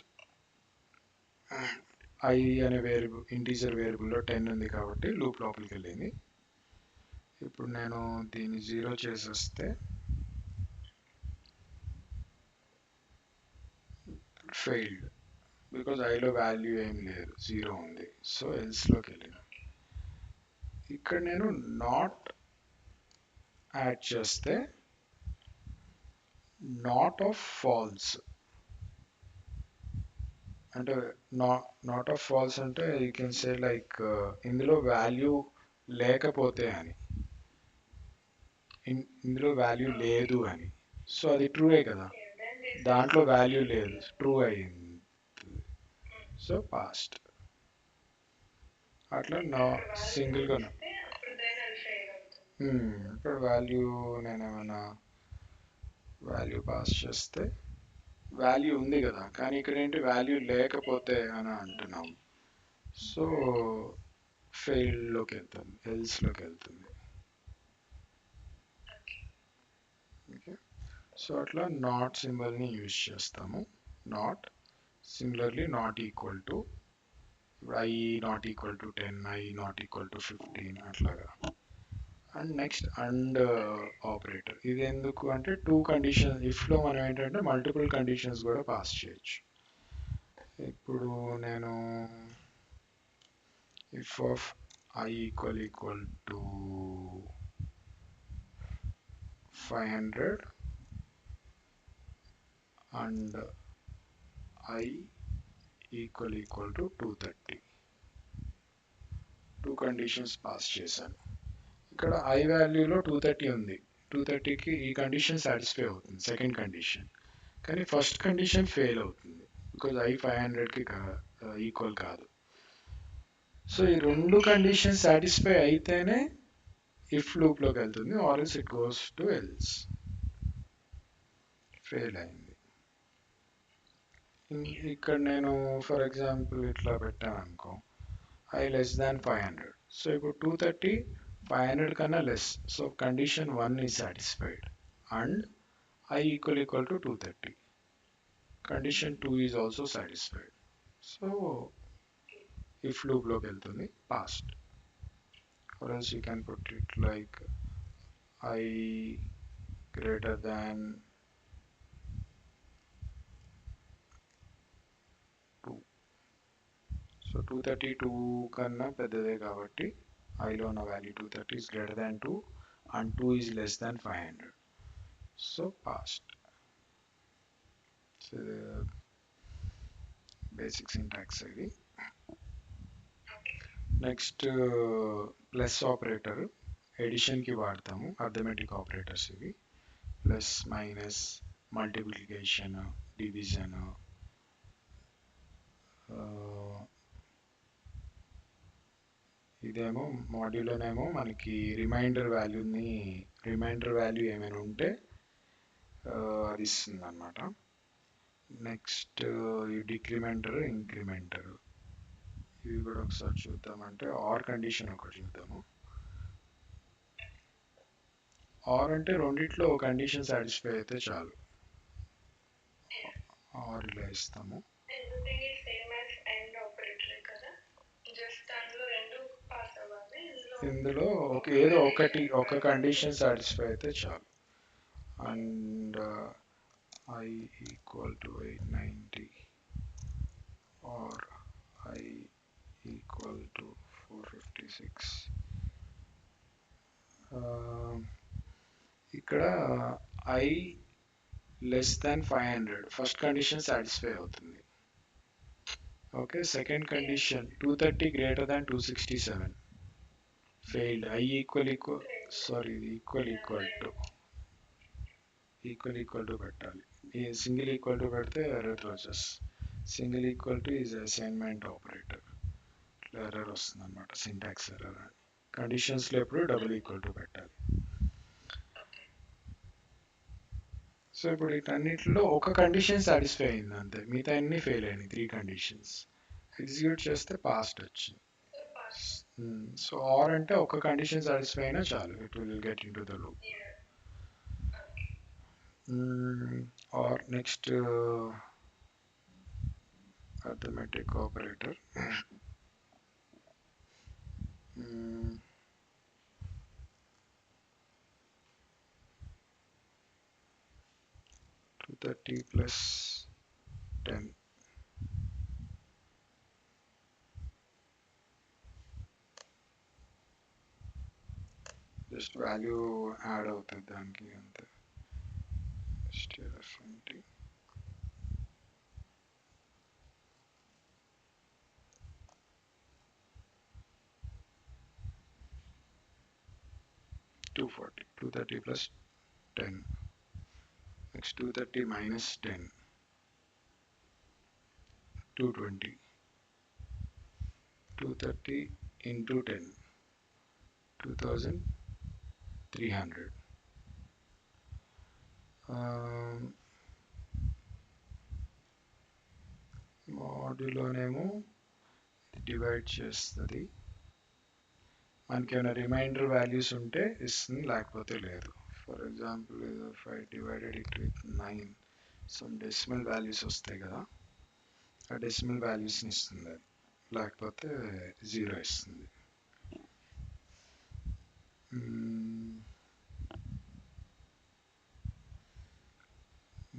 ఐ అనే వేరియబుల్ ఇంటీజర్ వేరియబుల్లో 10 ఉంది కాబట్టి లూప్ లోపలికి వెళ్ళింది. ఇప్పుడు నేను దీన్ని 0 చేసేస్తే ఫెయిల్డ్, బికాజ్ ఐలో వాల్యూ ఏం లేదు, 0 ఉంది. సో ఎల్స్లోకి వెళ్ళింది. ఇక్కడ నేను నాట్ యాడ్ చేస్తే నాట్ ఆఫ్ ఫాల్స్ అంటే నాట్ ఆఫ్ ఫాల్స్ అంటే యూ కెన్ సే లైక్ ఇందులో వాల్యూ లేకపోతే అని, ఇందులో వాల్యూ లేదు అని. సో అది ట్రూయే కదా, దాంట్లో వాల్యూ లేదు, ట్రూ అయింది. సో పాస్ట్ అట్లా నా సింగిల్గా ఇప్పుడు వాల్యూ నేనేమైనా వాల్యూ పాస్ చేస్తే వాల్యూ ఉంది కదా, కానీ ఇక్కడ ఏంటి వాల్యూ లేకపోతే అని అంటున్నాం. సో ఫెయిల్డ్లోకి వెళ్తుంది, ఎల్స్లోకి వెళ్తుంది. ఓకే, సో అట్లా నాట్ సింబల్ని యూజ్ చేస్తాము. Not similarly not equal to I not equal to 10, I not equal to 15 అట్లాగా. అండ్ నెక్స్ట్ అండ్ ఆపరేటర్, ఇది ఎందుకు అంటే టూ కండిషన్ ఇఫ్లో మనం ఏంటంటే మల్టిపుల్ కండిషన్స్ కూడా పాస్ చేయొచ్చు. ఇప్పుడు నేను if of I equal to 500 and I equal to 230, two conditions pass చేశాను. ఇక్కడ I వాల్యూలో 230 ఉంది, 230కి ఈ కండిషన్ సాటిస్ఫై అవుతుంది సెకండ్ కండిషన్, కానీ ఫస్ట్ కండిషన్ ఫెయిల్ అవుతుంది బికాజ్ I 500కి ఈక్వల్ కాదు. సో ఈ రెండు కండిషన్ సాటిస్ఫై అయితేనే ఇఫ్ లూప్లోకి వెళ్తుంది, or else it goes to else. Fail అయింది. ఇక్కడ నేను ఫర్ ఎగ్జాంపుల్ ఇట్లా పెట్టాను అనుకో, I లెస్ దాన్ 500. సో ఇప్పుడు 230 500 కన్నా less, so condition 1 is satisfied and I equal to 230, condition 2 is also satisfied. So if లూప్లోకి వెళ్తుంది passed. or else you can put it like I greater than 232 కన్నా పెద్దదే కాబట్టి ఐలో ఉన్న value 230 is greater than 2 and 2 is less than 500. So passed. So basic syntax ఇది. Next plus operator ఎడిషన్కి వాడతాము, arithmetic operators ఇవి. Plus minus multiplication division ఇదేమో మాడ్యులోనేమో మనకి reminder value ఏమైనా ఉంటే అది ఇస్తుంది అనమాట. నెక్స్ట్ ఈ డిక్రిమెంటర్ ఇంక్రిమెంటర్ ఇవి కూడా ఒకసారి చూద్దామంటే ఆర్ కండిషన్ ఒకటి చూద్దాము. ఆర్ అంటే రెండిట్లో కండిషన్ సాటిస్ఫై అయితే చాలు, ఆర్ ఇలా ఇస్తాము. ఇందులో ఏదో ఒక కండిషన్ సాటిస్ఫై అయితే చాలు. And I equal to 890 or I equal to 456. ఇక్కడ I less than 500 first condition satisfy అవుతుంది. Okay, second condition 230 greater than 267 failed. I equal to పెట్టాలి. ఈ సింగిల్ ఈక్వల్ టు పెడితే error throws. Single equal to is assignment operator, error వస్తుంది అనమాట, syntax error అని. కండిషన్స్లో ఎప్పుడు డబుల్ ఈక్వల్ టు పెట్టాలి. సో ఇప్పుడు వీటన్నిటిలో ఒక కండిషన్ సాటిస్ఫై అయింది అంతే, మిగతా అన్ని ఫెయిల్ అయినాయి. 3 కండిషన్స్ ఎగ్జిక్యూట్ చేస్తే పాస్ట్ వచ్చింది. సో ఆర్ అంటే ఒక కండిషన్ సాటిస్ఫై అయినా చాలు, it will get in to the loop. Or next arithmetic operator 230 plus 10 just value add అవుతుంది దానికి అంతే. STR20 240 230 plus 10. Next 230 minus 10 220. 230 into 10 2300. మాడ్యులోనేమో divide చేస్తుంది, మనకి ఏమైనా రిమైండర్ వాల్యూస్ ఉంటే ఇస్తుంది, లేకపోతే లేదు. For example if I divided it with 9 some decimal values వస్తాయి కదా, ఆ డెసిమల్ వాల్యూస్ని ఇస్తుంది అది, లేకపోతే 0 ఇస్తుంది.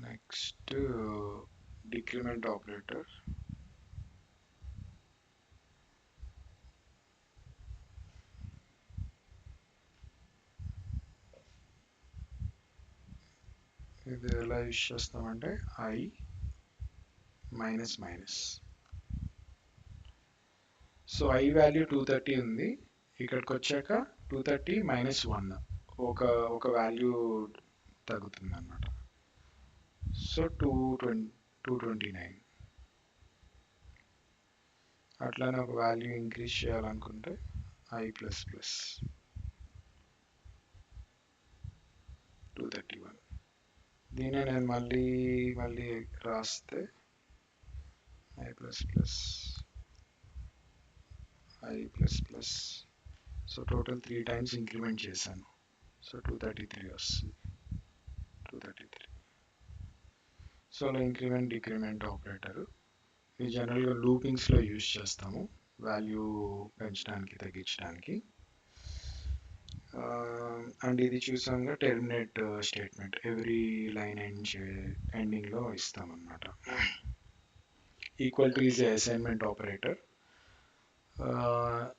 నెక్స్ట్ డిక్రిమెంట్ ఆపరేటర్ ఇది ఎలా యూజ్ చేస్తామంటే I minus minus. So I value 230 ఉంది, ఇక్కడికి వచ్చాక 230 మైనస్ 1 ఒక వాల్యూ తగ్గుతుంది అన్నమాట. సో 229. అట్లానే ఒక వాల్యూ ఇంక్రీజ్ చేయాలనుకుంటే I ప్లస్ ప్లస్ 231. దీనే నేను మళ్ళీ రాస్తే I plus plus I plus plus. So total 3 times increment చేశాను, సో 233 వస్తుంది. 233. సో అలా ఇంక్రిమెంట్ డిక్రిమెంట్ ఆపరేటర్ ఇది జనరల్గా లూపింగ్స్లో యూజ్ చేస్తాము, వాల్యూ పెంచడానికి తగ్గించడానికి. అండ్ ఇది చూసాంగా టెర్మినేట్ స్టేట్మెంట్ ఎవ్రీ లైన్ ఎండింగ్లో ఇస్తామన్నమాట. Equal to is assignment operator.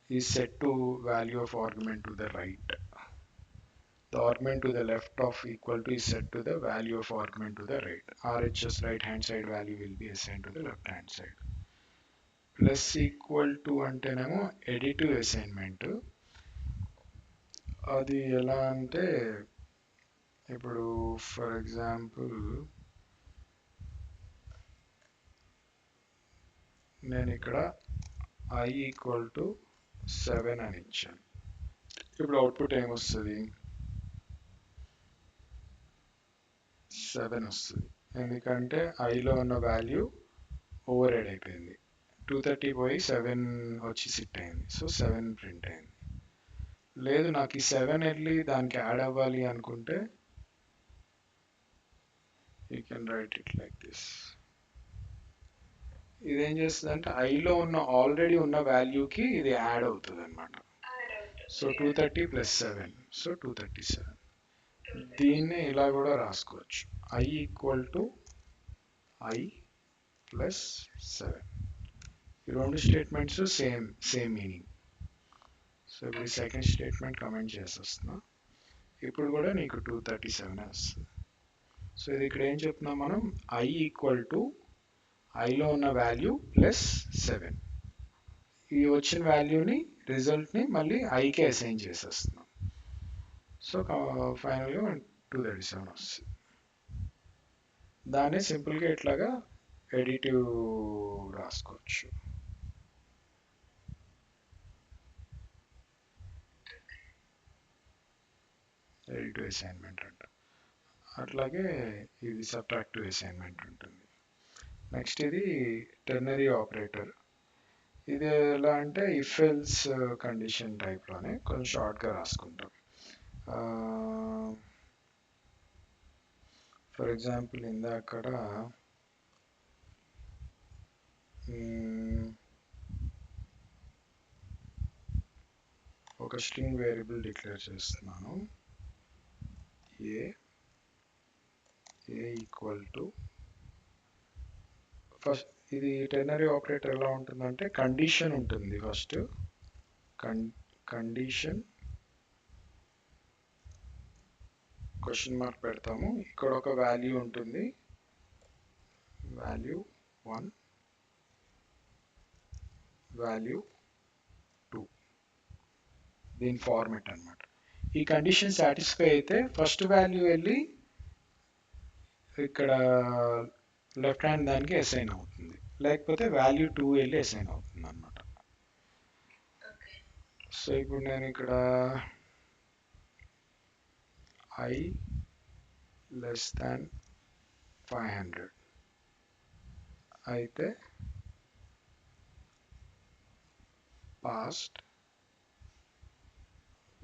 is set to value of argument to the right. The argument to the left of equal to is set to the value of argument to the right. RHS right hand side value will be assigned to the left hand side. Plus equal to అంటేనేమో additive assignment. అది ఎలా అంటే ఇప్పుడు for example నేను ఇక్కడ I equal to 7 అని ఇచ్చాను. ఇప్పుడు అవుట్పుట్ ఏమొస్తుంది? 7 వస్తుంది. ఎందుకంటే ఐలో ఉన్న వాల్యూ ఓవర్ రైడ్ అయిపోయింది. 230 పోయి 7 వచ్చి సిట్ అయింది. సో 7 ప్రింట్ అయింది. లేదు నాకు ఈ 7 వెళ్ళి దానికి యాడ్ అవ్వాలి అనుకుంటే you can right it like this. ఇదేం చేస్తుంది అంటే ఐలో ఉన్న ఆల్రెడీ ఉన్న వాల్యూకి ఇది యాడ్ అవుతుంది అనమాట. So 230 plus 7, so 237. దీన్ని ఇలా కూడా రాసుకోవచ్చు. I equal to I plus 7. ఈ రెండు స్టేట్మెంట్స్ సేమ్ మీనింగ్. సో ఇప్పుడు సెకండ్ స్టేట్మెంట్ కమెంట్ చేసేస్తున్నా. ఇప్పుడు కూడా నీకు 237 వస్తుంది. సో ఇది ఇక్కడ ఏం చెప్తున్నాం మనం? I ఈక్వల్ టు ఐలో ఉన్న వాల్యూ ప్లస్ 7. ఈ వచ్చిన వాల్యూని రిజల్ట్ని మళ్ళీ ఐకే అసైన్ చేసేస్తున్నాం. సో ఫైనల్గా 237 వస్తుంది. దాన్ని సింపుల్గా ఇట్లాగా ఎడిటివ్ రాసుకోవచ్చు. ఎడిటివ్ అసైన్మెంట్ అంట. అట్లాగే ఇది సబ్ట్రాక్టివ్ అసైన్మెంట్ ఉంటుంది. నెక్స్ట్ ఇది టెర్నరీ ఆపరేటర్. ఇది ఎలా అంటే ఇఫ్ ఎల్స్ కండిషన్ టైప్లోనే కొంచెం షార్ట్గా రాసుకుంటాం. ఫర్ ఎగ్జాంపుల్ ఇందాకడ ఒక స్ట్రింగ్ వేరియబుల్ డిక్లేర్ చేస్తున్నాను. ఏ ఈక్వల్ టు ఫస్ట్ ఇది టెర్నరీ ఆపరేటర్ ఎలా ఉంటుందంటే కండిషన్ ఉంటుంది. ఫస్ట్ కండిషన్ క్వశ్చన్ మార్క్ పెడతాము. ఇక్కడ ఒక వాల్యూ ఉంటుంది, వాల్యూ 1, వాల్యూ 2. దీని ఫార్మెట్ అన్నమాట. ఈ కండిషన్ సాటిస్ఫై అయితే ఫస్ట్ వాల్యూ వెళ్ళి ఇక్కడ లెఫ్ట్ హ్యాండ్ దానికి అసైన్ అవుతుంది, లేకపోతే వాల్యూ 2 వెళ్ళి అసైన్ అవుతుంది అన్నమాట. సో ఇప్పుడు నేను ఇక్కడ I లెస్ దాన్ 500 అయితే పాస్డ్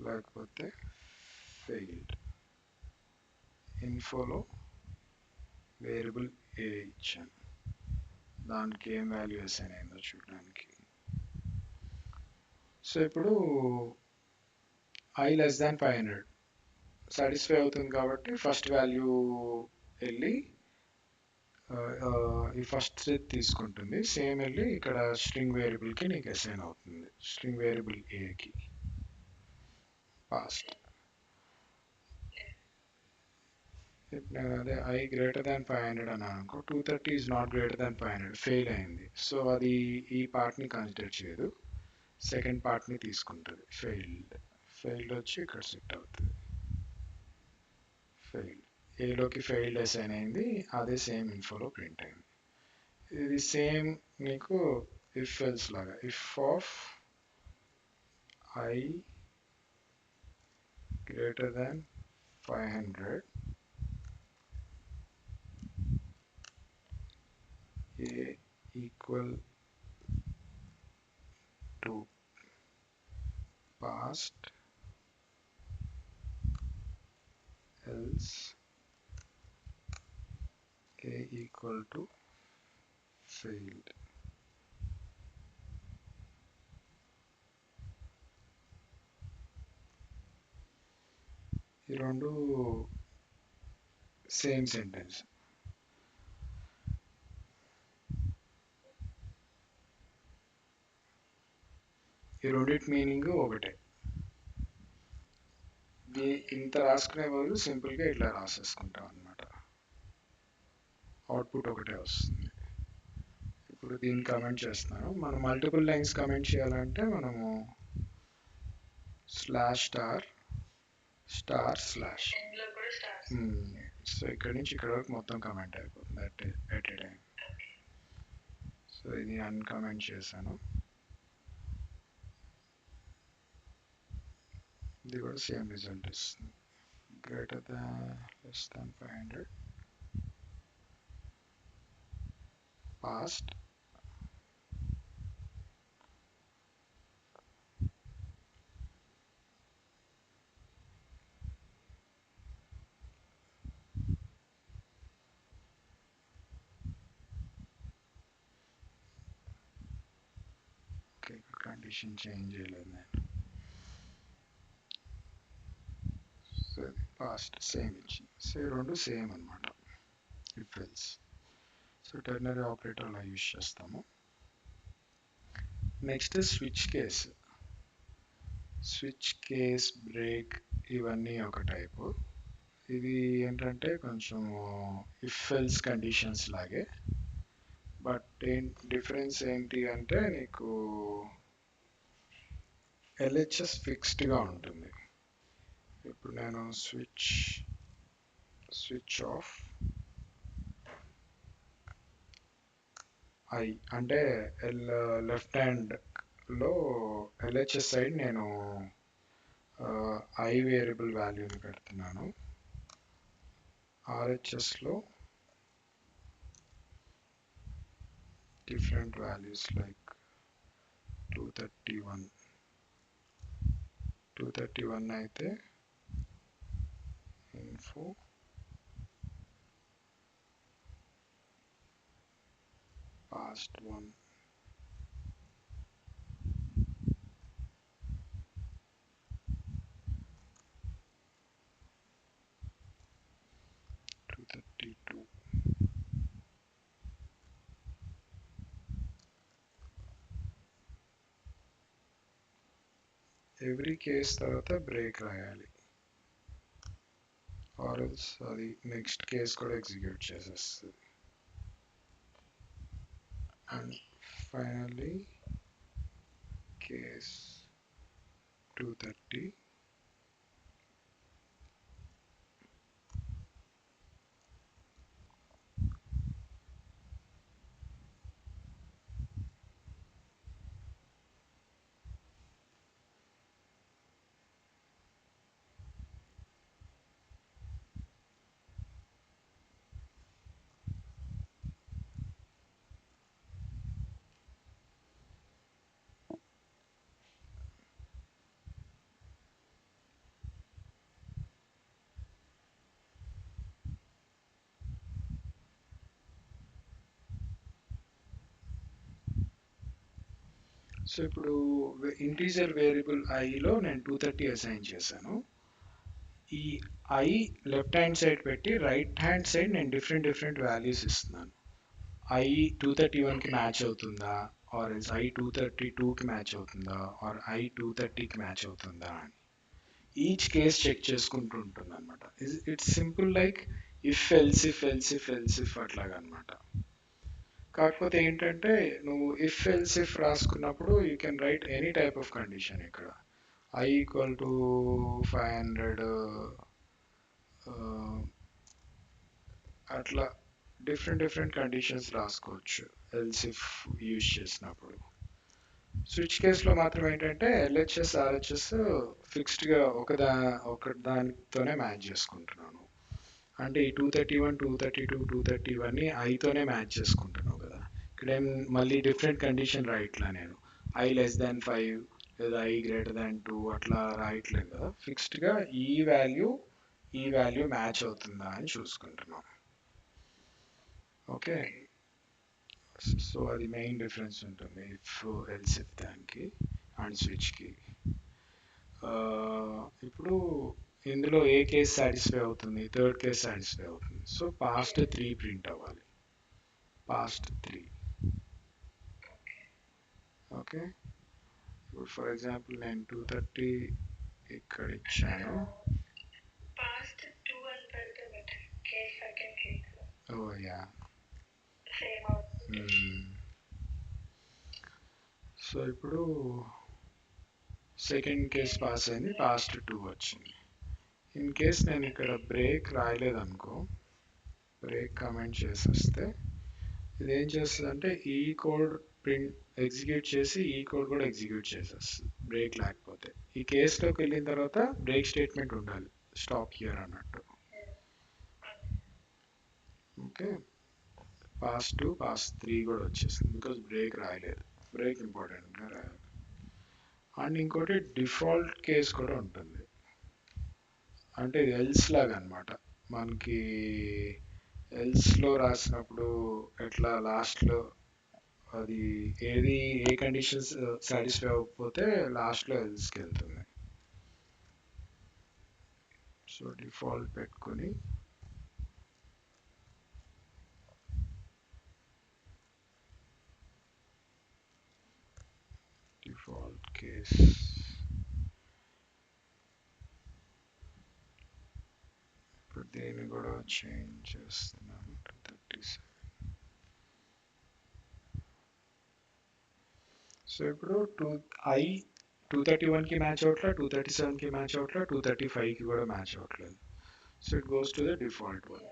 లేకపోతే ఫెయిల్డ్. ఇన్ఫోలో వేరియబుల్ ఏ ఇచ్చాను, దానికి ఏం వాల్యూ అసైన్ అయిందో చూడడానికి. సో ఇప్పుడు I లెస్ దాన్ 500 సాటిస్ఫై అవుతుంది కాబట్టి ఫస్ట్ వాల్యూ వెళ్ళి ఈ ఫస్ట్ తీసుకుంటుంది. సేమ్ వెళ్ళి ఇక్కడ స్ట్రింగ్ వేరియబుల్కి నీకు అసైన్ అవుతుంది, స్ట్రింగ్ వేరియబుల్ ఏకి పాస్ట్. ఇప్పుడు నేను అదే I గ్రేటర్ దాన్ 500 అన్నాను అనుకో, 230 is not greater than 500, fail అయింది. సో అది ఈ పార్ట్ని కన్సిడర్ చేయదు, సెకండ్ పార్ట్ని తీసుకుంటుంది. ఫెయిల్డ్ వచ్చి ఇక్కడ సెట్ అవుతుంది. ఫెయిల్డ్ ఏలోకి ఫెయిల్డ్ అసైన్ అయింది, అదే సేమ్ ఇన్ఫోలో ప్రింట్ అయింది. ఇది సేమ్ నీకు ఇఫ్ ఎల్స్ లాగా. If of I greater than 500 A equal to past else A equal to failed. ఈ రెండు సేమ్ సెంటెన్స్. ఈ రెండింటి మీనింగ్ ఒకటే. ఇంత రాసుకునే బదులు సింపుల్గా ఇట్లా రాసేసుకుంటాం అనమాట. అవుట్పుట్ ఒకటే వస్తుంది. ఇప్పుడు దీన్ని కమెంట్ చేస్తున్నాను. మనం మల్టిపుల్ లైన్స్ కమెంట్ చేయాలంటే మనము slash star star slash. So ఇక్కడ నుంచి ఇక్కడ వరకు మొత్తం కమెంట్ అయిపోతుంది ఎట్ ఏ టైం. సో ఇది అన్కమెంట్ చేశాను. ఇది కూడా సేమ్ రిజల్ట్ ఇస్తుంది. Greater than less than 500 past. Okay, condition change చేయలేదు నేను. సో ఇది పాస్ట్ సేమ్ ఇచ్చింది. సో ఈ రెండు సేమ్ అనమాట. If else. సో టెర్నరీ ఆపరేటర్లో యూజ్ చేస్తాము. Next switch case. Switch case, break ఇవన్నీ ఒక టైపు. ఇది ఏంటంటే కొంచెం ఇఫ్ ఎల్స్ కండిషన్స్ లాగే, బట్ డిఫరెన్స్ ఏంటి అంటే నీకు ఎల్హెచ్ఎస్ ఫిక్స్డ్గా ఉంటుంది. ఇప్పుడు నేను స్విచ్ ఆఫ్ ఐ అంటే లెఫ్ట్ హ్యాండ్లో ఎల్హెచ్ఎస్ సైడ్ నేను ఐ వేరియబుల్ వాల్యూని పెడుతున్నాను. ఆర్హెచ్ఎస్లో different values like 231 అయితే info past 1 232. ఎవ్రీ కేస్ తర్వాత బ్రేక్ రాయాలి, ఆర్ ఎల్స్ అది నెక్స్ట్ కేస్ కూడా ఎగ్జిక్యూట్ చేసేస్తుంది. And finally case 230. సో ఇప్పుడు ఇంటీజర్ వేరియబుల్ ఐలో నేను 230 అసైన్ చేశాను. ఈ ఐ లెఫ్ట్ హ్యాండ్ సైడ్ పెట్టి రైట్ హ్యాండ్ సైడ్ నేను డిఫరెంట్ వాల్యూస్ ఇస్తున్నాను. ఐ 231కి మ్యాచ్ అవుతుందా, ఆర్ ఎల్స్ ఐ 232కి మ్యాచ్ అవుతుందా, ఆర్ ఐ 230కి మ్యాచ్ అవుతుందా అని ఈచ్ కేస్ చెక్ చేసుకుంటూ ఉంటుంది అనమాట. It's simple like if else if అట్లాగా అనమాట. కాకపోతే ఏంటంటే నువ్వు ఇఫ్ ఎల్స్ ఇఫ్ రాసుకున్నప్పుడు you can write any type of condition. ఇక్కడ ఐ ఈక్వల్ టు 500 అట్లా డిఫరెంట్ కండిషన్స్ రాసుకోవచ్చు ఎల్స్ ఇఫ్ యూజ్ చేసినప్పుడు. స్విచ్ కేసులో మాత్రం ఏంటంటే ఎల్హెచ్ఎస్ ఆర్హెచ్ఎస్ ఫిక్స్డ్గా ఒక దానితోనే మ్యాచ్ చేసుకుంటున్నాను. అంటే ఈ 231 232 230 ఇవన్నీ ఐతోనే మ్యాచ్ చేసుకుంటున్నావు కదా. ఇక్కడ ఏం మళ్ళీ డిఫరెంట్ కండిషన్ రాయట్లా నేను ఐ లెస్ దాన్ 5 లేదా ఐ గ్రేటర్ దాన్ 2 అట్లా రాయట్లేదు కదా. ఫిక్స్డ్గా ఈ వాల్యూ మ్యాచ్ అవుతుందా అని చూసుకుంటున్నాం. ఓకే, సో అది మెయిన్ డిఫరెన్స్ ఉంటుంది ఇఫ్ ఎల్స్ ఇఫ్ దానికి అండ్ స్విచ్కి. ఇప్పుడు ఇందులో ఏ కేస్ సాటిస్ఫై అవుతుంది, థర్డ్ కేస్ సాటిస్ఫై అవుతుంది. సో పాస్ట్ 3 ప్రింట్ అవ్వాలి, పాస్ట్ 3. ఓకే, ఫర్ ఎగ్జాంపుల్ నేను 230 ఇక్కడ ఇచ్చాను. ఓ యా, సో ఇప్పుడు సెకండ్ కేస్ పాస్ అయింది, పాస్ట్ 2 వచ్చింది. ఇన్ కేస్ నేను ఇక్కడ బ్రేక్ రాయలేదనుకో, బ్రేక్ కమెంట్ చేసేస్తే ఇది ఏం చేస్తుంది అంటే ఈ కోడ్ ప్రింట్ ఎగ్జిక్యూట్ చేసి ఈ కోడ్ కూడా ఎగ్జిక్యూట్ చేసేస్తుంది బ్రేక్ లేకపోతే. ఈ కేసులోకి వెళ్ళిన తర్వాత బ్రేక్ స్టేట్మెంట్ ఉండాలి, స్టాప్ హియర్ అన్నట్టు. ఓకే, పాస్ 2 పాస్ 3 కూడా వచ్చేసింది బికాస్ బ్రేక్ రాయలేదు. బ్రేక్ ఇంపార్టెంట్గా రాయాలి. అండ్ ఇంకోటి డిఫాల్ట్ కేస్ కూడా ఉంటుంది, అంటే ఎల్స్ లాగా అనమాట. మనకి ఎల్స్లో రాసినప్పుడు ఎట్లా లాస్ట్లో అది ఏది ఏ కండిషన్స్ సాటిస్ఫై అవ్వకపోతే లాస్ట్లో ఎల్స్కి వెళ్తుంది. సో డిఫాల్ట్ పెట్టుకొని డిఫాల్ట్ కేస్ ఇప్పుడు దీన్ని కూడా చేంజ్ చేస్తున్నాను 237. సో ఇప్పుడు 231కి మ్యాచ్ అవట్లా, 237కి మ్యాచ్ అవట్లా, 235కి కూడా మ్యాచ్ అవ్వట్లేదు. So it goes to the default one,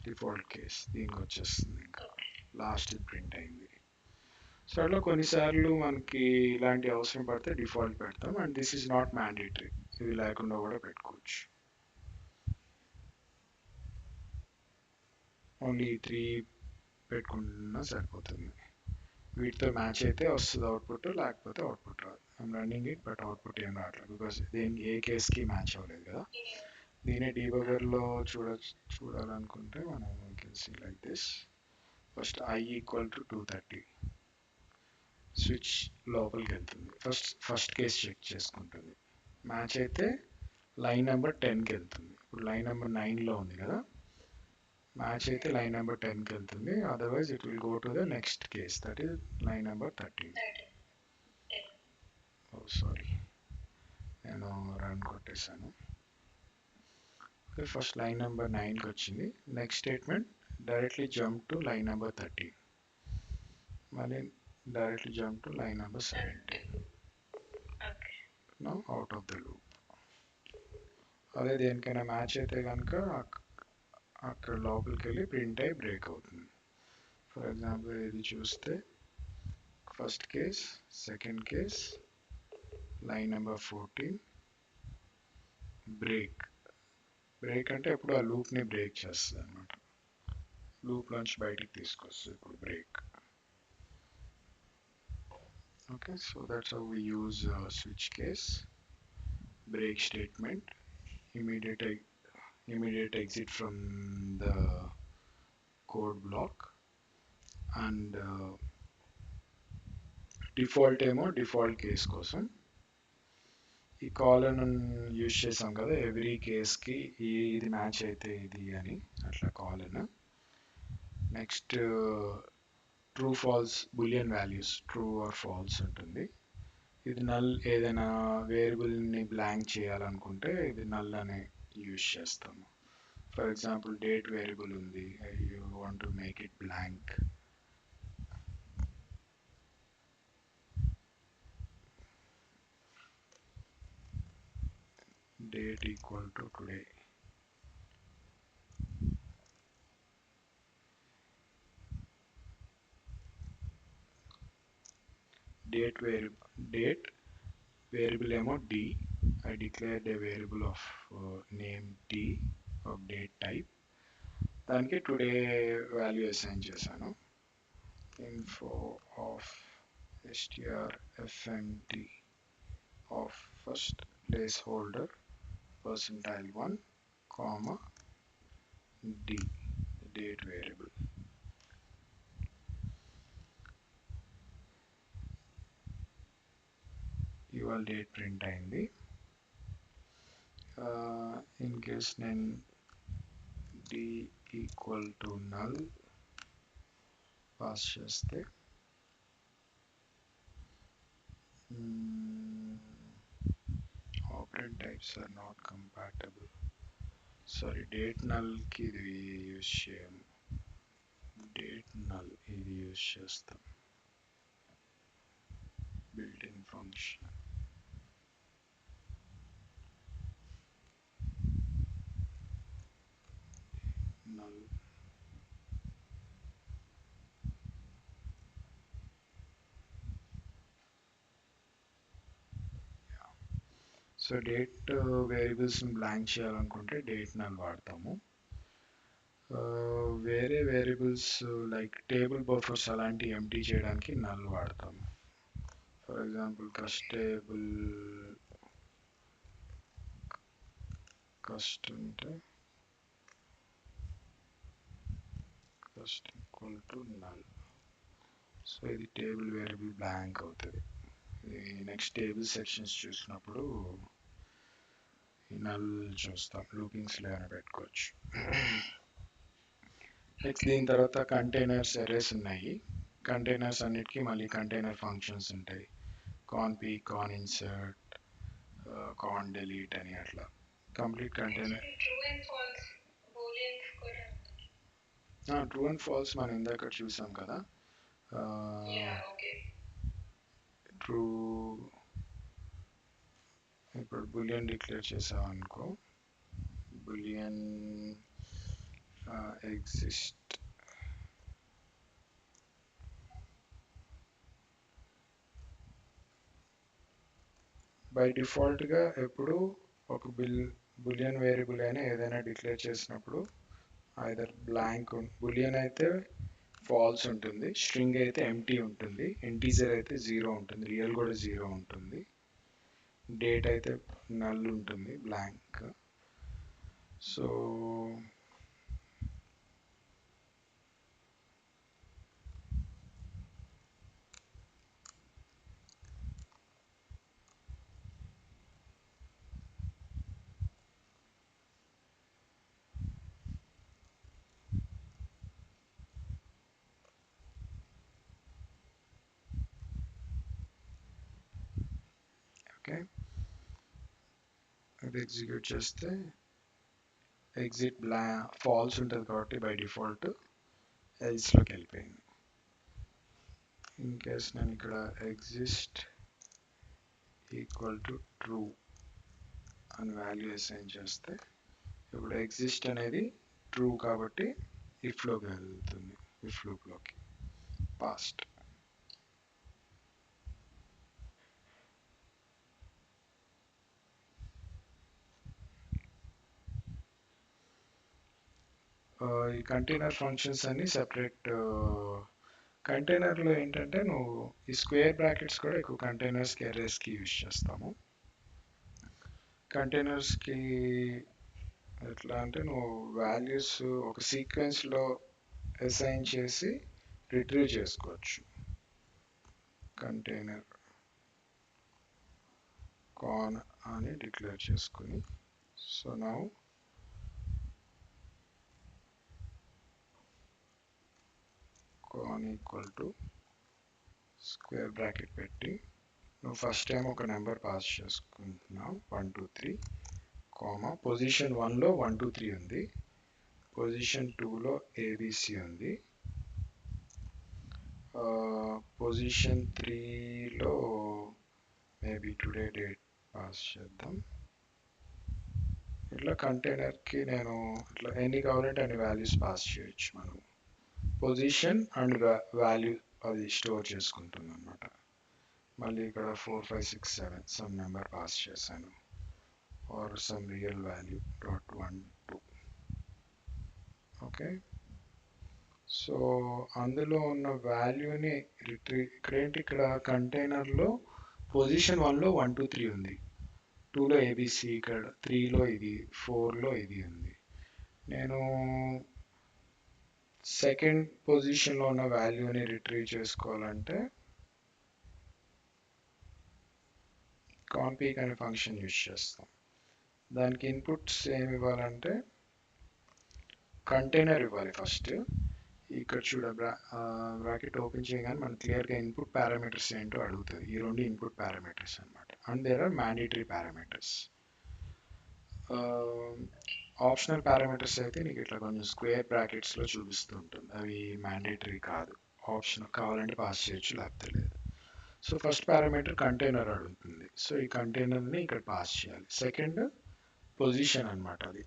default case. దీనికి వచ్చేస్తుంది ఇంకా లాస్ట్ ప్రింట్ అయింది. సో అట్లా కొన్నిసార్లు మనకి ఇలాంటి అవసరం పడితే డిఫాల్ట్ పెడతాం. And this is not mandatory, ఇది లేకుండా కూడా పెట్టుకోవచ్చు. ఓన్లీ 3 పెట్టుకున్నా సరిపోతుంది. వీటితో మ్యాచ్ అయితే వస్తుంది అవుట్పుట్, లేకపోతే అవుట్పుట్ రాదు. I'm running it but output ఏం రావట్లేదు బికాస్ దీనికి ఏ కేస్కి మ్యాచ్ అవ్వలేదు కదా. దీనే డీబగర్లో చూడాలనుకుంటే మనం can like this. First I equal to 230, switch లోపలికి వెళ్తుంది. ఫస్ట్ కేస్ చెక్ చేసుకుంటుంది, మ్యాచ్ అయితే లైన్ నెంబర్ 10కి వెళ్తుంది. ఇప్పుడు లైన్ నెంబర్ 9లో ఉంది కదా, మ్యాచ్ అయితే లైన్ నెంబర్ 10కి వెళ్తుంది. Otherwise it will go to the next case, that is line number 13. Oh sorry, నేను రన్ కొట్టేశాను. ఫస్ట్ లైన్ నెంబర్ 9కి వచ్చింది. Next statement directly jump to line number 13, మళ్ళీ directly jump to line number 17. Now out of the loop. అదే దేనికైనా match అయితే కనుక అక్కడ లోపలికి వెళ్ళి ప్రింట్ అయి బ్రేక్ అవుతుంది. ఫర్ ఎగ్జాంపుల్ ఇది చూస్తే first case, second case, line number 14, break. Break అంటే ఇప్పుడు ఆ లూప్ని బ్రేక్ చేస్తుంది అనమాట, లూప్ నుంచి బయటికి తీసుకొస్తుంది ఇప్పుడు break. Okay, so that's how we use switch case, break statement, immediate exit from the code block, and default ఏమో డిఫాల్ట్ కేస్ కోసం. ఈ కాలన్ యూజ్ చేసాం కదా ఎవ్రీ కేస్కి, ఇది మ్యాచ్ అయితే ఇది అని అట్లా colon. Next true false boolean values, true or false ఉంటుంది. ఇది నల్, ఏదైనా వేరియబుల్ని బ్లాంక్ చేయాలనుకుంటే ఇది నల్ అనే యూజ్ చేస్తాము. ఫర్ ఎగ్జాంపుల్ డేట్ వేరియబుల్ ఉంది, you want to make it blank. Date equal to today. Date variable ఏమో d. I declared a variable of name d of date type. దానికి today value assign చేశాను. info of strfmt of first placeholder %1, comma d, date variable. ఇవాళ date print అయింది. In case నేను d equal to null pass చేస్తే Mm, operand types are not compatible. Sorry, date null కి ఇది use చేయం. Date null ఇది use చేస్తాం. Built in function null. So date variables blank చేయాలనుకుంటే డేట్ నల్ వాడతాము. వేరే వేరియబుల్స్ లైక్ టేబుల్ బఫర్స్ అలాంటి ఎంటీ చేయడానికి నల్ వాడతాము. ఫర్ ఎగ్జాంపుల్ కస్ట్ అంటే కస్ట్ ఈక్వల్ టు నల్. సో ఇది టేబుల్ వేరియబుల్ బ్లాంక్ అవుతుంది. నెక్స్ట్ టేబుల్ సెక్షన్స్ చూసినప్పుడు ఈ నల్ చూస్తాం. లూపింగ్స్లో ఏమైనా పెట్టుకోవచ్చు. నెక్స్ట్ దీని తర్వాత కంటైనర్స్ అరేస్ ఉన్నాయి. కంటైనర్స్ అన్నిటికీ మళ్ళీ కంటైనర్ ఫంక్షన్స్ ఉంటాయి. కాన్పీ, కాన్ ఇన్సర్ట్, కాన్ డిలీట్ అని అట్లా complete container. True and false మనం ఇందాక చూసాం కదా. ట్రూ ఇప్పుడు బులియన్ డిక్లేర్ చేసాం అనుకో, బులియన్ ఎగ్జిస్ట్ బై డిఫాల్ట్గా ఎప్పుడు ఒక బులియన్ వేరియబుల్ అయినా ఏదైనా డిక్లేర్ చేసినప్పుడు ఐదర్ బ్లాంక్ బులియన్ అయితే ఫాల్స్ ఉంటుంది, స్ట్రింగ్ అయితే ఎంటీ ఉంటుంది, ఇంటీజర్ అయితే 0 ఉంటుంది, రియల్ కూడా 0 ఉంటుంది, డేట్ అయితే నల్ ఉంటుంది బ్లాంక్. సో ఓకే, అది ఎగ్జిక్యూట్ చేస్తే ఎగ్జిట్ ఫాల్స్ ఉంటుంది కాబట్టి బై డిఫాల్ట్ ఎల్స్లోకి వెళ్ళిపోయింది. ఇన్ కేస్ నేను ఇక్కడ ఎగ్జిస్ట్ ఈక్వల్ టు ట్రూ అని వాల్యూ అసైన్ చేస్తే ఇప్పుడు ఎగ్జిస్ట్ అనేది ట్రూ కాబట్టి ఇఫ్లోకి వెళ్తుంది, ఇఫ్ లూప్లోకి పాస్ట్. ఈ కంటైనర్ ఫంక్షన్స్ అన్ని సెపరేట్. కంటైనర్లో ఏంటంటే నువ్వు ఈ స్క్వేర్ బ్రాకెట్స్ కూడా ఎక్కువ కంటైనర్స్కి అరేస్కి యూజ్ చేస్తాము. కంటైనర్స్కి ఎట్లా అంటే నువ్వు వాల్యూస్ ఒక సీక్వెన్స్లో అసైన్ చేసి రిట్రీవ్ చేసుకోవచ్చు. కంటైనర్ కాన్ అని డిక్లేర్ చేసుకుని, so now con equal to square bracket పెట్టి నువ్వు ఫస్ట్ టైం ఒక నెంబర్ పాస్ చేసుకుంటున్నావు 1 2 3 కామా పొజిషన్ 1లో 1 2 3 ఉంది, పొజిషన్ 2లో ఏబిసి ఉంది, పొజిషన్ 3లో మేబీ టుడే డేట్ పాస్ చేద్దాం. ఇట్లా కంటైనర్కి నేను ఇట్లా ఎన్ని కావాలంటే అన్ని వాల్యూస్ పాస్ చేయొచ్చు. మనం పొజిషన్ అండ్ వాల్యూ అది స్టోర్ చేసుకుంటుంది అనమాట. మళ్ళీ ఇక్కడ 4 5 6 7 సమ్ నెంబర్ పాస్ చేశాను or some real value dot 1 2. Okay, so అందులో ఉన్న వాల్యూని ఇక్కడ ఏంటి, ఇక్కడ కంటైనర్లో పొజిషన్ 1లో 1 2 3 ఉంది, 2లో ఏబిసి, ఇక్కడ 3లో ఇది, 4లో ఇది ఉంది. నేను సెకండ్ పొజిషన్లో ఉన్న వాల్యూని రిట్రీవ్ చేసుకోవాలంటే కాన్పీక్ అనే ఫంక్షన్ యూజ్ చేస్తాం. దానికి ఇన్పుట్స్ ఏమి ఇవ్వాలంటే కంటైనర్ ఇవ్వాలి ఫస్ట్. ఇక్కడ చూడ బ్రాకెట్ ఓపెన్ చేయగానే మనకు క్లియర్గా ఇన్పుట్ పారామీటర్స్ ఏంటో అడుగుతుంది. ఈ రెండు ఇన్పుట్ పారామీటర్స్ అనమాట. And there are mandatory parameters. Optional parameters అయితే నీకు ఇట్లా కొంచెం స్క్వేర్ బ్రాకెట్స్లో చూపిస్తూ ఉంటుంది. అవి మ్యాండేటరీ కాదు, ఆప్షనల్. కావాలంటే పాస్ చేయొచ్చు, లేకపోతే లేదు. సో ఫస్ట్ పారామీటర్ కంటైనర్ అడుగుతుంది. సో ఈ కంటైనర్ని ఇక్కడ పాస్ చేయాలి. సెకండ్ పొజిషన్ అనమాట. అది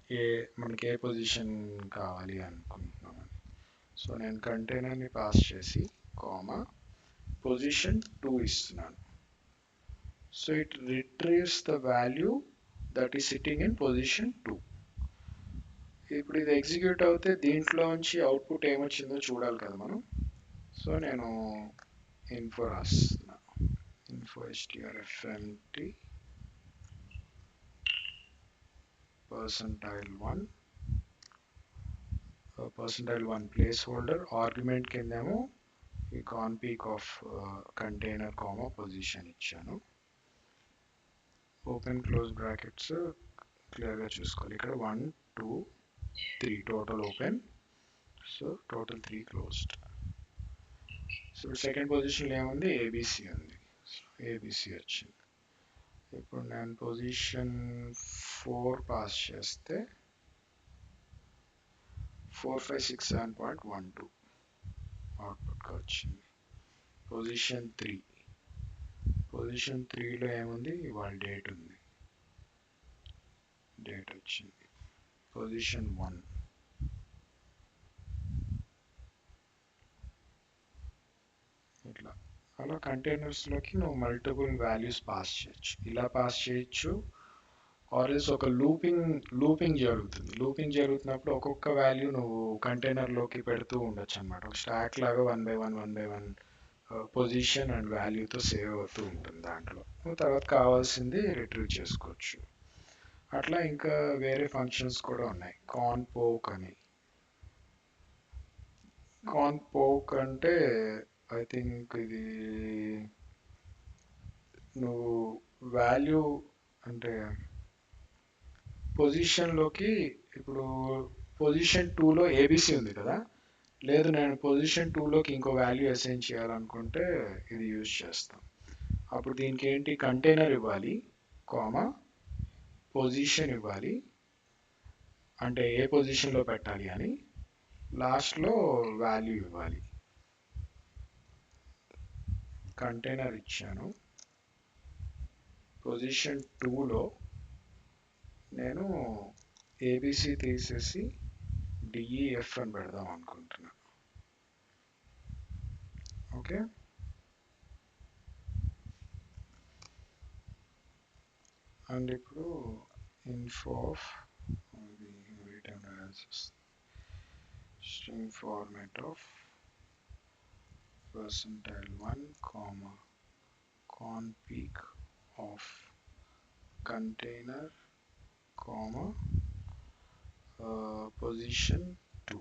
మనకి ఏ పొజిషన్ కావాలి అనుకుంటున్నామని. సో నేను కంటైనర్ని పాస్ చేసి కామా పొజిషన్ 2 ఇస్తున్నాను. So it రిట్రీవ్స్ the value that is sitting in position 2. ఇప్పుడు ఇది ఎగ్జిక్యూట్ అవుతే దీంట్లోంచి అవుట్పుట్ ఏమొచ్చిందో చూడాలి కదా మనం. సో నేను ఇన్ఫో రాస్తున్నా. Info strfmt %1 place holder argument కిందేమో ఈ conpeek of container comma position ఇచ్చాను. ఓపెన్ క్లోజ్ బ్రాకెట్స్ క్లియర్గా చూసుకోవాలి. ఇక్కడ 1 2 3 total open. So total 3 closed. So second పొజిషన్లో ఏముంది, ఏబిసి ఉంది. ఏబిసి వచ్చింది. ఇప్పుడు నేను పొజిషన్ 4 పాస్ చేస్తే 4567.12 అవుట్పుట్గా వచ్చింది. పొజిషన్ 3లో ఏముంది, ఇవాళ డేట్ ఉంది, డేట్ వచ్చింది. పొజిషన్ 1 ఇట్లా. అలా కంటైనర్స్లోకి నువ్వు మల్టిపుల్ వాల్యూస్ పాస్ చేయొచ్చు. ఇలా పాస్ చేయొచ్చు. ఆర్ఎల్స్ ఒక లూపింగ్ జరుగుతుంది. లూపింగ్ జరుగుతున్నప్పుడు ఒక్కొక్క వాల్యూ నువ్వు కంటైనర్లోకి పెడుతూ ఉండొచ్చు అనమాట. ఒక స్టాక్ లాగా 1 by 1 పొజిషన్ అండ్ వాల్యూతో సేవ్ అవుతూ ఉంటుంది దాంట్లో. తర్వాత కావాల్సింది రిట్రీవ్ చేసుకోవచ్చు. అట్లా ఇంకా వేరే ఫంక్షన్స్ కూడా ఉన్నాయి. కాన్పోక్ అని. కాన్పోక్ అంటే ఐ థింక్ ఇది నువ్వు వాల్యూ అంటే పొజిషన్లోకి, ఇప్పుడు పొజిషన్ 2లో ఏబిసి ఉంది కదా, లేదు నేను పొజిషన్ 2లోకి ఇంకో వాల్యూ అసైన్ చేయాలనుకుంటే ఇది యూజ్ చేస్తాం. అప్పుడు దీనికి ఏంటి, కంటైనర్ ఇవ్వాలి, కామా పొజిషన్ ఇవ్వాలి, అంటే ఏ పొజిషన్లో పెట్టాలి అని, లాస్ట్లో వాల్యూ ఇవ్వాలి. కంటైనర్ ఇచ్చాను. పొజిషన్ 2లో నేను ఏబిసి తీసేసి డిఈఎఫ్ అని పెడదాం అనుకుంటున్నా. ఓకే, అండ్ ఇప్పుడు info of return string format of %1 comma conpeek of container comma position 2.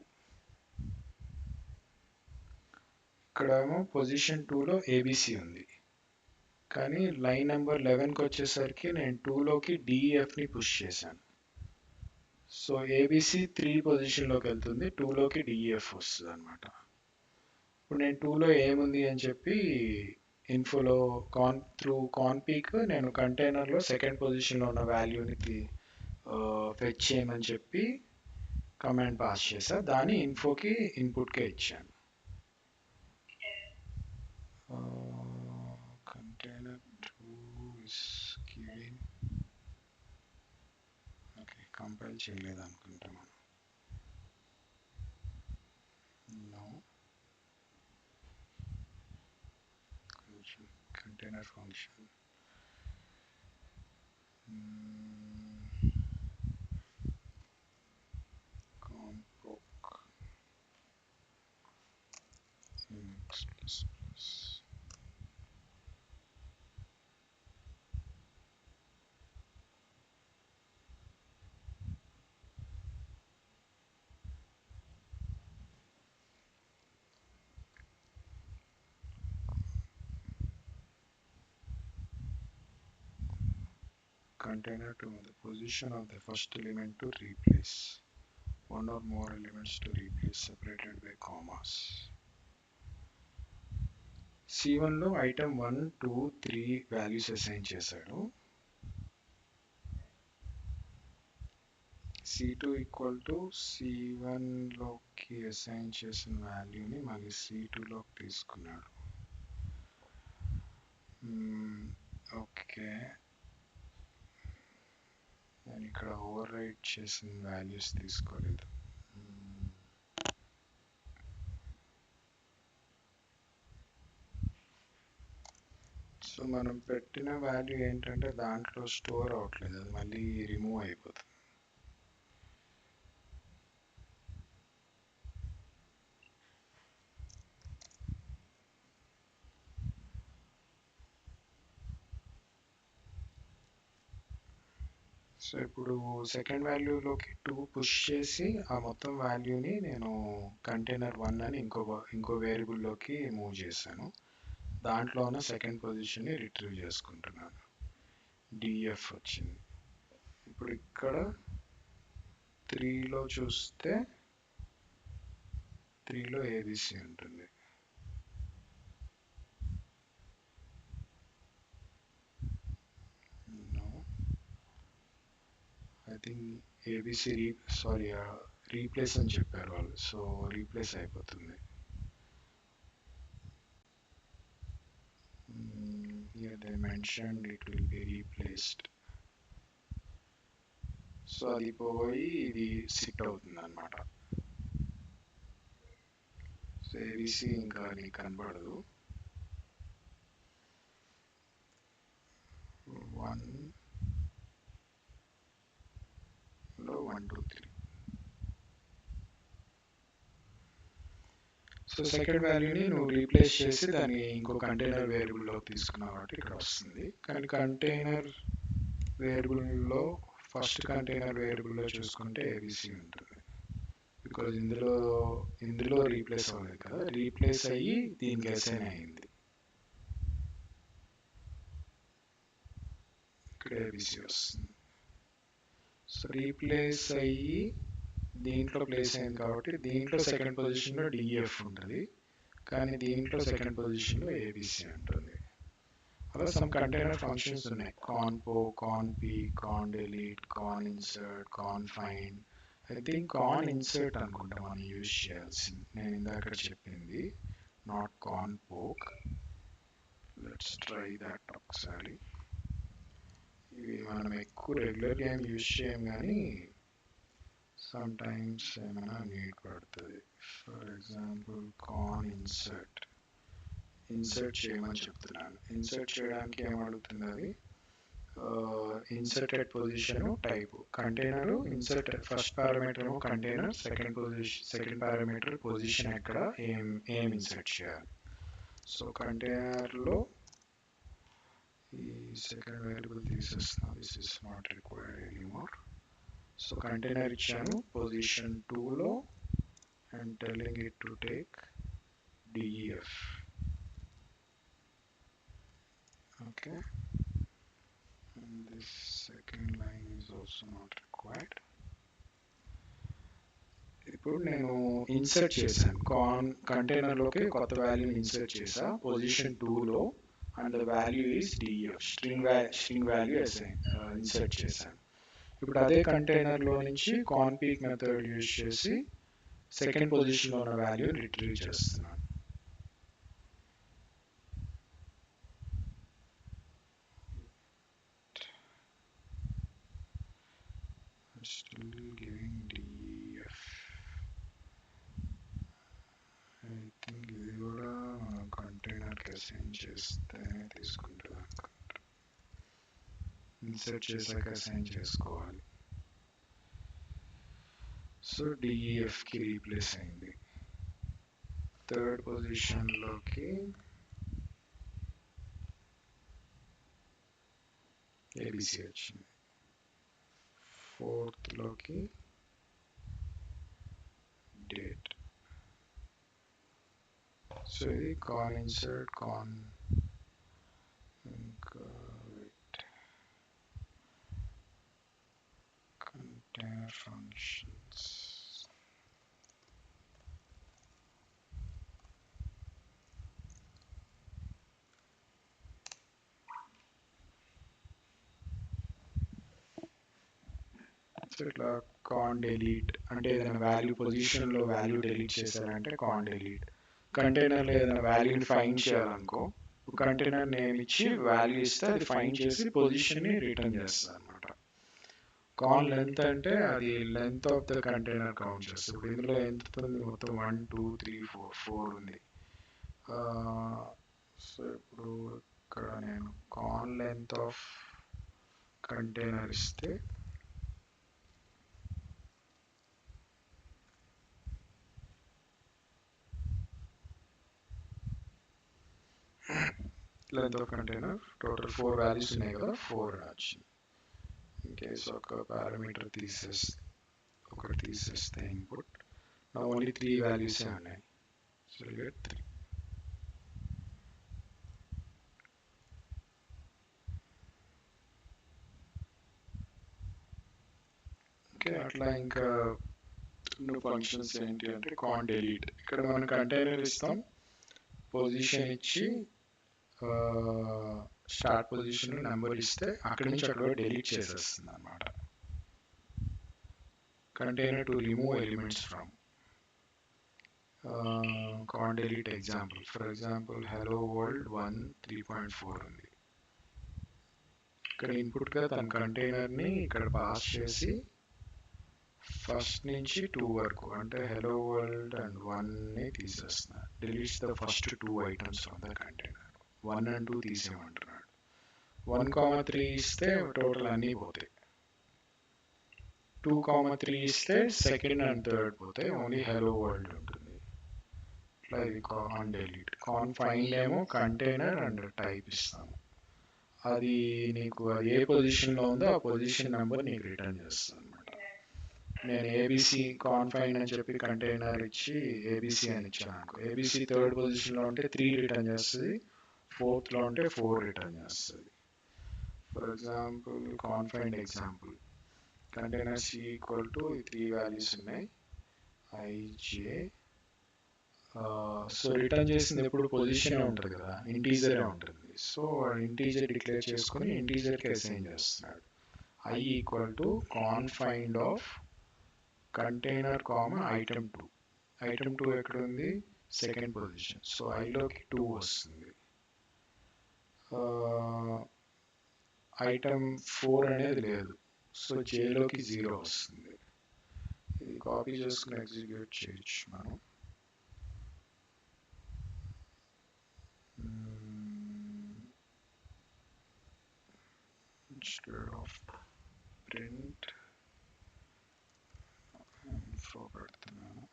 ఇక్కడేమో పొజిషన్ 2లో ఏబిసి ఉంది, కానీ లైన్ నెంబర్ 11కి వచ్చేసరికి నేను 2లోకి డిఈఎఫ్ని పుష్ చేశాను. సో ఏబిసి 3 పొజిషన్లోకి వెళ్తుంది, 2లోకి డిఈఎఫ్ వస్తుంది అనమాట. ఇప్పుడు నేను 2లో ఏముంది అని చెప్పి ఇన్ఫోలో త్రూ కాన్పీక్ నేను కంటైనర్లో సెకండ్ పొజిషన్లో ఉన్న వాల్యూని ఫెచ్ చేయమని చెప్పి కమాండ్ పాస్ చేశా. దాన్ని ఇన్ఫోకి ఇన్పుట్గా ఇచ్చాను. Container 2 is given. Okay, compile చేయలేదు అనుకుంటా మనం. No, container function conpoke container to the position of the first element to replace. one or more elements to replace separated by commas. C1 లో item 1 2 3 values assign చేశాడు. C2 equal to C1 లోకి assign చేసిన వాల్యూని మళ్ళీ C2 లోకి తీసుకున్నాడు. Okay, నేను ఇక్కడ ఓవర్ రైట్ చేసిన వాల్యూస్ తీసుకోలేదు. సో మనం పెట్టిన వాల్యూ ఏంటంటే దాంట్లో స్టోర్ అవ్వట్లేదు, అది మళ్ళీ రిమూవ్ అయిపోతుంది. సో ఇప్పుడు సెకండ్ వాల్యూలోకి 2 పుష్ చేసి ఆ మొత్తం వాల్యూని నేను కంటైనర్ 1 అని ఇంకో వేరియబుల్లోకి మూవ్ చేశాను. దాంట్లో ఉన్న సెకండ్ పొజిషన్ని రిట్రీవ్ చేసుకుంటున్నాను. డిఎఫ్ వచ్చింది. ఇప్పుడు ఇక్కడ 3లో చూస్తే 3లో ఏబిసి ఉంటుంది. ఐ థింక్ ఏబిసి రీప్లేస్ అని చెప్పారు వాళ్ళు, సో రీప్లేస్ అయిపోతుంది. Here they mentioned it will be replaced. So అది పోయి ఇది షిఫ్ట్ అవుతుంది అన్నమాట. సో ఏబిసి ఇంకా నీకు కనబడదు. 1లో 1 2 3. సో సెకండ్ వాల్యూని నువ్వు రీప్లేస్ చేసి దాన్ని ఇంకో కంటైనర్ వేరియబుల్లోకి తీసుకున్నావు కాబట్టి ఇక్కడ వస్తుంది. కానీ కంటైనర్ వేరియబుల్లో ఫస్ట్ కంటైనర్ వేరియబుల్లో చూసుకుంటే ఏబిసి ఉంటుంది. బికాజ్ ఇందులో రీప్లేస్ అవ్వలేదు కదా, రీప్లేస్ అయ్యి దీనికి అసైన్ అయింది. ఇక్కడ ఏబిసి వస్తుంది. సో రీప్లేస్ అయ్యి దీంట్లో ప్లేస్ అయింది కాబట్టి దీంట్లో సెకండ్ పొజిషన్లో డిఎఫ్ ఉంటుంది, కానీ దీంట్లో సెకండ్ పొజిషన్లో ఏబిసి ఉంటుంది. అలా సమ్ కంటైనర్ ఫంక్షన్స్ ఉన్నాయి. Conpo, conpee, con delete, con insert, con find. I think con insert అనుకుంటా మనం యూజ్ చేయాల్సింది, నేను ఇందాక చెప్పింది, not con poke. Let's try that ఒకసారి. ఇవి మనం ఎక్కువ రెగ్యులర్గా ఏం యూజ్ చేయం కానీ సమ్ టైమ్స్ ఏమైనా నీడ్ పడుతుంది. ఫర్ ఎగ్జాంపుల్ కాన్ ఇన్సర్ట్ చేయమని చెప్తున్నాను. ఇన్సర్ట్ చేయడానికి ఏమడుగుతుంది అది, inserted position type container. Insert first parameter ఏమో కంటైనర్, సెకండ్ పారామీటర్ పొజిషన్ ఎక్కడ ఏం ఇన్సర్ట్ చేయాలి. సో కంటైనర్లో ఈ సెకండ్ వేరియబుల్ తీసేస్తున్నాను, this is not required anymore. So container ఇచ్చాను పొజిషన్ 2లో and telling it to take DF. Okay, and this second line is also not required. ఇప్పుడు నేను ఇన్సర్ట్ చేశాను కంటైనర్లోకి కొత్త వాల్యూని ఇన్సర్ట్ చేసా పొజిషన్ 2లో and the value is DF, string value insert చేశాను. ఇప్పుడు అదే కంటైనర్లో నుంచి కాన్పీక్ మెథడ్ యూజ్ చేసి సెకండ్ పొజిషన్లో ఉన్న వాల్యూని రిట్రీవ్ చేస్తున్నాను. Still giving df. I think ఇది కూడా మనం కంటైనర్కి అసైన్ చేస్తేనే తీసుకుంటుంది. ఇన్సర్ట్ చేశాక అసైన్ చేసుకోవాలి. సో డిఎఫ్కి రీప్లేస్ అయింది. థర్డ్ పొజిషన్లోకి ఏబిసి వచ్చింది. ఫోర్త్లోకి డేట్. సో ఇది కాన్ ఇన్సర్ట్, కాన్ ఇంకా కంటైనర్ ఫంక్షన్స్. సో ఇట్లా కాన్ డిలీట్ అంటే ఏదైనా వాల్యూ పొజిషన్లో వాల్యూ డిలీట్ చేశారంటే కాన్ డిలీట్. కంటైనర్లో ఏదైనా వాల్యూని ఫైండ్ చేయాలనుకో, కంటైనర్ నేమ్ ఇచ్చి వాల్యూ ఇస్తే అది ఫైండ్ చేసి పొజిషన్ని రిటర్న్ చేస్తుంది అనమాట. కాన్ లెంత్ అంటే అది length of the container count చేస్తుంది. ఇప్పుడు ఇందులో ఎంత ఉంది, మొత్తం 1 2 3 4 ఉంది. సో ఇప్పుడు ఇక్కడ నేను కాన్ లెంత్ ఆఫ్ కంటైనర్ ఇస్తే length of container total 4 values ఉన్నాయి కదా, 4 వచ్చింది. ఇన్ కేస్ ఒక పారామీటర్ ఒకటి తీసేస్తే ఇన్పుట్ ఓన్లీ 3 వాల్యూస్ ఉన్నాయి. So get 3. ఓకే, అట్లా ఇంకా రెండు ఫంక్షన్స్ ఏంటి అంటే కాన్ డిలీట్. ఇక్కడ మనం కంటైనర్ ఇస్తాం, పొజిషన్ ఇచ్చి స్టార్ట్ పొజిషన్ నెంబర్ ఇస్తే అక్కడి నుంచి అక్కడ డిలీట్ చేసేస్తుంది అనమాట. Container to remove elements from con delete example. For example hello world 1 3.4 ఉంది. ఇక్కడ ఇన్పుట్గా తన కంటైనర్ని ఇక్కడ పాస్ చేసి ఫస్ట్ నుంచి 2 వరకు అంటే హలో వరల్డ్ అండ్ 1ని తీసేస్తున్నాడు. Deletes the first 2 items from the container. 1 and 2 తీసేయమంటున్నాడు. 1,3 ఇస్తే టోటల్ అన్నీ పోతాయి. 2,3 ఇస్తే సెకండ్ అండ్ థర్డ్ పోతాయి, ఓన్లీ హలో వరల్డ్ ఉంటుంది. ఇట్లా ఇది కాన్ డిలీట్. కాన్ ఫైండ్ ఏమో కంటైనర్ అండ్ టైప్ ఇస్తాము. అది నీకు అది ఏ పొజిషన్లో ఉందో ఆ పొజిషన్ నెంబర్ నీకు రిటర్న్ చేస్తుంది అనమాట. నేను ఏబిసి కాన్ఫైన్ అని చెప్పి కంటైనర్ ఇచ్చి ఏబిసి అని ఇచ్చాను అనుకో, ఏబిసి థర్డ్ పొజిషన్లో ఉంటే 3 రిటర్న్ చేస్తుంది, ఫోర్త్లో ఉంటే 4 రిటర్న్ చేస్తుంది. For example confind example, container C equal to 3 values ఉన్నాయి, ఐజే. సో రిటర్న్ చేసింది ఎప్పుడు పొజిషన్ ఉంటుంది కదా, ఇంటీజరే ఉంటుంది. సో ఇంటీజర్ డిక్లేర్ చేసుకుని ఇంటీజర్కి అసైన్ చేస్తున్నాడు. I equal to confind of container comma item 2. Item 2 ఎక్కడ ఉంది, సెకండ్ పొజిషన్. సో ఐలోకి 2 వస్తుంది, ఐటమ్ 4 అనేది లేదు. సో జేలోకి 0 వస్తుంది. ఇది కాపీ చేసుకుని ఎగ్జిక్యూట్ చేయొచ్చు మనం. ఇన్స్టెడ్ ఆఫ్ ప్రింట్ ఫ్లో పెడుతున్నాను.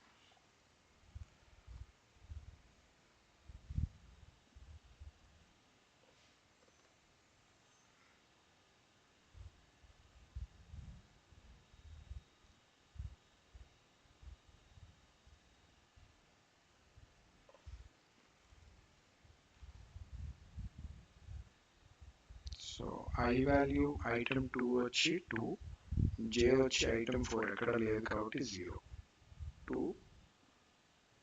సో ఐ వాల్యూ ఐటమ్ 2 వచ్చి 2, జే వచ్చి ఐటమ్ 4 ఎక్కడ లేదు కాబట్టి 0. 2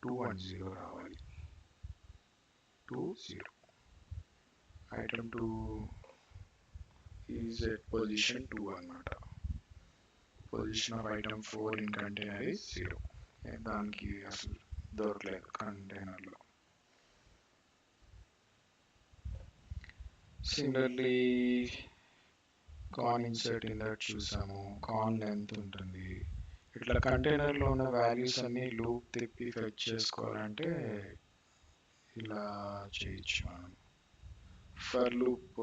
2 and 0 రావాలి. 2 0. ఐటమ్ 2 ఈజ్ ఎట్ పొజిషన్ 2 అన్నమాట. Position of item 4 in container is 0. దానికి అసలు దొరకలేదు కంటైనర్లో. సిమిలర్లీ కాన్ ఇన్సర్ట్ ఇందాక చూసాము, కాన్ లెంత్ ఉంటుంది. ఇట్లా కంటైనర్లో ఉన్న వాల్యూస్ అన్ని లూప్ తిప్పి ఫెచ్ చేసుకోవాలంటే ఇలా చేయొచ్చు మనం. ఫర్ లూప్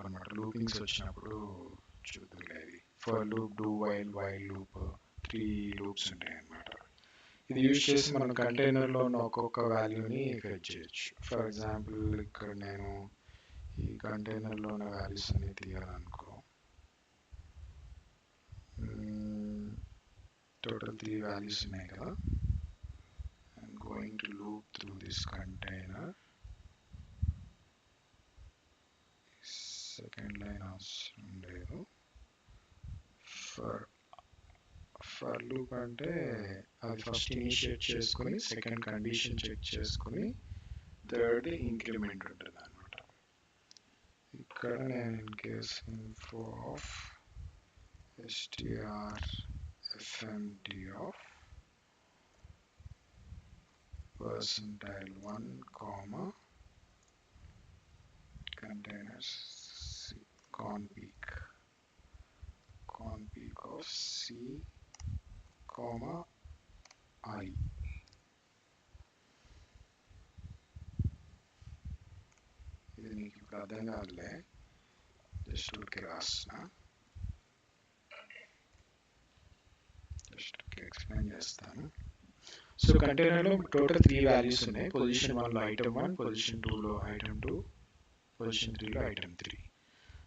అనమాట. లూపింగ్స్ వచ్చినప్పుడు చూద్దాం. For loop, do while, while loop, 3 loops ఉంటాయి అన్నమాట. ఇది యూజ్ చేసి మనం కంటైనర్లో ఉన్న ఒక్కొక్క వాల్యూని ఫెచ్ చేయొచ్చు. ఫర్ ఎగ్జాంపుల్ ఇక్కడ నేను ఈ కంటైనర్లో ఉన్న వాల్యూస్ అన్ని తీయాలనుకో, టోటల్ 3 వాల్యూస్ ఉన్నాయి కదా. I'm going to loop through this container. Second line అవసరం లేదు. ఫర్ లూప్ అంటే అది ఫస్ట్ ఇనిషియేట్ చేసుకుని సెకండ్ కండిషన్ చెక్ చేసుకుని థర్డ్ ఇంక్రిమెంట్ ఉంటుంది అనమాట. ఇక్కడ నేను in case info of strfmd of percentile1 comma containers conpeek of c comma I. ఇది నీకు ఇప్పుడు అర్థం కాదులే, జస్ట్ ఊరికే రాస్తున్నా, జస్ట్ ఎక్స్ప్లెయిన్ చేస్తాను. సో కంటైనర్లో టోటల్ 3 వాల్యూస్ ఉన్నాయి. పొజిషన్ 1లో ఐటమ్ 1, పొజిషన్ 2లో ఐటమ్ 2, పొజిషన్ 3లో ఐటమ్ 3.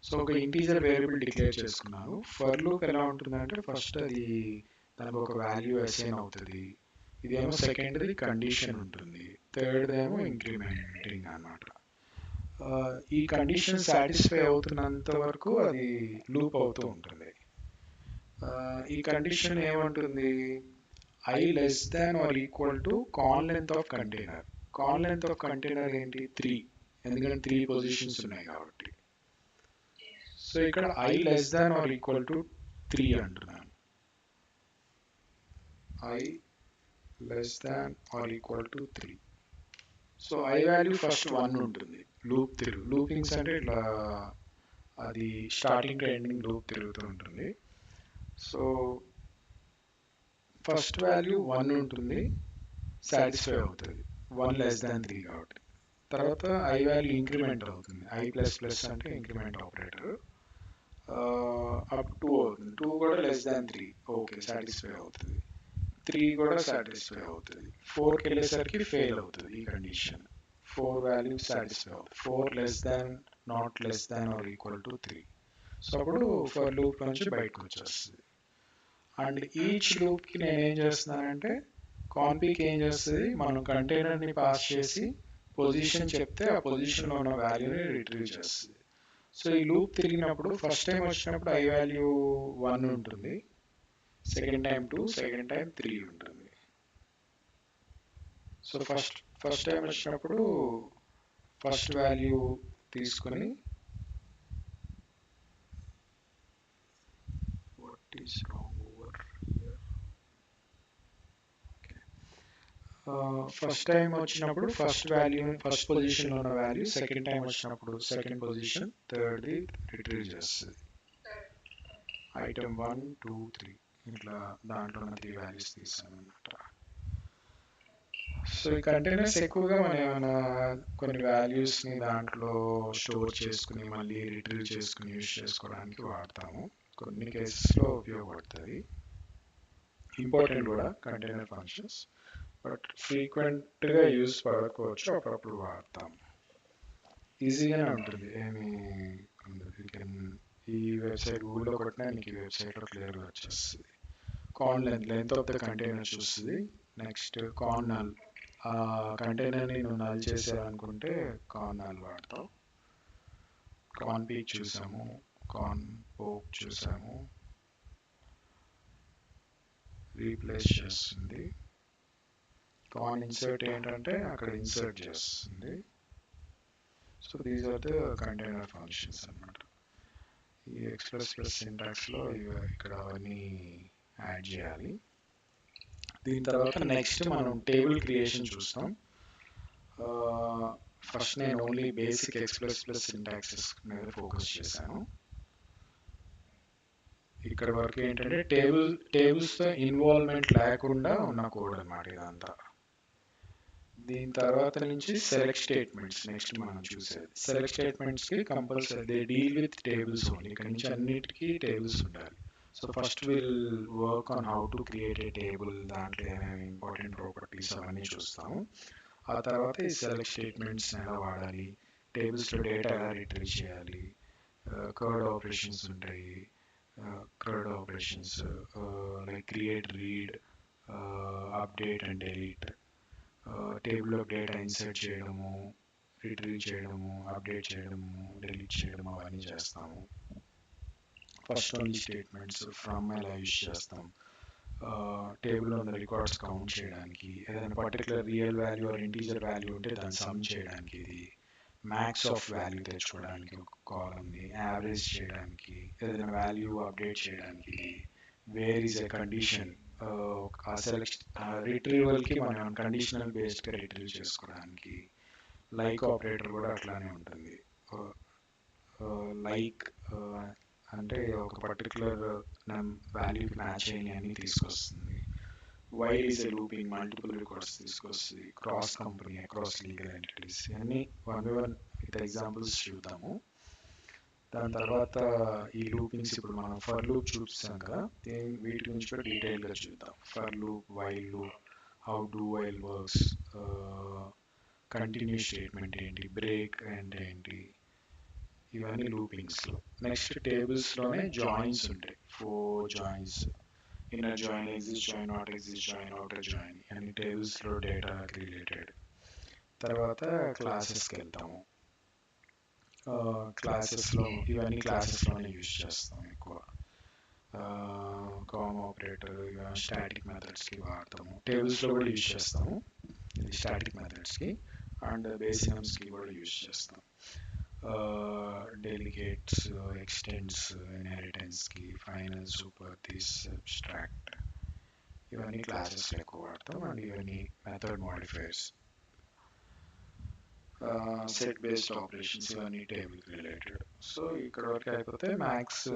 సో ఒక ఇంటీజర్ వేరియబుల్ డిక్లేర్ చేసుకున్నాను. ఫర్ లూప్ ఎలా ఉంటుందంటే ఫస్ట్ అది దానికి ఒక వాల్యూ అసైన్ అవుతుంది, ఇదేమో సెకండ్ది కండిషన్ ఉంటుంది, థర్డ్దేమో ఇంక్రిమెంటింగ్ అన్నమాట. ఈ కండిషన్ సాటిస్ఫై అవుతున్నంత వరకు అది లూప్ అవుతూ ఉంటుంది. ఈ కండిషన్ ఏమంటుంది, I less than or equal to con length of container. Con length of container ఏంటి 3, ఎందుకంటే 3 పొజిషన్స్ ఉన్నాయి కాబట్టి. సో ఇక్కడ I less than or equal to 3 అంటున్నాను. I less than or equal to 3. So I value first 1 ఉంటుంది, loop లూపింగ్స్ అంటే ఇట్లా అది స్టార్టింగ్ టు ఎండింగ్ లూప్ తిరుగుతూ ఉంటుంది. సో ఫస్ట్ వాల్యూ 1 ఉంటుంది, సాటిస్ఫై అవుతుంది 1 లెస్ దాన్ 3 కాబట్టి. తర్వాత I వాల్యూ ఇంక్రిమెంట్ అవుతుంది, I ప్లస్ ప్లస్ అంటే ఇంక్రిమెంట్ ఆపరేటర్, అప్ 2 అవుతుంది, 2 కూడా లెస్ దాన్ 3, ఓకే సాటిస్ఫై అవుతుంది, 3 కూడా సాటిస్ఫై అవుతుంది, 4కి వెళ్ళేసరికి ఫెయిల్ అవుతుంది ఈ కండిషన్, 4 వాల్యూ సాటిస్ఫై అవుతుంది, 4 less than not less than or equal to 3. So అప్పుడు ఫర్ లూప్ నుంచి బయటకు వచ్చేస్తుంది. అండ్ ఈచ్ లూప్కి నేను ఏం చేస్తున్నానంటే కాన్పీక్ ఏం చేస్తుంది, మనం కంటైనర్ని పాస్ చేసి పొజిషన్ చెప్తే ఆ పొజిషన్లో ఉన్న వాల్యూని రిట్రీవ్ చేస్తుంది. సో ఈ లూప్ తిరిగినప్పుడు ఫస్ట్ టైం వచ్చినప్పుడు I వాల్యూ 1 ఉంటుంది, సెకండ్ టైం 2, సెకండ్ టైం 3 ఉంటుంది. సో ఫస్ట్ టైం వచ్చినప్పుడు ఫస్ట్ వాల్యూ తీసుకొని what is wrong over here, first time వచ్చినప్పుడు ఫస్ట్ వాల్యూ ఫస్ట్ పొజిషన్లో ఉన్న వాల్యూ, సెకండ్ టైం వచ్చినప్పుడు సెకండ్ పొజిషన్, థర్డ్ది రిట్రీవ్ చేస్తుంది. ఐటమ్ 1, 2, 3 ఇట్లా దాంట్లో ఉన్న 3 వాల్యూస్ తీసాను అన్నమాట. సో ఈ కంటైనర్స్ ఎక్కువగా మనం ఏమైనా కొన్ని వాల్యూస్ని దాంట్లో స్టోర్ చేసుకుని మళ్ళీ రిట్రీవ్ చేసుకుని యూజ్ చేసుకోవడానికి వాడతాము. కొన్ని కేసెస్లో ఉపయోగపడుతుంది, ఇంపార్టెంట్ కూడా కంటైనర్ ఫంక్షన్స్, బట్ ఫ్రీక్వెంట్గా యూజ్ పడకపోవచ్చు, అప్పుడప్పుడు వాడతాం. ఈజీగానే ఉంటుంది, ఏమి ఈ వెబ్సైట్ గూగుల్లో కొట్టినా నీకు ఈ వెబ్సైట్లో క్లియర్గా వచ్చేస్తుంది. కాన్ లెంత్ ఆఫ్ ద కంటైనర్ చూస్తుంది. నెక్స్ట్ కాన్ నల్, ఆ కంటైనర్ని నువ్వు నల్ చేసేయాలనుకుంటే కాన్ నల్ వాడతావు. కాన్ పీక్ చూసాము, కాన్ పోక్ చూసాము, రీప్లేస్ చేస్తుంది. కాన్ ఇన్సర్ట్ ఏంటంటే అక్కడ ఇన్సర్ట్ చేస్తుంది. So these are the container functions అన్నమాట. ఈ ఎక్స్ప్రెస్ ప్లస్ సింటాక్స్లో ఇక్కడ అవన్నీ యాడ్ చేయాలి. దీని తర్వాత నెక్స్ట్ మనం టేబుల్ క్రియేషన్ చూస్తాం. ఫస్ట్ నేను only basic express plus syntaxes మీద ఫోకస్ చేశాను. ఇక్కడ వరకు ఏంటంటే టేబుల్స్తో ఇన్వాల్వ్మెంట్ లేకుండా ఉన్న కోడ్ అన్నమాట ఇదంతా. దీని తర్వాత నుంచి సెలెక్ట్ స్టేట్మెంట్స్ నెక్స్ట్ మనం చూసేది. సెలెక్ట్ స్టేట్మెంట్స్కి compulsory they deal with tables only, ఇక్కడ నుంచి అన్నిటికీ టేబుల్స్ ఉండాలి. So first will work on how to create a table, దాంట్లో ఏమేమి ఇంపార్టెంట్ ప్రాపర్టీస్ అవన్నీ చూస్తాము. ఆ తర్వాత ఈ సెలెక్ట్ స్టేట్మెంట్స్ ఎలా వాడాలి, టేబుల్స్లో డేటా ఎలా రిట్రీవ్ చేయాలి, కర్డ్ ఆపరేషన్స్ ఉంటాయి, CRUD operations like create, read, update and delete, టేబుల్లో డేటా ఇన్సర్ట్ చేయడము, రిట్రీవ్ చేయడము, అప్డేట్ చేయడము, డిలీట్ చేయడము అవన్నీ చేస్తాము. ఫస్ట్ ఓన్లీ స్టేట్మెంట్స్, ఫ్రమ్ ఎలా యూజ్ చేస్తాం, టేబుల్లో ఉన్న రికార్డ్స్ కౌంట్ చేయడానికి, ఏదైనా particular real value or integer value ఉంటే దాన్ని సమ్ చేయడానికి ఇది, మ్యాక్స్ ఆఫ్ వాల్యూ తెచ్చుకోవడానికి ఒక కాలమ్ని, యావరేజ్ చేయడానికి, ఏదైనా వాల్యూ అప్డేట్ చేయడానికి, వేర్ ఈజ్ ఎ కండిషన్, ఆ సెలెక్ట్ రిట్రీవల్కి మనం కండిషనల్ బేస్డ్గా రిట్రీవ్ చేసుకోవడానికి. లైక్ ఆపరేటర్ కూడా అట్లానే ఉంటుంది. లైక్ అంటే ఒక పర్టికులర్ వాల్యూకి మ్యాచ్ అయిన అని తీసుకొస్తుంది. While is a looping multiple records తీసుకొస్తుంది. Cross company, across legal entities, ఇవన్నీ one by one with examples చూద్దాము. దాని తర్వాత ఈ లూపింగ్స్ ఇప్పుడు మనం ఫర్ లూప్ చూపిస్తాం కదా, వీటి గురించి కూడా డీటెయిల్గా చూద్దాం. For loop, while loop, how do while works, continue statement ఏంటి, బ్రేక్ అంటే ఏంటి, ఇవన్నీ లూపింగ్స్లో. నెక్స్ట్ టేబుల్స్లోనే జాయిన్స్ ఉంటాయి, 4 joins. Inner join, exist join, not exist join, outer join, అన్ని టేబుల్స్లో డేటాకి రిలేటెడ్. తర్వాత క్లాసెస్కి వెళ్తాము. క్లాసెస్లో ఇవన్నీ క్లాసెస్లోనే యూజ్ చేస్తాం ఎక్కువ. కామ్ ఆపరేటర్, స్టాటిక్ మెథడ్స్కి వాడతాము. టేబుల్స్లో కూడా యూజ్ చేస్తాము స్టాటిక్ మెథడ్స్కి, అండ్ బేసినమ్స్కి కూడా యూజ్ చేస్తాం. డెలిగేట్స్, ఎక్స్టెండ్స్, ఇన్హెరిటెన్స్కి, ఫైనల్, సూపర్, దిస్, అబ్స్ట్రాక్ట్, ఇవన్నీ క్లాసెస్లో ఎక్కువ వాడతాం. అండ్ ఇవన్నీ method modifiers. Set based operations, ఇవన్నీ టేబుల్ రిలేటెడ్. సో ఇక్కడ వరకు అయిపోతే మ్యాథ్స్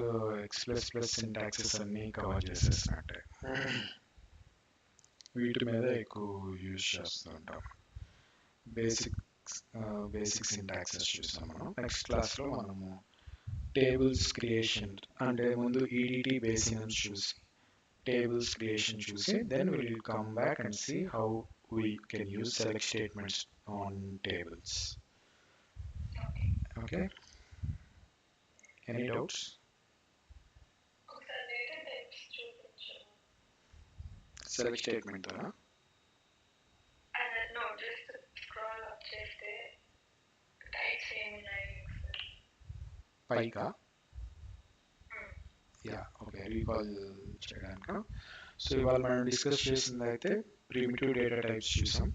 ఎక్స్++ సింటాక్సెస్ అన్నీ కవర్ చేసేసినట్టే. వీటి మీద ఎక్కువ యూజ్ చేస్తూ ఉంటాం. బేసిక్ సింటాక్సెస్ చూసాం మనం. నెక్స్ట్ క్లాస్లో మనము టేబుల్స్ క్రియేషన్, అంటే ముందు ఈడిటి బేసినమ్స్ చూసి టేబుల్స్ క్రియేషన్ చూసి, then will come back and see how we can use select statements on tables. Okay, any doubts? Select statement though, huh? No, just scroll up చేస్తే టైప్స్ ఏమున్నాయి ఒకసారి. పైకా? యా, ఓకే, రీకాల్ చేయడానికి. So ఇవాళ మనం discuss చేసింది అయితే primitive data types చూసాం.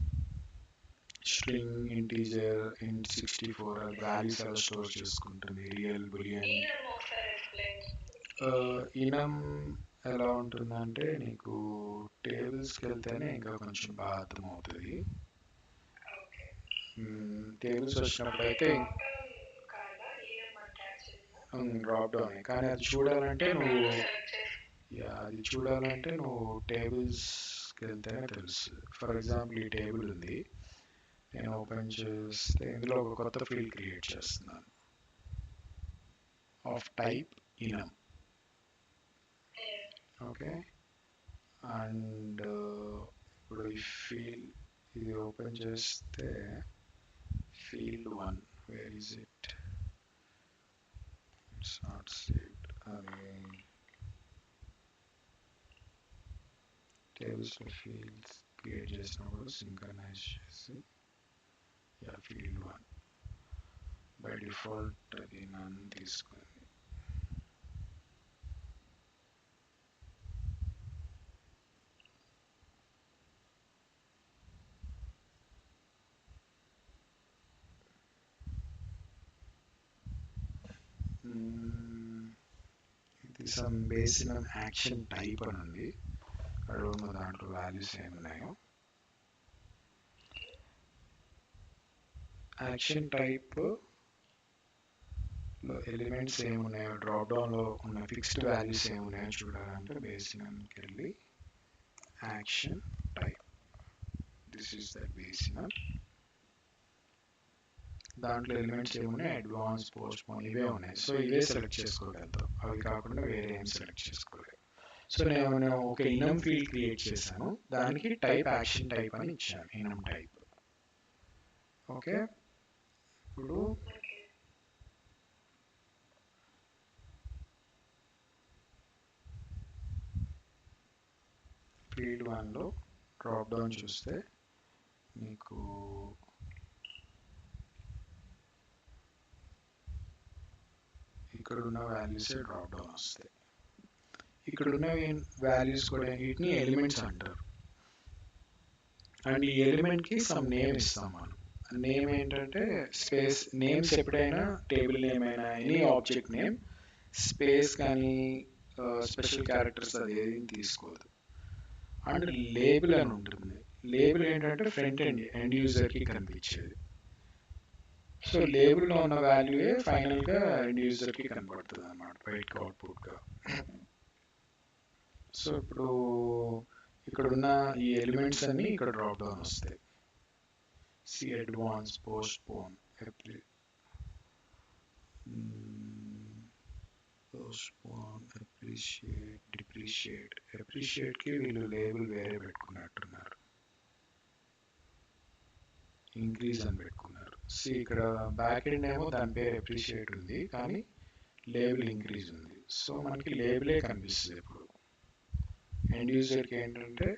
String, integer, int64 values ఎలా స్టోర్ చేసుకుంటుంది, రియల్, బులియన్. ఇనం ఎలా ఉంటుందంటే నీకు టేబుల్స్కి వెళ్తేనే ఇంకా కొంచెం బాగా అర్థమవుతుంది. టేబుల్స్ వచ్చినప్పుడు అయితే డ్రాప్ డౌన్, కానీ అది చూడాలంటే నువ్వు టేబుల్స్కి వెళ్తేనే తెలుస్తుంది. ఫర్ ఎగ్జాంపుల్ ఈ టేబుల్ ఉంది, నేను ఓపెన్ చేస్తే ఇందులో ఒక కొత్త ఫీల్డ్ క్రియేట్ చేస్తున్నాను ఆఫ్ టైప్ ఇనం. ఓకే, అండ్ ఇప్పుడు ఈ ఫీల్డ్ ఇది ఓపెన్ చేస్తే field 1, where is it, it's not saved. అది టేబుల్స్లో ఫీల్డ్స్ క్రియేట్ చేసినప్పుడు సింక్రనైజ్ చేసి, ఫీల్డ్ 1 బై డిఫాల్ట్ అది నన్ను తీసుకుంది. ఇది సమ్ బేసిక్ యాక్షన్ టైప్ అని ఉంది. అడుగున్న దాంట్లో వాల్యూస్ ఏమున్నాయో. యాక్షన్ టైప్ లో ఎలిమెంట్స్ ఏమున్నాయో, డ్రాప్ డౌన్ లో ఉన్న ఫిక్స్డ్ వాల్యూస్ ఏమున్నాయో చూడాలంటే బేసిక్కి వెళ్ళి action type, this is the basic. దాంట్లో ఎలిమెంట్స్ ఏమున్నాయి, అడ్వాన్స్, పోస్ట్ పోన్, ఇవే ఉన్నాయి. సో ఇవే సెలెక్ట్ చేసుకోగలుగుతాం, అవి కాకుండా వేరే ఏం సెలెక్ట్ చేసుకోలేదు. సో నేను ఒక ఇనం ఫీల్డ్ క్రియేట్ చేశాను, దానికి టైప్ యాక్షన్ టైప్ అని ఇచ్చాను, ఇనం టైప్. ఓకే, ఇప్పుడు ఫీల్డ్ 1లో డ్రాప్ డౌన్ చూస్తే నీకు ఇక్కడ ఉన్న వాల్యూసే డ్రాప్ డౌన్ వస్తాయి. ఇక్కడ ఉన్న వాల్యూస్ కూడా వీటిని ఎలిమెంట్స్ అంటారు. అండ్ ఈ ఎలిమెంట్కి సమ్ నేమ్ ఇస్తాం మనం. నేమ్ ఏంటంటే స్పేస్ నేమ్స్ ఎప్పుడైనా టేబుల్ నేమ్ అయినా ఎనీ ఆబ్జెక్ట్ నేమ్ స్పేస్ కానీ స్పెషల్ క్యారెక్టర్స్ అది ఏది తీసుకోదు. అండ్ లేబుల్ అని ఉంటుంది. లేబుల్ ఏంటంటే ఫ్రంట్ ఎండ్ యూజర్కి కనిపించేది. సో లేబుల్లో ఉన్న వాల్యూయే ఫైనల్గా ఎండ్ యూజర్కి కనపడుతుంది అన్నమాట బయటకు అవుట్పుట్గా. సో ఇప్పుడు ఇక్కడున్న ఈ ఎలిమెంట్స్ అన్నీ ఇక్కడ డ్రాప్ డౌన్ వస్తాయి. సి అడ్వాన్స్, పోస్ట్పోన్, అప్రిషియేట్కి వీళ్ళు లేబుల్ వేరే పెట్టుకున్నట్టున్నారు, ఇంక్రీజ్ అని పెట్టుకున్నారు. సి ఇక్కడ బ్యాక్ ఎండ్ ఏమో దాని పేరు అప్రిషియేట్ ఉంది కానీ లేబుల్ ఇంక్రీజ్ ఉంది. సో మనకి లేబులే కనిపిస్తుంది ఇప్పుడు. ఎండ్ యూజర్కి ఏంటంటే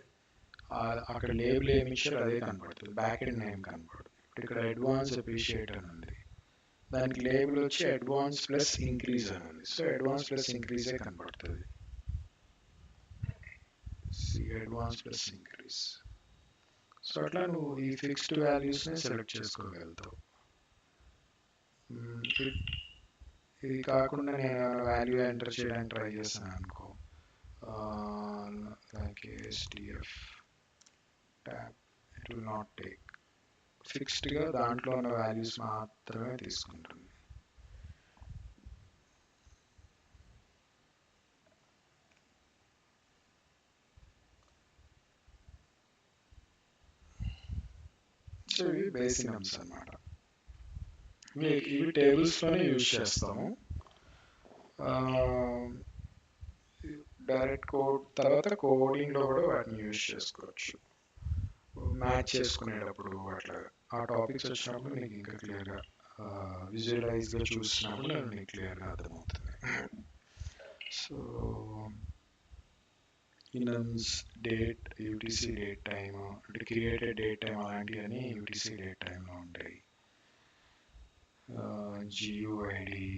అక్కడ లేబుల్ ఏమి ఇచ్చారు అదే కనపడుతుంది, బ్యాక్ ఎండ్ నేమ్ కనపడదు. ఇప్పుడు ఇక్కడ అడ్వాన్స్ అప్రిషియేట్ అని ఉంది, దానికి లేబుల్ వచ్చి అడ్వాన్స్ ప్లస్ ఇంక్రీజ్ అని ఉంది. సో అడ్వాన్స్ ప్లస్ ఇంక్రీజే కనపడుతుంది. Advance plus increase. సో అట్లా నువ్వు ఈ ఫిక్స్డ్ వాల్యూస్ని సెలెక్ట్ చేసుకోగలుగుతావు. ఇది కాకుండా నేను వాల్యూ ఎంటర్ చేయడానికి ట్రై చేస్తాను అనుకో, like STF tab, it will not take. ఫిక్స్డ్గా దాంట్లో ఉన్న వాల్యూస్ మాత్రమే తీసుకుంటుంది. సో ఇవి బేసిక్ నమ్స్ అన్నమాట. ఇవి టేబుల్స్లోనే యూజ్ చేస్తాము. డైరెక్ట్ కోడ్ తర్వాత కోడింగ్లో కూడా వాటిని యూజ్ చేసుకోవచ్చు, మ్యాచ్ చేసుకునేటప్పుడు అట్లా. ఆ టాపిక్స్ వచ్చినప్పుడు నీకు ఇంకా క్లియర్గా విజువలైజ్గా చూసినప్పుడు నీకు క్లియర్గా అర్థమవుతుంది. So enums, date, UTC date time, అంటే క్రియేటెడ్ డేట్ టైమ్ అలాంటివన్నీ యూటీసీ డేట్ టైంలో ఉంటాయి. జియూఐడి,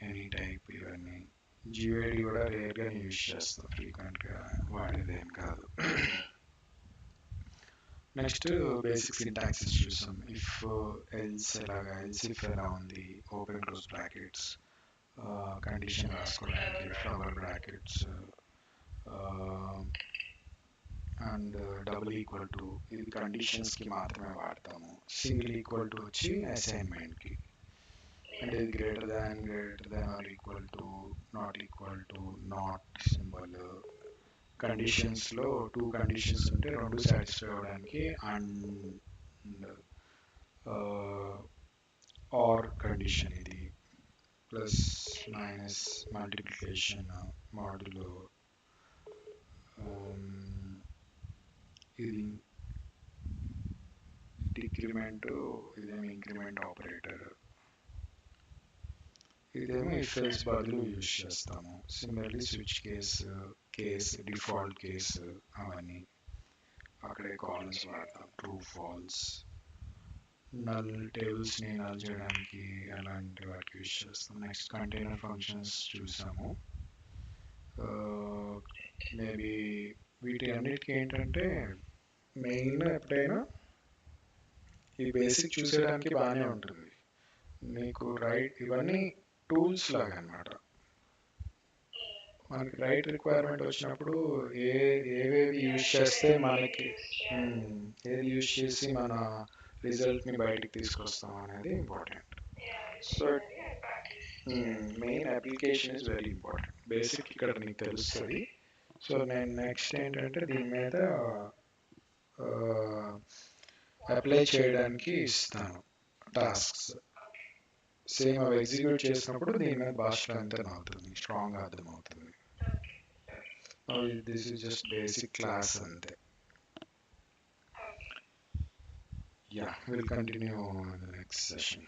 ఎనీ టైప్, ఇవన్నీ. జియూఐడి కూడా రేర్గా యూజ్ చేస్తాం, ఫ్రీక్వెంట్గా వాడేదేం కాదు. నెక్స్ట్ బేసిక్ సింటాక్సిస్ చూసాం. ఇఫ్, ఎల్స్ ఎలాగా, ఎల్స్ ఇఫ్ ఎలా ఉంది, ఓపెన్ క్లోజ్ బ్రాకెట్స్, కండిషన్ రాసుకోవడానికి flower brackets, and double equal to ఇది కండిషన్స్కి మాత్రమే వాడతాము. సింగిల్ ఈక్వల్ టు వచ్చి అసైన్మెంట్కి, అంటే ఇది greater than or equal to, not equal to, not symbol. కండిషన్స్లో 2 కండిషన్స్ ఉంటే 2 సాటిస్ఫై అవ్వడానికి అండ్ ఆర్ కండిషన్ ఇది, ప్లస్ మైనస్, మల్టిప్లికేషన్, మాడ్యులో, ఇది డిక్రిమెంట్, ఇదేమో ఇంక్రిమెంట్ ఆపరేటర్, ఇదేమో ఇఫ్ ఎల్స్ బదులు యూజ్ చేస్తాము. Similarly switch case, default case, అవన్నీ అక్కడే కాలమ్స్ వాడతాం, ట్రూ, ఫాల్స్. నల్, టేబుల్స్ని నల్ చేయడానికి అలాంటి వాటికి యూజ్ చేస్తాం. నెక్స్ట్ కంటైనర్ ఫంక్షన్స్ చూసాము. మేబీ వీటి అన్నిటికీ ఏంటంటే మెయిన్ ఎప్పుడైనా ఈ బేసిక్ చూసేయడానికి బాగానే ఉంటుంది మీకు, రైట్? ఇవన్నీ టూల్స్ లాగా అన్నమాట. మనకి రైట్ రిక్వైర్మెంట్ వచ్చినప్పుడు ఏవేవి యూజ్ చేస్తే మనకి, ఏది యూజ్ చేసి మన రిజల్ట్ని బయటికి తీసుకొస్తాం అనేది important. So main application is very important. Basic ఇక్కడ నీకు తెలుస్తుంది. సో నేను నెక్స్ట్ ఏంటంటే దీని మీద అప్లై చేయడానికి ఇస్తాను టాస్క్స్. సేమ్ అవి ఎగ్జిక్యూట్ చేసినప్పుడు దీని మీద బాగా స్ట్రెంత్ అవుతుంది, స్ట్రాంగ్గా అర్థమవుతుంది. This is just basic class అంతే. Yeah, we'll continue in the next session.